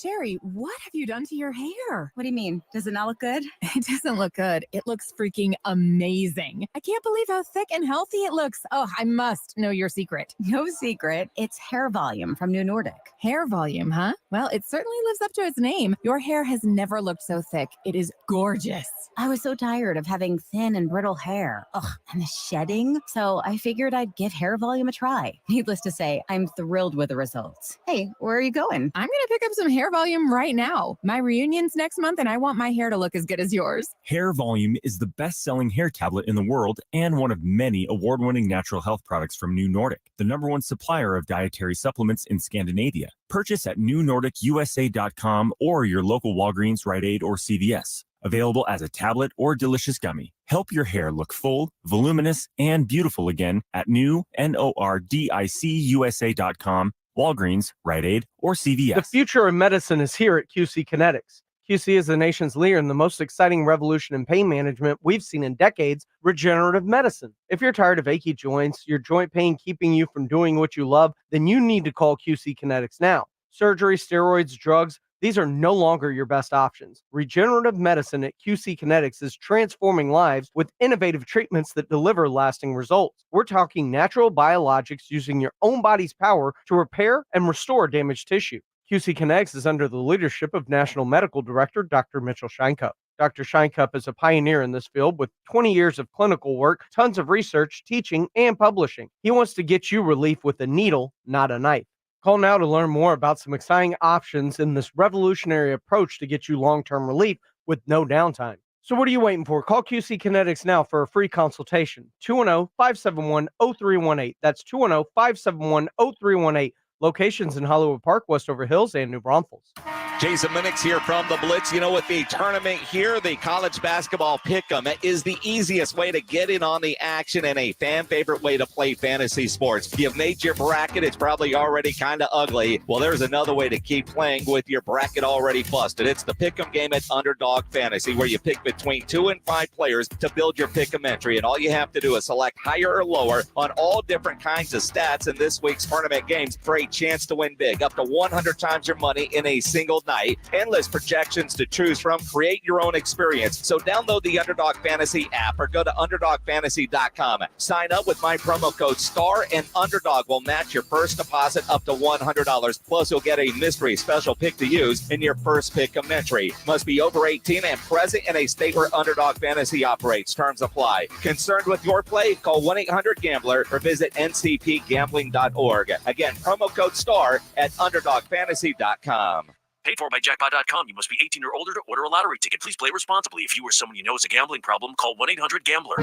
Sherry, what have you done to your hair? What do you mean? Does it not look good? It doesn't look good. It looks freaking amazing. I can't believe how thick and healthy it looks. Oh, I must know your secret. No secret. It's hair volume from New Nordic. Hair volume, huh? Well, it certainly lives up to its name. Your hair has never looked so thick. It is gorgeous. I was so tired of having thin and brittle hair. Ugh, and the shedding. So I figured I'd give hair volume a try. Needless to say, I'm thrilled with the results. Hey, where are you going? I'm going to pick up some hair volume right now. My reunion's next month and I want my hair to look as good as yours. Hair Volume is the best-selling hair tablet in the world and one of many award-winning natural health products from New Nordic, the #1 supplier of dietary supplements in Scandinavia. Purchase at newnordicusa.com or your local Walgreens, Rite Aid, or CVS. Available as a tablet or delicious gummy. Help your hair look full, voluminous, and beautiful again at nordiciusa.com, Walgreens, Rite Aid, or CVS. The future of medicine is here at QC Kinetics. QC is the nation's leader in the most exciting revolution in pain management we've seen in decades, regenerative medicine. If you're tired of achy joints, your joint pain keeping you from doing what you love, then you need to call QC Kinetics now. Surgery, steroids, drugs, these are no longer your best options. Regenerative medicine at QC Kinetics is transforming lives with innovative treatments that deliver lasting results. We're talking natural biologics using your own body's power to repair and restore damaged tissue. QC Kinetics is under the leadership of National Medical Director Dr. Mitchell Scheinkup. Dr. Scheinkup is a pioneer in this field with 20 years of clinical work, tons of research, teaching, and publishing. He wants to get you relief with a needle, not a knife. Call now to learn more about some exciting options in this revolutionary approach to get you long-term relief with no downtime. So what are you waiting for? Call QC Kinetics now for a free consultation. 210-571-0318. That's 210-571-0318. Locations in Hollywood Park, Westover Hills, and New Braunfels. Jason Minix here from the Blitz. With the tournament here, the college basketball pick'em is the easiest way to get in on the action and a fan favorite way to play fantasy sports. You've made your bracket. It's probably already kind of ugly. Well, there's another way to keep playing with your bracket already busted. It's the pick'em game at Underdog Fantasy, where you pick between 2 and 5 players to build your pick'em entry. And all you have to do is select higher or lower on all different kinds of stats in this week's tournament games for a chance to win big, up to 100 times your money in a single night. Endless projections to choose from. Create your own experience. So download the Underdog Fantasy app or go to UnderdogFantasy.com. Sign up with my promo code STAR and Underdog will match your first deposit up to $100. Plus, you'll get a mystery special pick to use in your first pick'em entry. Must be over 18 and present in a state where Underdog Fantasy operates. Terms apply. Concerned with your play? Call 1-800-GAMBLER or visit ncpgambling.org. Again, promo code STAR at UnderdogFantasy.com. Paid for by Jackpot.com. You must be 18 or older to order a lottery ticket. Please play responsibly. If you or someone you know has a gambling problem, call 1-800-GAMBLER.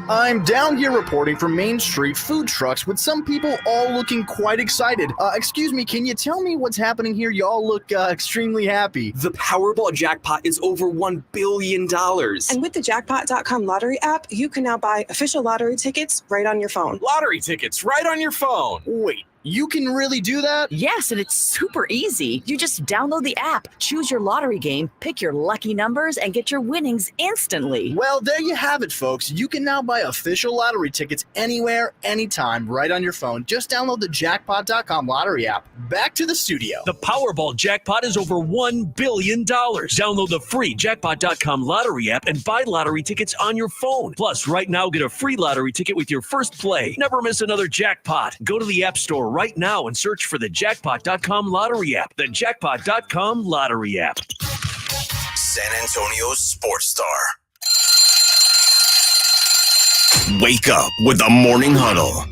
I'm down here reporting from Main Street food trucks with some people all looking quite excited. Excuse me, can you tell me what's happening here? Y'all look extremely happy. The Powerball jackpot is over $1 billion. And with the Jackpot.com lottery app, you can now buy official lottery tickets right on your phone. Lottery tickets right on your phone. Wait. You can really do that? Yes, and it's super easy. You just download the app, choose your lottery game, pick your lucky numbers, and get your winnings instantly. Well, there you have it, folks. You can now buy official lottery tickets anywhere, anytime, right on your phone. Just download the jackpot.com lottery app. Back to the studio. The Powerball jackpot is over $1 billion. Download the free jackpot.com lottery app and buy lottery tickets on your phone. Plus, right now, get a free lottery ticket with your first play. Never miss another jackpot. Go to the App Store right now and search for the jackpot.com lottery app. The jackpot.com lottery app. San Antonio's Sports Star. Wake up with the Morning Huddle.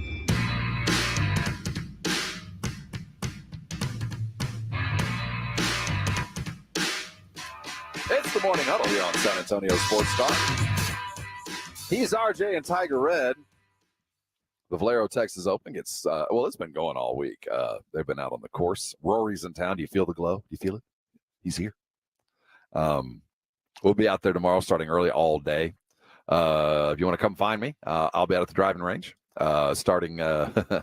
It's the Morning Huddle here on San Antonio Sports Star. He's RJ and Tiger Red. The Valero Texas Open gets, it's been going all week. They've been out on the course. Rory's in town. Do you feel the glow? Do you feel it? He's here. We'll be out there tomorrow starting early all day. If you want to come find me, I'll be out at the driving range starting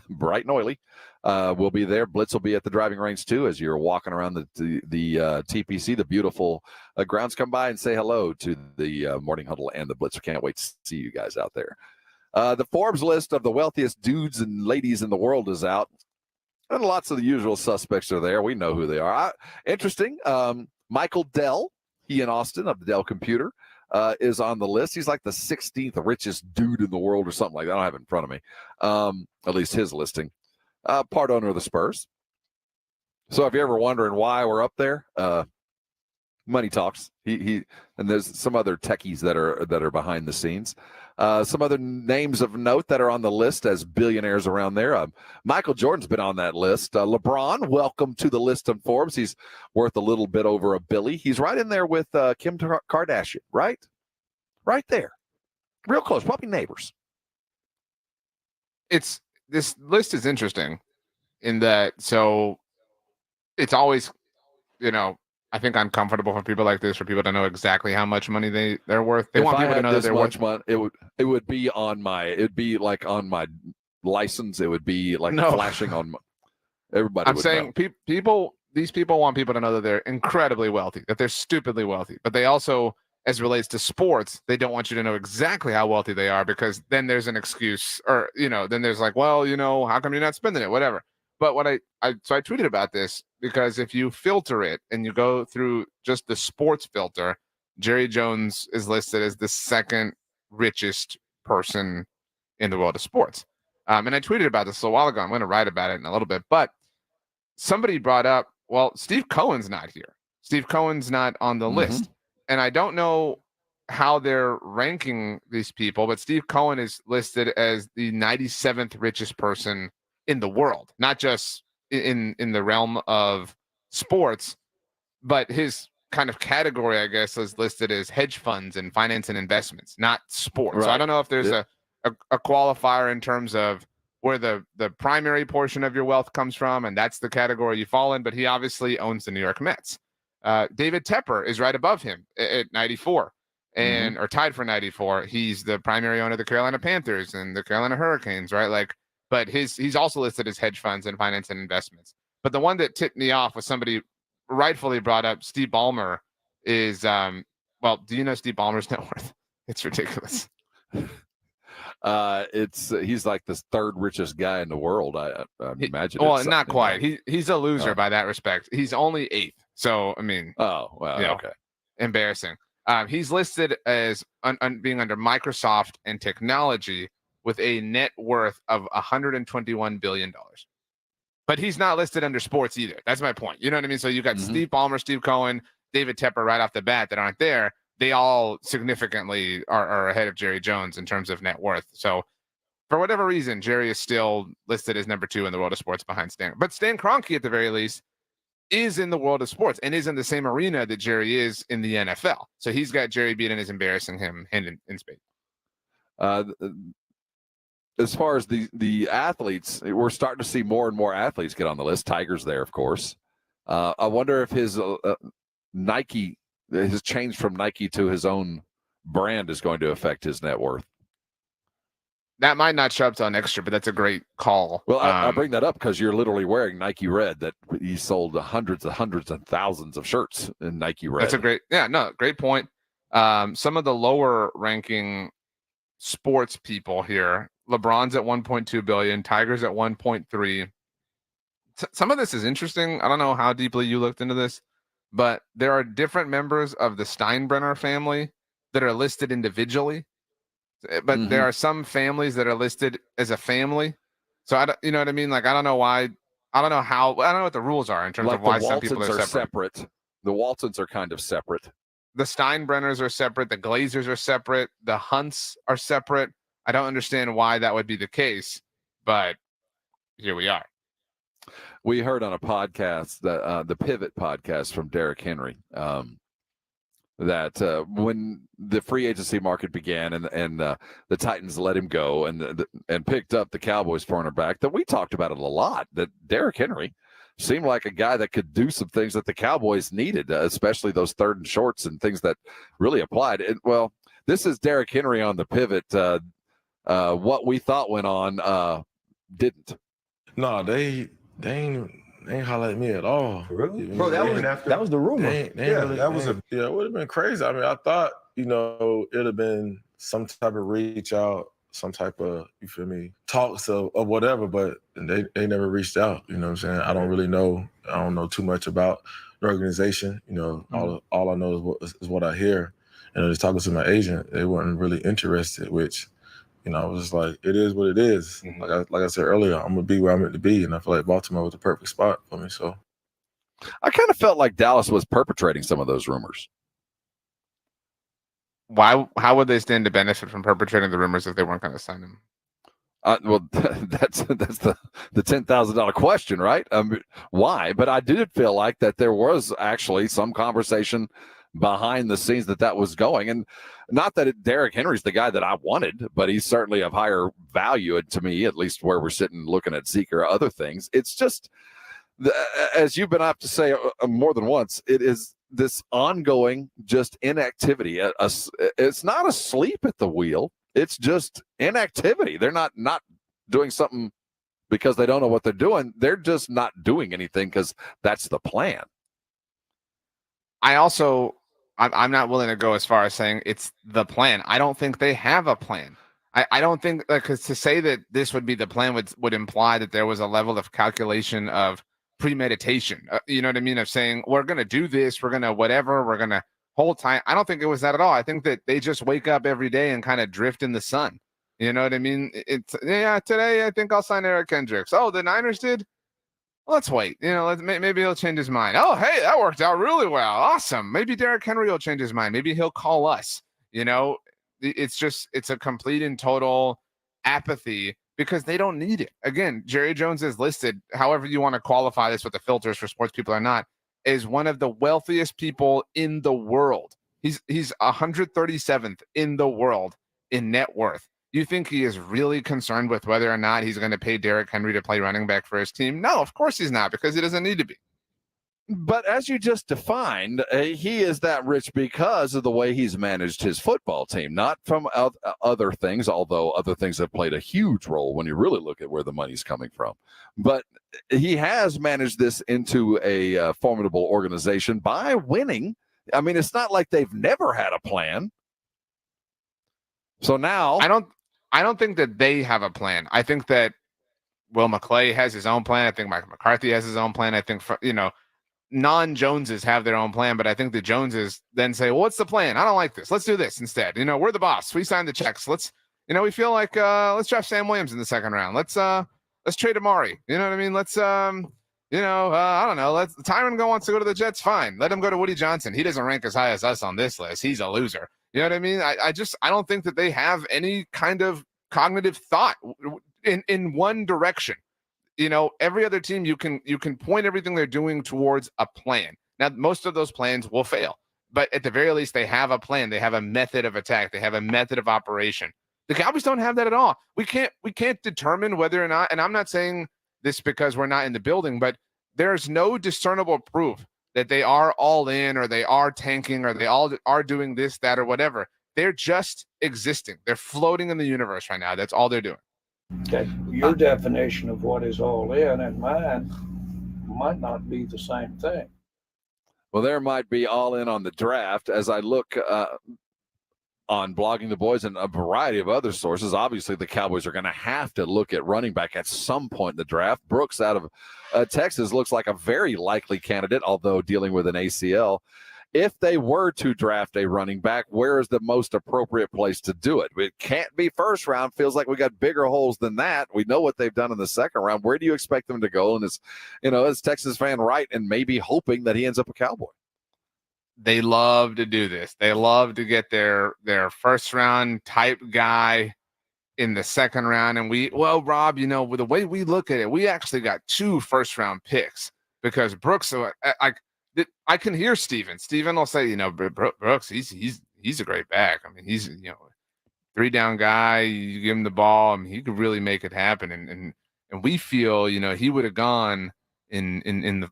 bright and oily. We'll be there. Blitz will be at the driving range too as you're walking around the TPC, the beautiful grounds. Come by and say hello to the Morning Huddle and the Blitz. Can't wait to see you guys out there. The Forbes list of the wealthiest dudes and ladies in the world is out. And lots of the usual suspects are there. We know who they are. Interesting. Michael Dell, he in Austin of the Dell Computer, is on the list. He's like the 16th richest dude in the world or something like that. I don't have it in front of me. At least his listing. Part owner of the Spurs. So if you're ever wondering why we're up there, money talks. He and there's some other techies that are behind the scenes. Some other names of note that are on the list as billionaires around there. Michael Jordan's been on that list. LeBron, welcome to the list on Forbes. He's worth a little bit over $1 billion. He's right in there with Kim Kardashian, right? Right there. Real close, probably neighbors. This list is interesting in that, so it's always, I think uncomfortable for people like this, for people to know exactly how much money they're worth. They want people to know that they're worth money. It would be like on my license. It would be like flashing on everybody. I'm saying these people want people to know that they're incredibly wealthy, that they're stupidly wealthy, but they also, as it relates to sports, they don't want you to know exactly how wealthy they are, because then there's an excuse, or then there's like, well, how come you're not spending it, whatever. But what I tweeted about this, because if you filter it and you go through just the sports filter, Jerry Jones is listed as the second richest person in the world of sports. And I tweeted about this a while ago. I'm going to write about it in a little bit, but somebody brought up, well, Steve Cohen's not here. Steve Cohen's not on the list. And I don't know how they're ranking these people, but Steve Cohen is listed as the 97th richest person in the world, not just in the realm of sports, but his kind of category, I guess, is listed as hedge funds and finance and investments, not sports. Right. So I don't know if there's a qualifier in terms of where the primary portion of your wealth comes from, and that's the category you fall in, but he obviously owns the New York Mets. David Tepper is right above him at 94 and or tied for 94. He's the primary owner of the Carolina Panthers and the Carolina Hurricanes, right? But he's also listed as hedge funds and finance and investments. But the one that tipped me off was somebody rightfully brought up. Steve Ballmer is, do you know Steve Ballmer's net worth? It's ridiculous. He's like the third richest guy in the world. I imagine. Well, not quite. He's a loser by that respect. He's only 8th. So, I mean. Oh, well, okay. Embarrassing. He's listed as being under Microsoft and technology with a net worth of $121 billion. But he's not listed under sports either. That's my point. You know what I mean? So you got Steve Ballmer, Steve Cohen, David Tepper right off the bat that aren't there. They all significantly are ahead of Jerry Jones in terms of net worth. So for whatever reason, Jerry is still listed as number 2 in the world of sports behind Stan. But Stan Kroenke, at the very least, is in the world of sports and is in the same arena that Jerry is in the NFL. So he's got Jerry beat and is embarrassing him hand in spade. As far as the athletes, we're starting to see more and more athletes get on the list. Tiger's there, of course. I wonder if his Nike, his change from Nike to his own brand is going to affect his net worth. That might not show up till next year, but that's a great call. Well, I bring that up because you're literally wearing Nike Red. That he sold hundreds and thousands of shirts in Nike Red. That's a great point. Some of the lower ranking sports people here. LeBron's at 1.2 billion, Tiger's at 1.3. Some of this is interesting. I don't know how deeply you looked into this, but there are different members of the Steinbrenner family that are listed individually. But there are some families that are listed as a family. So you know what I mean? Like, I don't know why. I don't know what the rules are in terms of why some people are separate. The Waltons are kind of separate. The Steinbrenners are separate. The Glazers are separate. The Hunts are separate. I don't understand why that would be the case, but here we are. We heard on a podcast, the Pivot podcast from Derrick Henry, that when the free agency market began and the Titans let him go and picked up the Cowboys cornerback, that we talked about it a lot, that Derrick Henry seemed like a guy that could do some things that the Cowboys needed, especially those third and shorts and things that really applied. Well, this is Derrick Henry on the Pivot. What we thought went on didn't. No, they ain't holler at me at all. Really? Bro, that was the rumor. It would have been crazy. I mean, I thought, it'd have been some type of reach out, some type of, you feel me, talks of whatever, but they never reached out. You know what I'm saying? I don't really know. I don't know too much about the organization. All I know is what I hear. And just talking to my agent, they weren't really interested, which, I was just like, it is what it is. Like I said earlier, I'm gonna be where I'm meant to be, and I feel like Baltimore was the perfect spot for me. So, I kind of felt like Dallas was perpetrating some of those rumors. How would they stand to benefit from perpetrating the rumors if they weren't going to sign him? Well, that's the $10,000 question, right? Why? But I did feel like that there was actually some conversation behind the scenes that was going, and not that Derrick Henry's the guy that I wanted, but he's certainly of higher value to me, at least where we're sitting looking at Zeke or other things. It's just, as you've been up to say more than once, it is this ongoing just inactivity. It's not a sleep at the wheel. It's just inactivity. They're not doing something because they don't know what they're doing. They're just not doing anything because that's the plan. I'm not willing to go as far as saying it's the plan. I don't think they have a plan. I don't think, because to say that this would be the plan would imply that there was a level of calculation of premeditation. You know what I mean? Of saying, we're going to do this, we're going to whatever, we're going to hold tight. I don't think it was that at all. I think that they just wake up every day and kind of drift in the sun. You know what I mean? Today I think I'll sign Eric Kendricks. Oh, the Niners did? Let's wait. Maybe he'll change his mind. Oh, hey, that worked out really well. Awesome. Maybe Derrick Henry will change his mind. Maybe he'll call us. It's a complete and total apathy because they don't need it. Again, Jerry Jones is listed, however you want to qualify this with the filters for sports people or not, is one of the wealthiest people in the world. He's 137th in the world in net worth. You think he is really concerned with whether or not he's going to pay Derrick Henry to play running back for his team? No, of course he's not, because he doesn't need to be. But as you just defined, he is that rich because of the way he's managed his football team, not from other things, although other things have played a huge role when you really look at where the money's coming from. But he has managed this into a formidable organization by winning. I mean, it's not like they've never had a plan. So now I don't think that they have a plan. I think that Will McClay has his own plan. I think Mike McCarthy has his own plan. I think, non-Joneses have their own plan, but I think the Joneses then say, well, what's the plan? I don't like this. Let's do this instead. We're the boss. We signed the checks. We feel like let's draft Sam Williams in the second round. Let's trade Amari. You know what I mean? Let's I don't know. Tyron wants to go to the Jets. Fine. Let him go to Woody Johnson. He doesn't rank as high as us on this list. He's a loser. You know what I mean? I don't think that they have any kind of cognitive thought in one direction. Every other team, you can point everything they're doing towards a plan. Now, most of those plans will fail, but at the very least, they have a plan. They have a method of attack. They have a method of operation. The Cowboys don't have that at all. We can't determine whether or not, and I'm not saying this because we're not in the building, but there's no discernible proof that they are all in or they are tanking or they all are doing this, that, or whatever. They're just existing. They're floating in the universe right now. That's all they're doing. Okay. Your definition of what is all in and mine might not be the same thing. Well, there might be all in on the draft as I look on Blogging the Boys and a variety of other sources. Obviously, the Cowboys are going to have to look at running back at some point in the draft. Brooks out of Texas looks like a very likely candidate, although dealing with an ACL. If they were to draft a running back, where is the most appropriate place to do it? It can't be first round. Feels like we got bigger holes than that. We know what they've done in the second round. Where do you expect them to go? And is Texas fan right and maybe hoping that he ends up a Cowboy? They love to do this. They love to get their first round type guy in the second round. And Rob, with the way we look at it, we actually got 2 first round picks because Brooks, I can hear Steven. Steven will say, Brooks, he's a great back. I mean, he's 3-down guy. You give him the ball, I mean, he could really make it happen. And we feel, he would have gone in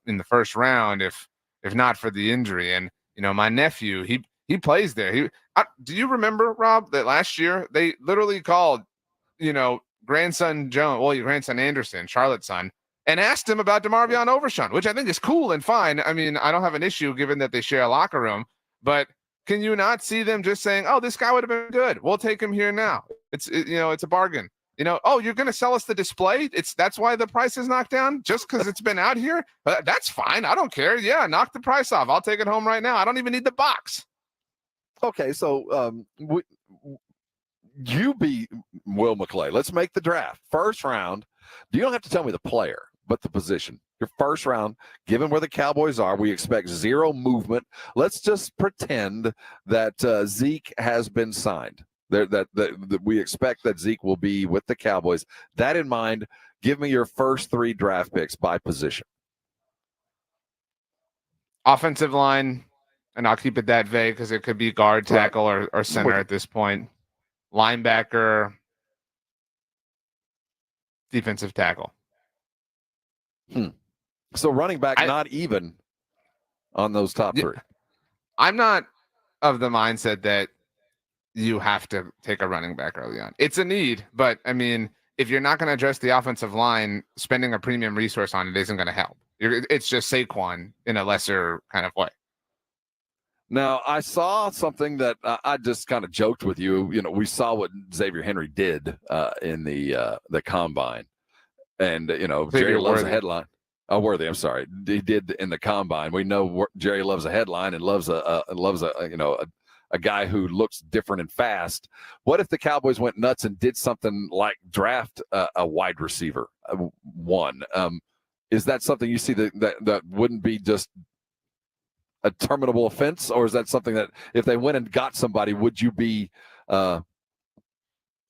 the first round if not for the injury. And my nephew, he plays there. Do you remember, Rob, that last year they literally called, grandson Jones, your grandson Anderson, Charlotte's son, and asked him about DeMarvion Overshown, which I think is cool and fine. I mean, I don't have an issue given that they share a locker room, but can you not see them just saying, "Oh, this guy would have been good. We'll take him here now." It's a bargain. Oh, you're going to sell us the display? That's why the price is knocked down just because it's been out here. That's fine. I don't care. Yeah, knock the price off. I'll take it home right now. I don't even need the box. Okay, so you be Will McClay. Let's make the draft first round. You don't have to tell me the player, but the position. Your first round, given where the Cowboys are, we expect 0 movement. Let's just pretend that Zeke has been signed. That we expect that Zeke will be with the Cowboys. That in mind, give me your first 3 draft picks by position. Offensive line, and I'll keep it that vague because it could be guard, tackle, or center at this point. Linebacker, defensive tackle. So running back, not even on those top 3. I'm not of the mindset that you have to take a running back early on. It's a need, but I mean, if you're not going to address the offensive line, spending a premium resource on it isn't going to help. It's just Saquon in a lesser kind of way. Now, I saw something that I just kind of joked with you. We saw what Xavier Henry did in the combine, and Jerry loves a headline. Oh, Worthy, I'm sorry. He did in the combine. We know Jerry loves a headline and loves a guy who looks different and fast. What if the Cowboys went nuts and did something like draft a wide receiver, one? Is that something you see that wouldn't be just a terminable offense, or is that something that if they went and got somebody, would you be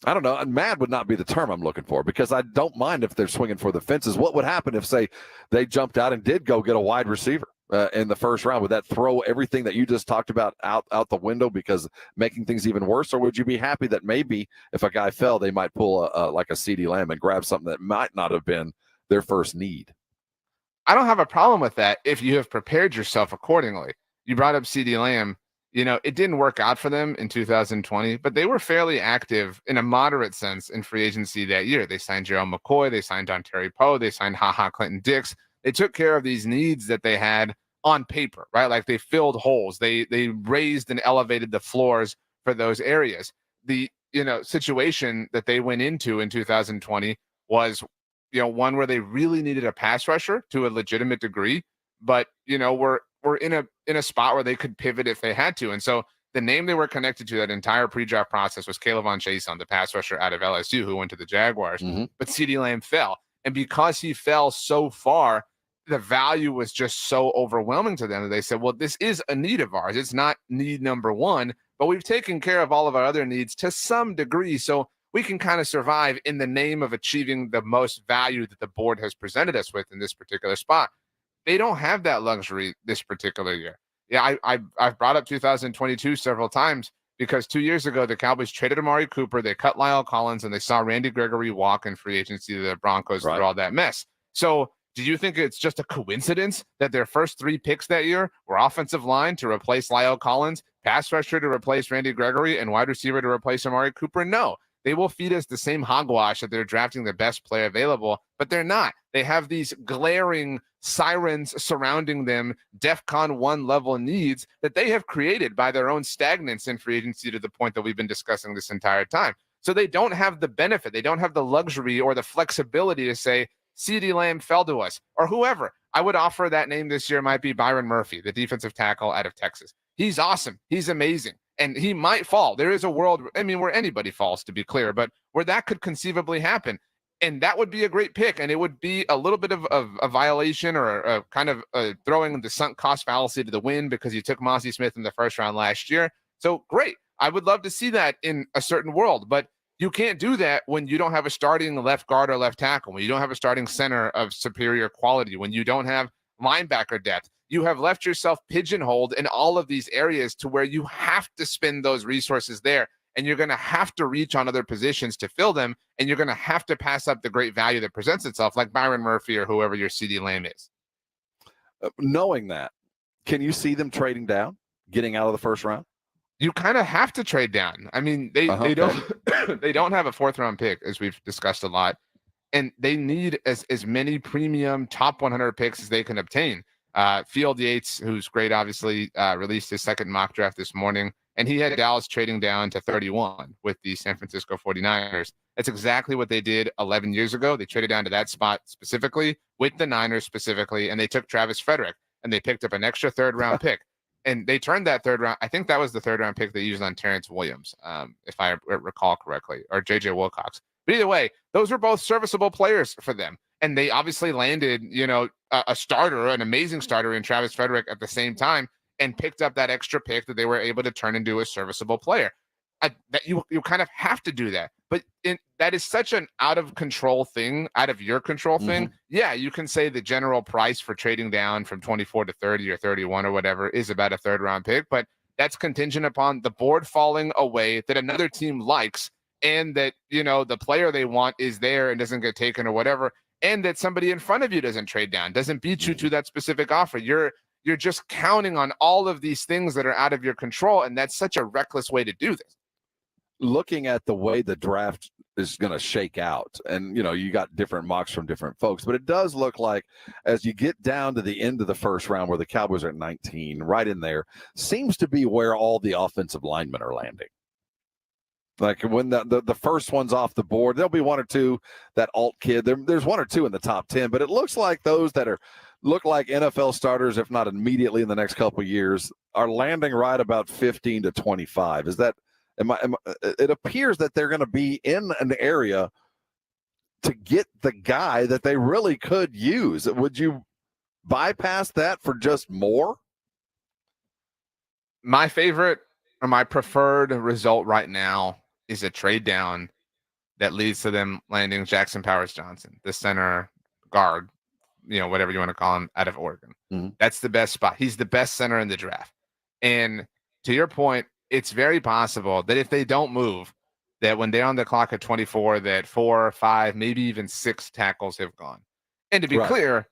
I don't know, and mad would not be the term I'm looking for, because I don't mind if they're swinging for the fences. What would happen if, say, they jumped out and did go get a wide receiver in the first round? Would that throw everything that you just talked about out the window, because making things even worse? Or would you be happy that maybe if a guy fell, they might pull like a CeeDee Lamb and grab something that might not have been their first need? I don't have a problem with that if you have prepared yourself accordingly. You brought up CeeDee Lamb. It didn't work out for them in 2020, but they were fairly active in a moderate sense in free agency that year. They signed Gerald McCoy. They signed Dontari Poe. They signed Clinton Dix. They took care of these needs that they had on paper, right? Like they filled holes. They raised and elevated the floors for those areas. The situation that they went into in 2020 was one where they really needed a pass rusher to a legitimate degree, but we're in a spot where they could pivot if they had to. And so the name they were connected to that entire pre-draft process was Kayvon Chason, the pass rusher out of LSU who went to the Jaguars. Mm-hmm. But CeeDee Lamb fell. And because he fell so far, the value was just so overwhelming to them that they said, well, this is a need of ours. It's not need number one, but we've taken care of all of our other needs to some degree. So we can kind of survive in the name of achieving the most value that the board has presented us with in this particular spot. They don't have that luxury this particular year. Yeah, I've brought up 2022 several times because 2 years ago, the Cowboys traded Amari Cooper, they cut Lyle Collins, and they saw Randy Gregory walk in free agency to the Broncos through all that mess. So Do you think it's just a coincidence that their first 3 picks that year were offensive line to replace Lyle Collins, pass rusher to replace Randy Gregory, and wide receiver to replace Amari Cooper? No. They will feed us the same hogwash that they're drafting the best player available, but they're not. They have these glaring sirens surrounding them, DEFCON 1 level needs that they have created by their own stagnance in free agency to the point that we've been discussing this entire time. So they don't have the benefit. They don't have the luxury or the flexibility to say, CeeDee Lamb fell to us, or whoever. I would offer that name this year might be Byron Murphy, the defensive tackle out of Texas. He's awesome. He's amazing. And he might fall. There is a world, where anybody falls, to be clear, but where that could conceivably happen. And that would be a great pick. And it would be a little bit of a violation or a kind of throwing the sunk cost fallacy to the wind because you took Mozzie Smith in the first round last year. So great. I would love to see that in a certain world, but you can't do that when you don't have a starting left guard or left tackle, when you don't have a starting center of superior quality, when you don't have linebacker depth. You have left yourself pigeonholed in all of these areas to where you have to spend those resources there, and you're going to have to reach on other positions to fill them, and you're going to have to pass up the great value that presents itself, like Byron Murphy or whoever your CeeDee Lamb is. Knowing that, can you see them trading down, getting out of the first round? You kind of have to trade down. They don't they don't have a 4th round pick, as we've discussed a lot, and they need as many premium top 100 picks as they can obtain. Field Yates, who's great, obviously released his 2nd mock draft this morning, and he had Dallas trading down to 31 with the San Francisco 49ers. That's exactly what they did 11 years ago. They traded down to that spot specifically with the Niners specifically, and they took Travis Frederick, and they picked up an extra 3rd round pick. And they turned that 3rd round. I think that was the 3rd round pick they used on Terrence Williams, if I recall correctly, or JJ Wilcox. But either way, those were both serviceable players for them. And they obviously landed, a starter, an amazing starter in Travis Frederick at the same time, and picked up that extra pick that they were able to turn into a serviceable player. That you kind of have to do that. But that is such an out of control thing, out of your control thing. Yeah, you can say the general price for trading down from 24 to 30 or 31 or whatever is about a 3rd round pick, but that's contingent upon the board falling away that another team likes, and that, the player they want is there and doesn't get taken or whatever, and that somebody in front of you doesn't trade down, doesn't beat you to that specific offer. You're just counting on all of these things that are out of your control, and that's such a reckless way to do this. Looking at the way the draft is going to shake out, and you got different mocks from different folks, but it does look like as you get down to the end of the first round where the Cowboys are at 19, right in there seems to be where all the offensive linemen are landing. Like when the first one's off the board, there'll be 1 or 2 that alt kid. There's 1 or 2 in the top 10, but it looks like those that look like NFL starters, if not immediately in the next couple of years, are landing right about 15 to 25. Is that? It appears that they're going to be in an area to get the guy that they really could use. Would you bypass that for just more? My favorite or my preferred result right now is a trade down that leads to them landing Jackson Powers Johnson, the center guard, whatever you want to call him, out of Oregon. That's the best spot. He's the best center in the draft. And to your point, it's very possible that if they don't move, that when they're on the clock at 24, that 4 or 5, maybe even 6 tackles have gone. And to be clear,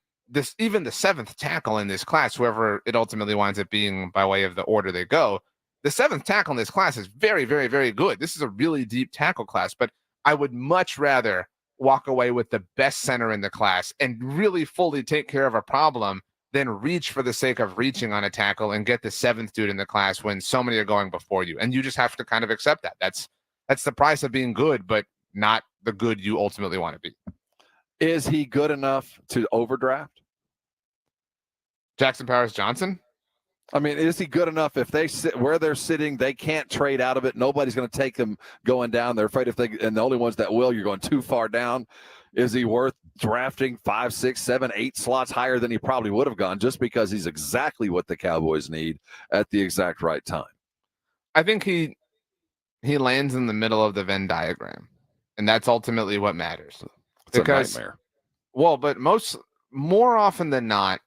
even the 7th tackle in this class, whoever it ultimately winds up being by way of the order they go, the 7th tackle in this class is very, very, very good. This is a really deep tackle class, but I would much rather walk away with the best center in the class and really fully take care of a problem than reach for the sake of reaching on a tackle and get the 7th dude in the class when so many are going before you. And you just have to kind of accept that. That's the price of being good, but not the good you ultimately want to be. Is he good enough to overdraft? Jackson Powers Johnson? Is he good enough if they sit where they're sitting, they can't trade out of it? Nobody's going to take them going down. They're afraid and the only ones that will, you're going too far down. Is he worth drafting 5, 6, 7, 8 slots higher than he probably would have gone just because he's exactly what the Cowboys need at the exact right time? I think he lands in the middle of the Venn diagram, and that's ultimately what matters. It's a nightmare. Well, but more often than not,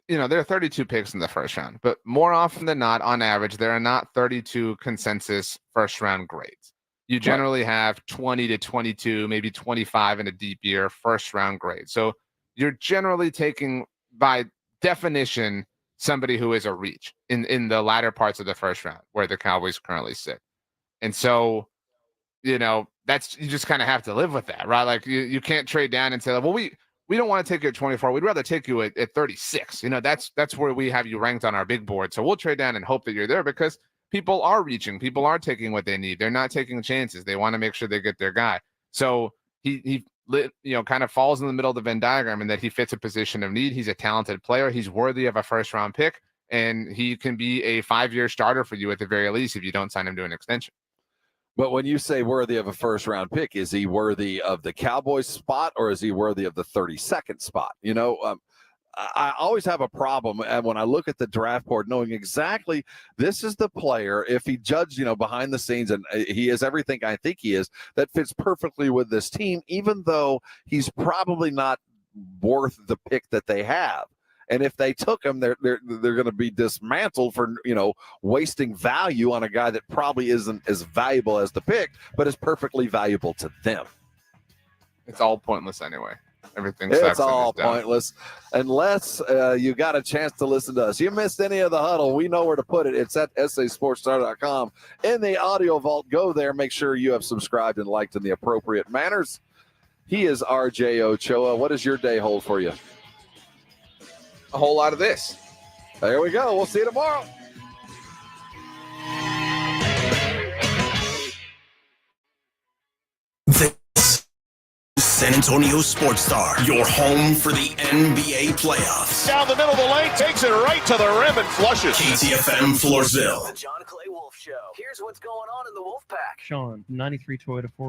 there are 32 picks in the first round, but more often than not, on average, there are not 32 consensus first round grades. You generally have 20 to 22, maybe 25 in a deep year first round grade. So you're generally taking, by definition, somebody who is a reach in the latter parts of the first round where the Cowboys currently sit. And so, you just kind of have to live with that, right? Like you can't trade down and say, well, we don't want to take you at 24. We'd rather take you at 36. That's where we have you ranked on our big board. So we'll trade down and hope that you're there, because people are reaching. People are taking what they need. They're not taking chances. They want to make sure they get their guy. So he kind of falls in the middle of the Venn diagram, in that he fits a position of need. He's a talented player. He's worthy of a first-round pick, and he can be a 5-year starter for you at the very least if you don't sign him to an extension. But when you say worthy of a first-round pick, is he worthy of the Cowboys spot, or is he worthy of the 32nd spot? I always have a problem when I look at the draft board, knowing exactly this is the player, if he judged, behind the scenes, and he is everything I think he is, that fits perfectly with this team, even though he's probably not worth the pick that they have. And if they took him, they're going to be dismantled for, wasting value on a guy that probably isn't as valuable as the pick, but is perfectly valuable to them. It's all pointless anyway. Everything It's sucks. all pointless unless you got a chance to listen to us. You missed any of the huddle, we know where to put it. It's at sasportstar.com in the audio vault. Go there. Make sure you have subscribed and liked in the appropriate manners. He is RJ Ochoa. What does your day hold for you? A whole lot of this. There we go. We'll see you tomorrow. This is San Antonio Sports Star, your home for the NBA playoffs. Down the middle of the lane, takes it right to the rim and flushes. KTFM Floresville. The John Clay Wolf Show. Here's what's going on in the Wolf Pack. Sean, 93 Toyota 4